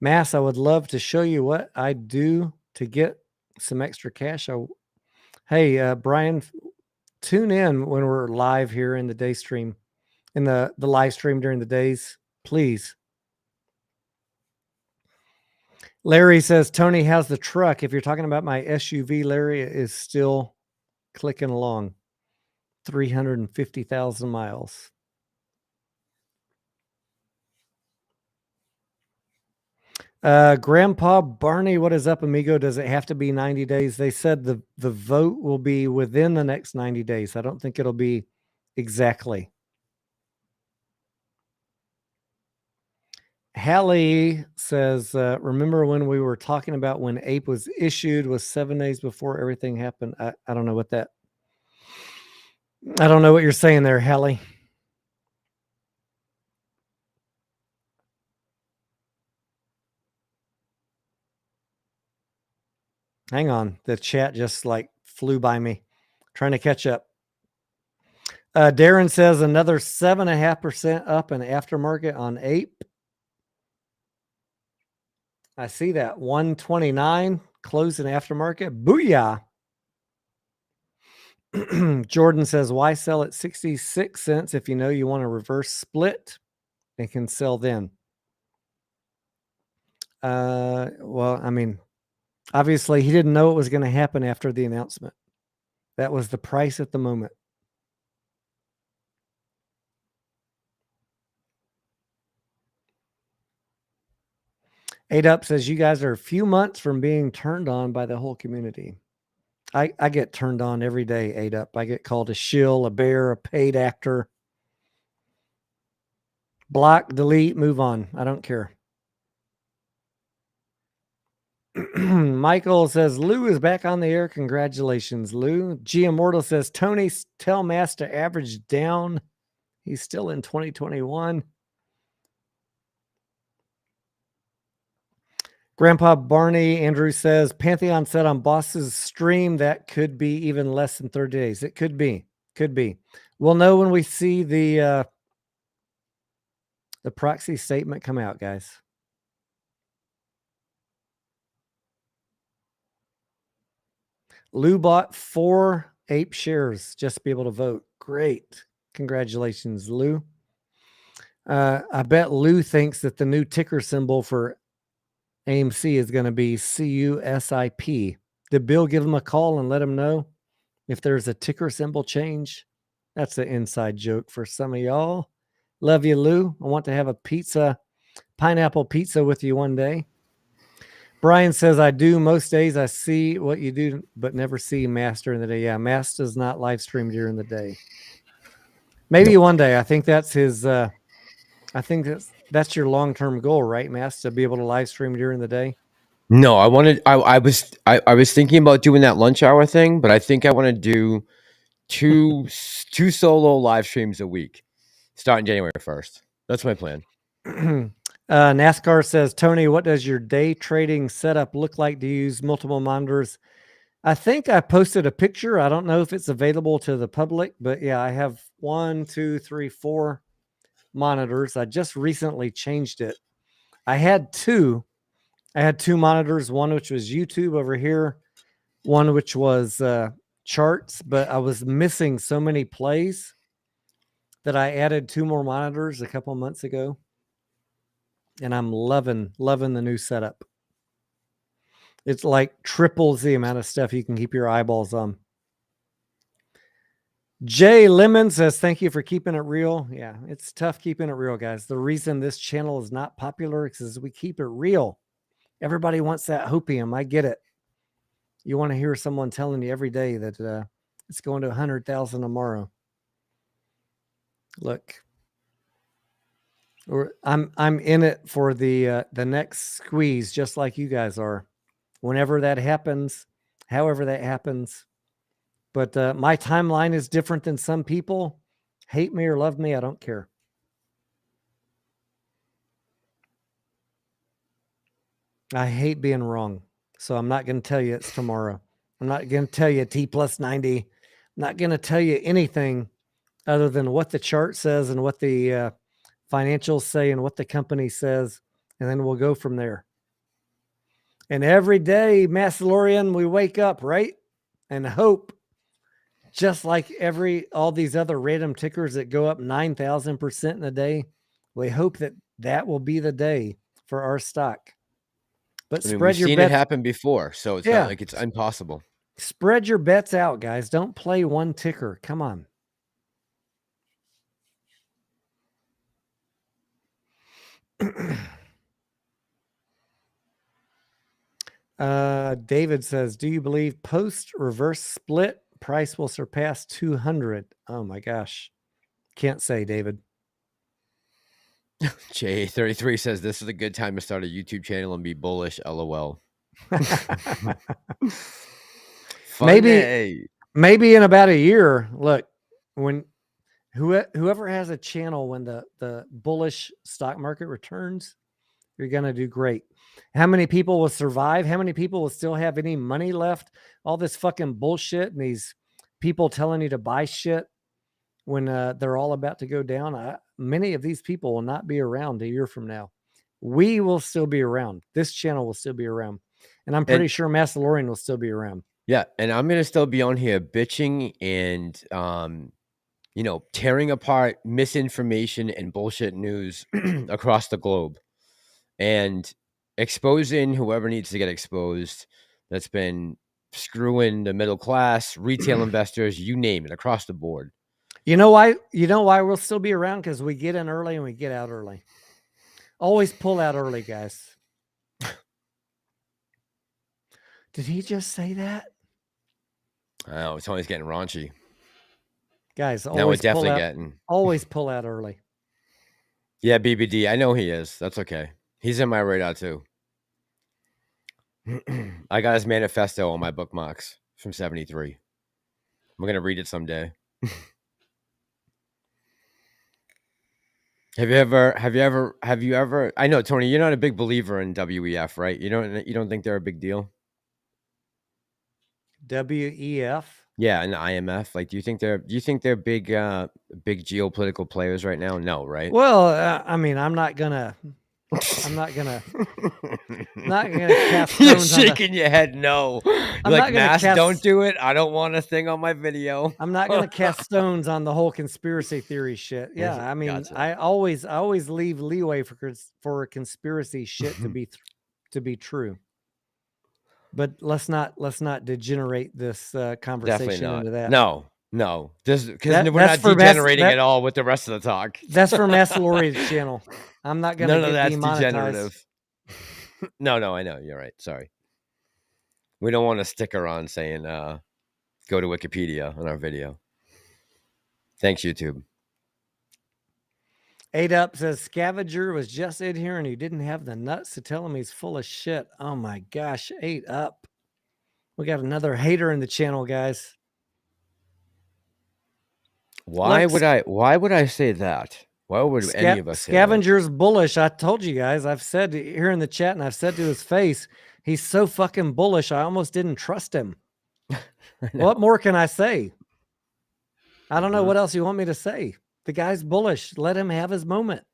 A: Mass, I would love to show you what I do to get some extra cash. Hey, Brian, tune in when we're live here in the day stream, in the live stream during the days, please. Larry says, Tony, how's the truck? If you're talking about my SUV, Larry, is still clicking along. 350,000 miles. Grandpa Barney, what is up, amigo? Does it have to be 90 days? They said the vote will be within the next 90 days. I don't think it'll be exactly. Hallie says, remember when we were talking about when Ape was issued was 7 days before everything happened? I don't know what that. I don't know what you're saying there, Hallie. Hang on. The chat just like flew by me. Trying to catch up. Darren says another 7.5% up in aftermarket on Ape. I see that. 129 closed in aftermarket. Booyah. Jordan says, why sell at 66 cents if you know you want a reverse split and can sell then? Well, I mean, obviously he didn't know it was going to happen after the announcement. That was the price at the moment. Eight Up says, you guys are a few months from being turned on by the whole community. I get turned on every day, Eight Up. I get called a shill, a bear, a paid actor. Block, delete, move on. I don't care. Michael says, Lou is back on the air. Congratulations, Lou. G Immortal says, Tony, tell Mass to average down. He's still in 2021. Grandpa Barney Andrew says, Pantheon said on Boss's stream that could be even less than 30 days. It could be. Could be. We'll know when we see the proxy statement come out, guys. Lou bought 4 Ape shares just to be able to vote. Great. Congratulations, Lou. I bet Lou thinks that the new ticker symbol for AMC is going to be CUSIP. Did Bill give him a call and let him know if there's a ticker symbol change? That's an inside joke for some of y'all. Love you, Lou. I want to have a pizza, pineapple pizza with you one day. Brian says, I do. Most days I see what you do, but never see Mass during the day. Yeah, Mass does not live stream during the day. Maybe one day. I think that's his... I think that's your long-term goal, right, Mass, to be able to live stream during the day?
B: No, I was thinking about doing that lunch hour thing, but I think I want to do two solo live streams a week starting January 1st. That's my plan.
A: NASCAR says, Tony, what does your day trading setup look like? Do you use multiple monitors? I think I posted a picture. I don't know if it's available to the public, but yeah, I have 1, 2, 3, 4 monitors. I just recently changed it. I had 2 monitors, one which was YouTube over here, one which was charts, but I was missing so many plays that I added 2 more monitors a couple months ago, and I'm loving the new setup. It's like triples the amount of stuff you can keep your eyeballs on. Jay Lemon says, thank you for keeping it real. Yeah, it's tough keeping it real, guys. The reason this channel is not popular is we keep it real. Everybody wants that hopium. I get it. You want to hear someone telling you every day that it's going to 100,000 tomorrow. Look, I'm in it for the next squeeze, just like you guys are. Whenever that happens, however that happens. But my timeline is different than some people. Hate me or love me, I don't care. I hate being wrong. So I'm not going to tell you it's tomorrow. I'm not going to tell you T plus 90. I'm not going to tell you anything other than what the chart says and what the financials say and what the company says. And then we'll go from there. And every day, Massalorian, we wake up, right? And hope, just like all these other random tickers that go up 9,000% in a day, we hope that will be the day for our stock. But
B: I mean,
A: spread
B: we've
A: your
B: seen
A: bets.
B: it happen before, so it's not like it's impossible.
A: Spread your bets out, guys. Don't play one ticker. Come on. David says, do you believe post reverse split price will surpass 200? Oh my gosh. Can't say, David.
B: J33 says this is a good time to start a YouTube channel and be bullish. LOL.
A: Maybe in about a year. Look, when whoever has a channel when the bullish stock market returns, you're gonna do great. How many people will survive? How many people will still have any money left? All this fucking bullshit and these people telling you to buy shit when they're all about to go down. Many of these people will not be around a year from now. We will still be around. This channel will still be around. And I'm pretty sure Massalorian will still be around.
B: Yeah, and I'm going to still be on here bitching and, tearing apart misinformation and bullshit news across the globe and exposing whoever needs to get exposed that's been screwing the middle class, retail investors, you name it, across the board.
A: You know why we'll still be around? Because we get in early and we get out early. Always pull out early, guys. Did he just say that?
B: Oh, it's always getting raunchy.
A: Guys,
B: now we're definitely getting.
A: Always pull out early.
B: Yeah, BBD. I know he is. That's okay. He's in my radar too. I got his manifesto on my bookmarks from 73. I'm going to read it someday. Have you ever, I know, Tony, you're not a big believer in WEF, right? You don't think they're a big deal?
A: WEF.
B: Yeah, and the IMF. Like, do you think they're big geopolitical players right now? No, right?
A: Well, I mean, I'm not gonna cast
B: You're
A: stones on the.
B: shaking your head no. You're
A: I'm
B: like,
A: not gonna
B: Mass,
A: cast.
B: don't do it. I don't want a thing on my video.
A: I'm not gonna cast stones on the whole conspiracy theory shit. Yeah, I mean,
B: Gotcha.
A: I always leave leeway for conspiracy shit to be true. But let's not degenerate this
B: Definitely
A: conversation
B: not.
A: into that.
B: No. Because
A: That-
B: we're
A: that's
B: not
A: for
B: degenerating at all with the rest of the talk.
A: That's for Massalorian's channel. I'm not gonna
B: None of
A: get
B: that's
A: demonetized.
B: degenerative. No, I know. You're right. Sorry. We don't want a sticker on saying go to Wikipedia on our video. Thanks, YouTube.
A: 8up says Scavenger was just in here and he didn't have the nuts to tell him he's full of shit. Oh my gosh, 8up. We got another hater in the channel, guys.
B: Why
A: Look,
B: would I say that? Why would any of us say that?
A: Scavenger's bullish. I told you guys. I've said here in the chat and I've said to his face, he's so fucking bullish. I almost didn't trust him. What more can I say? I don't know what else you want me to say. The guy's bullish. Let him have his moment.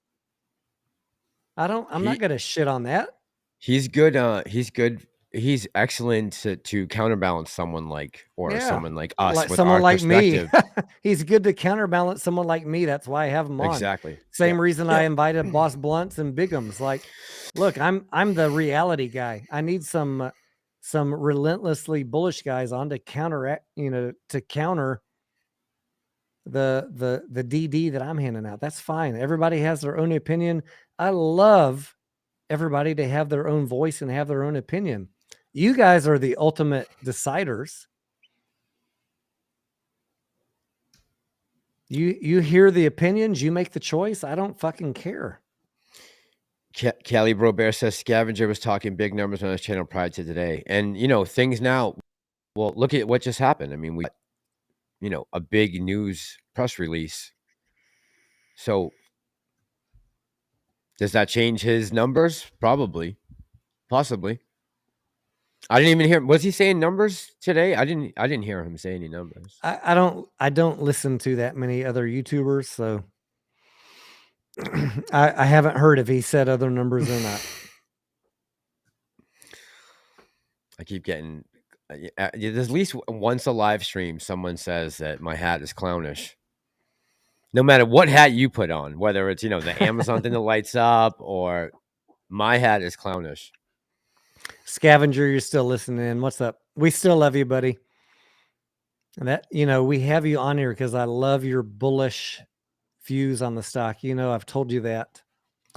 A: I'm not gonna shit on that.
B: He's good. He's good. He's excellent to counterbalance someone like someone like us,
A: like
B: with
A: someone
B: our
A: like me.
B: perspective.
A: He's good to counterbalance someone like me. That's why I have him on.
B: Exactly.
A: Same reason I invited Boss Blunts and Biggums. Like, look, I'm the reality guy. I need some relentlessly bullish guys on to counteract, to counter the DD that I'm handing out. That's fine. Everybody has their own opinion. I love everybody to have their own voice and have their own opinion. You guys are the ultimate deciders. You hear the opinions, you make the choice. I don't fucking care.
B: Callie Brobear says Scavenger was talking big numbers on his channel prior to today. And, things now, well, look at what just happened. I mean, we, a big news press release. So does that change his numbers? Probably. Possibly. I didn't even hear. Was he saying numbers today? I didn't hear him say any numbers.
A: I don't listen to that many other YouTubers, so I haven't heard if he said other numbers or not.
B: I keep getting. There's at least once a live stream, someone says that my hat is clownish. No matter what hat you put on, whether it's the Amazon thing that lights up or my hat is clownish.
A: Scavenger, you're still listening in. What's up? We still love you, buddy. And that, we have you on here because I love your bullish views on the stock. I've told you that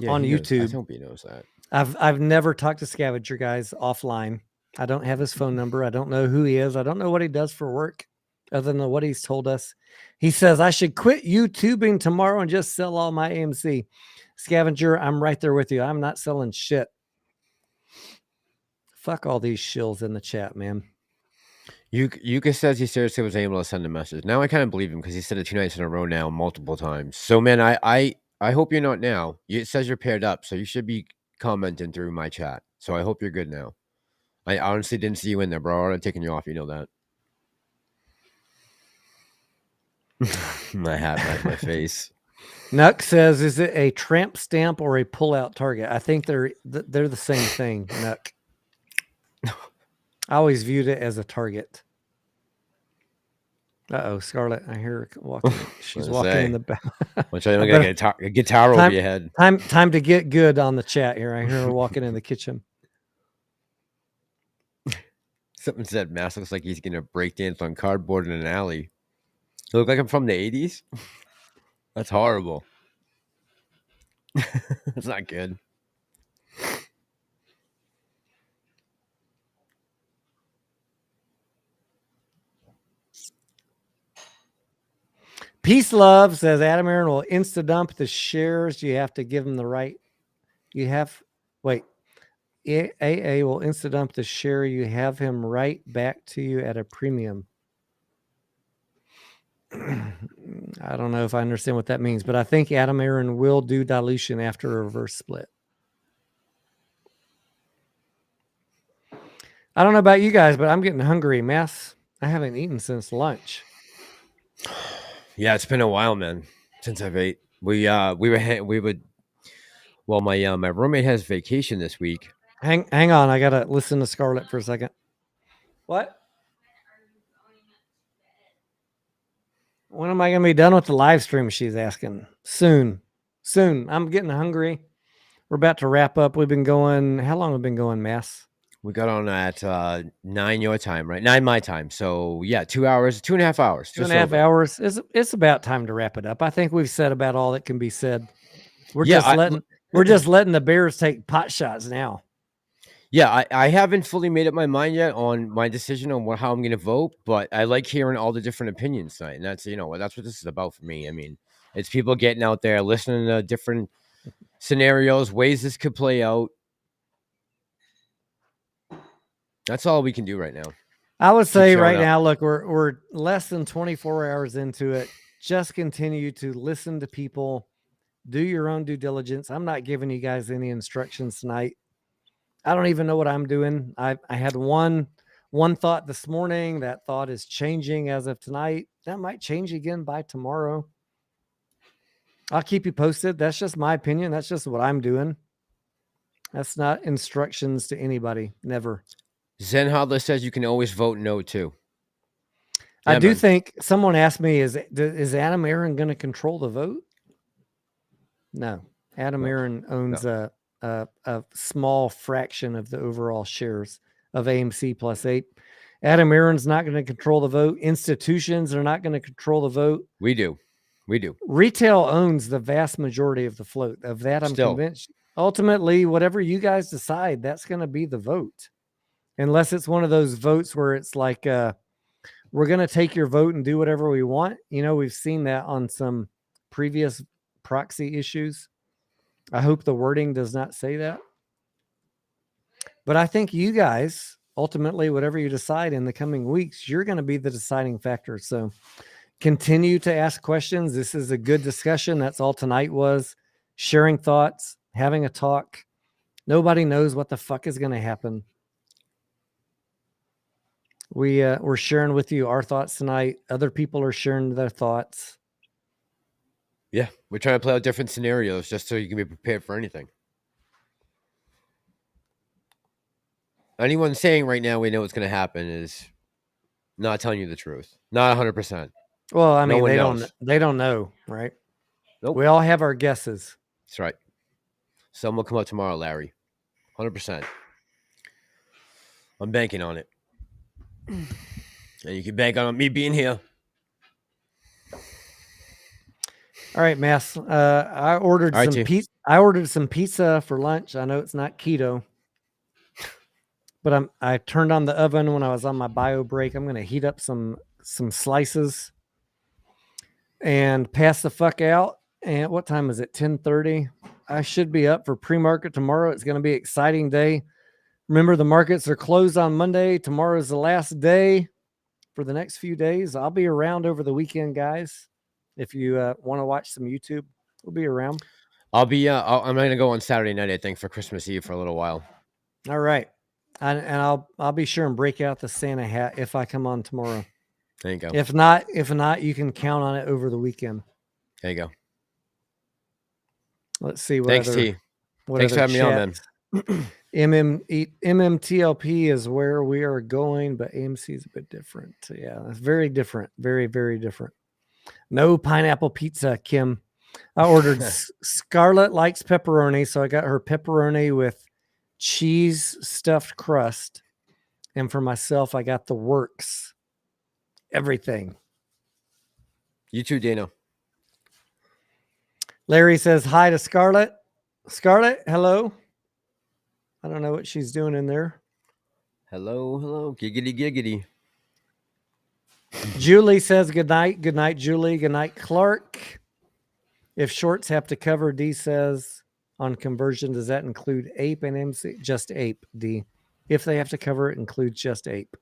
A: on YouTube.
B: I hope he knows that.
A: I've never talked to Scavenger, guys, offline. I don't have his phone number. I don't know who he is. I don't know what he does for work other than what he's told us. He says, I should quit YouTubing tomorrow and just sell all my AMC. Scavenger, I'm right there with you. I'm not selling shit. Fuck all these shills in the chat, man.
B: Yuka says he seriously was able to send a message. Now I kind of believe him because he said it 2 nights in a row now, multiple times. So, man, I hope you're not now. It says you're paired up, so you should be commenting through my chat. So I hope you're good now. I honestly didn't see you in there, bro. I would have taken you off. You know that. My hat, my face.
A: Nuck says, is it a tramp stamp or a pull-out target? I think they're the same thing, Nuck. I always viewed it as a target. Uh-oh, Scarlett, I hear her walking. She's walking in the back.
B: I'm trying to get a guitar over your head.
A: Time to get good on the chat here. I hear her walking in the kitchen.
B: Something said Mass looks like he's going to break dance on cardboard in an alley. You look like I'm from the 80s? That's horrible. That's not good.
A: Peace Love says Adam Aaron will insta dump the shares. You have to give him the right. You have, wait, AA will insta dump the share. You have him right back to you at a premium. I don't know if I understand what that means, but I think Adam Aaron will do dilution after a reverse split. I don't know about you guys, but I'm getting hungry. Mass, I haven't eaten since lunch.
B: Yeah, it's been a while, man, since I've ate. Well, my roommate has vacation this week.
A: Hang on, I gotta listen to Scarlett for a second. What? When am I gonna be done with the live stream? She's asking. Soon. I'm getting hungry. We're about to wrap up. We've been going. How long have we been going, Mass?
B: We got on at 9 your time, right? 9 my time. So yeah, 2 hours, 2.5 hours.
A: 2.5 hours. It's about time to wrap it up. I think we've said about all that can be said. We're just letting the Bears take pot shots now.
B: Yeah, I haven't fully made up my mind yet on my decision on how I'm going to vote, but I like hearing all the different opinions tonight, and that's that's what this is about for me. I mean, it's people getting out there, listening to different scenarios, ways this could play out. That's all we can do right now.
A: I would say right now, look, we're less than 24 hours into it. Just continue to listen to people. Do your own due diligence. I'm not giving you guys any instructions tonight. I don't even know what I'm doing. I had one thought this morning. That thought is changing as of tonight. That might change again by tomorrow. I'll keep you posted. That's just my opinion. That's just what I'm doing. That's not instructions to anybody. Never.
B: Zen Hodler says you can always vote no too.
A: Yeah, I do think someone asked me, is Adam Aaron going to control the vote? No. Adam Aaron owns a small fraction of the overall shares of AMC plus APE. Adam Aaron's not going to control the vote. Institutions are not going to control the vote.
B: We do.
A: Retail owns the vast majority of the float. Of that, I'm convinced. Ultimately, whatever you guys decide, that's going to be the vote. Unless it's one of those votes where it's like, we're going to take your vote and do whatever we want. We've seen that on some previous proxy issues. I hope the wording does not say that. But I think you guys, ultimately, whatever you decide in the coming weeks, you're going to be the deciding factor. So continue to ask questions. This is a good discussion. That's all tonight was. Sharing thoughts, having a talk. Nobody knows what the fuck is going to happen. We're sharing with you our thoughts tonight. Other people are sharing their thoughts.
B: Yeah, we're trying to play out different scenarios just so you can be prepared for anything. Anyone saying right now we know what's going to happen is not telling you the truth. Not 100%.
A: Well, I mean, they don't know, right?
B: Nope.
A: We all have our guesses.
B: That's right. Some will come up tomorrow, Larry. 100%. I'm banking on it. And you can bank on me being here.
A: All right, Mass. I ordered some pizza. I ordered some pizza for lunch. I know it's not keto, but I turned on the oven when I was on my bio break. I'm going to heat up some slices and pass the fuck out. And what time is it? 10:30. I should be up for pre-market tomorrow. It's going to be an exciting day. Remember, the markets are closed on Monday. Tomorrow is the last day for the next few days. I'll be around over the weekend, guys. If you want to watch some YouTube, we'll be around.
B: I'll be. I'm going to go on Saturday night, I think, for Christmas Eve for a little while.
A: All right, and I'll be sure and break out the Santa hat if I come on tomorrow.
B: There you go.
A: If not, you can count on it over the weekend.
B: There you go.
A: Let's see what.
B: Thanks,
A: other,
B: T.
A: What
B: Thanks for having me on, man.
A: MMTLP is where we are going, but AMC is a bit different. Yeah, it's very different. Very, very different. No pineapple pizza, Kim. I ordered Scarlett likes pepperoni, so I got her pepperoni with cheese stuffed crust. And for myself, I got the works. Everything.
B: You too, Dana.
A: Larry says hi to Scarlett. Scarlett, hello. I don't know what she's doing in there.
B: Hello. Giggity, giggity.
A: Julie says good night. Good night, Julie. Good night, Clark. If shorts have to cover, D says on conversion, does that include Ape and MC? Just Ape, D. If they have to cover, it includes just Ape.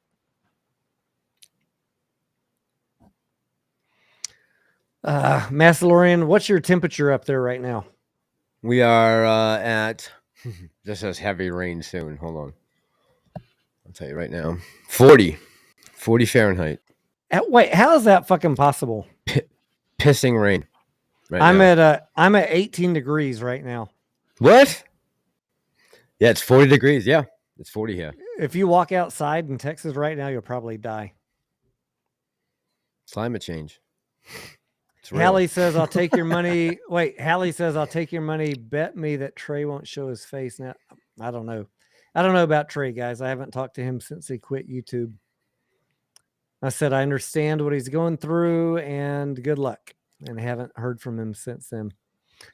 A: Massalorian, what's your temperature up there right now?
B: We are at, this says heavy rain soon. Hold on. I'll tell you right now. 40 Fahrenheit.
A: Wait, how is that fucking possible?
B: Pissing rain. Right
A: I'm
B: now.
A: I'm at 18 degrees right now.
B: What? Yeah, it's 40 degrees. Yeah, it's 40 here.
A: If you walk outside in Texas right now, you'll probably die.
B: Climate change. It's real.
A: Hallie says, I'll take your money. Wait, Hallie says, I'll take your money. Bet me that Trey won't show his face. Now, I don't know. I don't know about Trey, guys. I haven't talked to him since he quit YouTube. I said, I understand what he's going through and good luck. And haven't heard from him since then.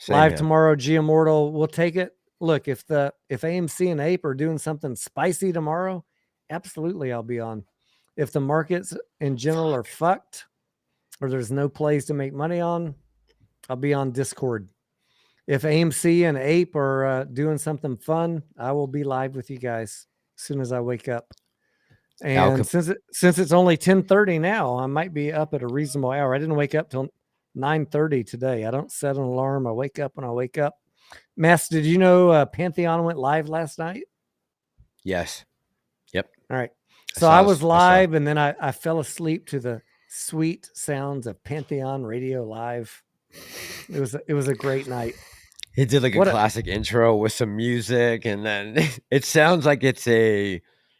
B: Same
A: Live
B: here.
A: tomorrow, G Immortal. We'll take it. Look, if AMC and Ape are doing something spicy tomorrow, absolutely I'll be on. If the markets in general are fucked or there's no plays to make money on, I'll be on Discord. If AMC and Ape are doing something fun, I will be live with you guys as soon as I wake up. And since it's only 10:30 now, I might be up at a reasonable hour. I didn't wake up till 9:30 today. I don't set an alarm. I wake up when I wake up. Mass, did you know Pantheon went live last night?
B: Yes. Yep.
A: All right. So I was live and then I fell asleep to the sweet sounds of Pantheon Radio Live. It was a great night.
B: He did like a classic intro with some music, and then it sounds like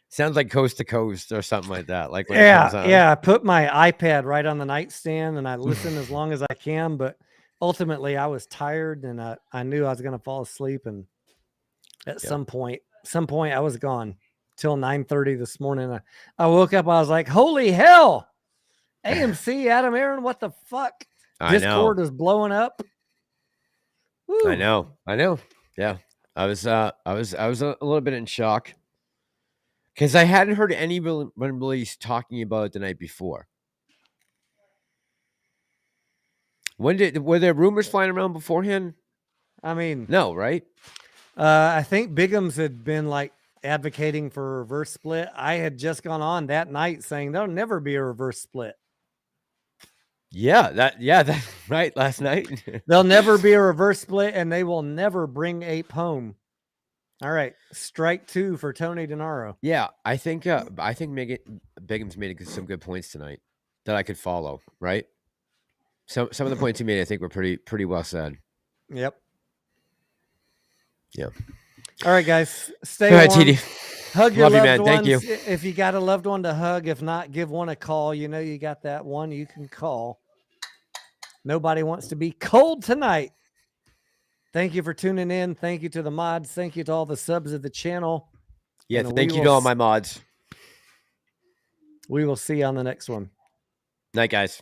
B: sounds like Coast to Coast or something like that. Like when it comes on.
A: Yeah. I put my iPad right on the nightstand and I listen as long as I can, but ultimately I was tired and I knew I was going to fall asleep, and at some point I was gone till 9:30 this morning. I woke up, I was like, holy hell, AMC, Adam Aaron, what the fuck? Discord is blowing up. Woo.
B: I know. Yeah. I was a little bit in shock because I hadn't heard anyone really talking about it the night before. Were there rumors flying around beforehand?
A: I mean,
B: no, right?
A: I think Biggums had been like advocating for a reverse split. I had just gone on that night saying there'll never be a reverse split.
B: That's right. Last night.
A: There'll never be a reverse split, and they will never bring Ape home. All right. Strike 2 for Tony Denaro.
B: Yeah. I think Biggums made some good points tonight that I could follow. Right. Some of the points he made, I think, were pretty well said.
A: Yep.
B: Yeah.
A: All right, guys. Stay
B: All right,
A: warm.
B: TD.
A: Hug your
B: Love you,
A: loved
B: man.
A: ones.
B: Thank you.
A: If you got a loved one to hug, if not, give one a call. You know you got that one you can call. Nobody wants to be cold tonight. Thank you for tuning in. Thank you to the mods. Thank you to all the subs of the channel.
B: Yeah,
A: And
B: thank you to all my mods.
A: We will see you on the next one.
B: Night, guys.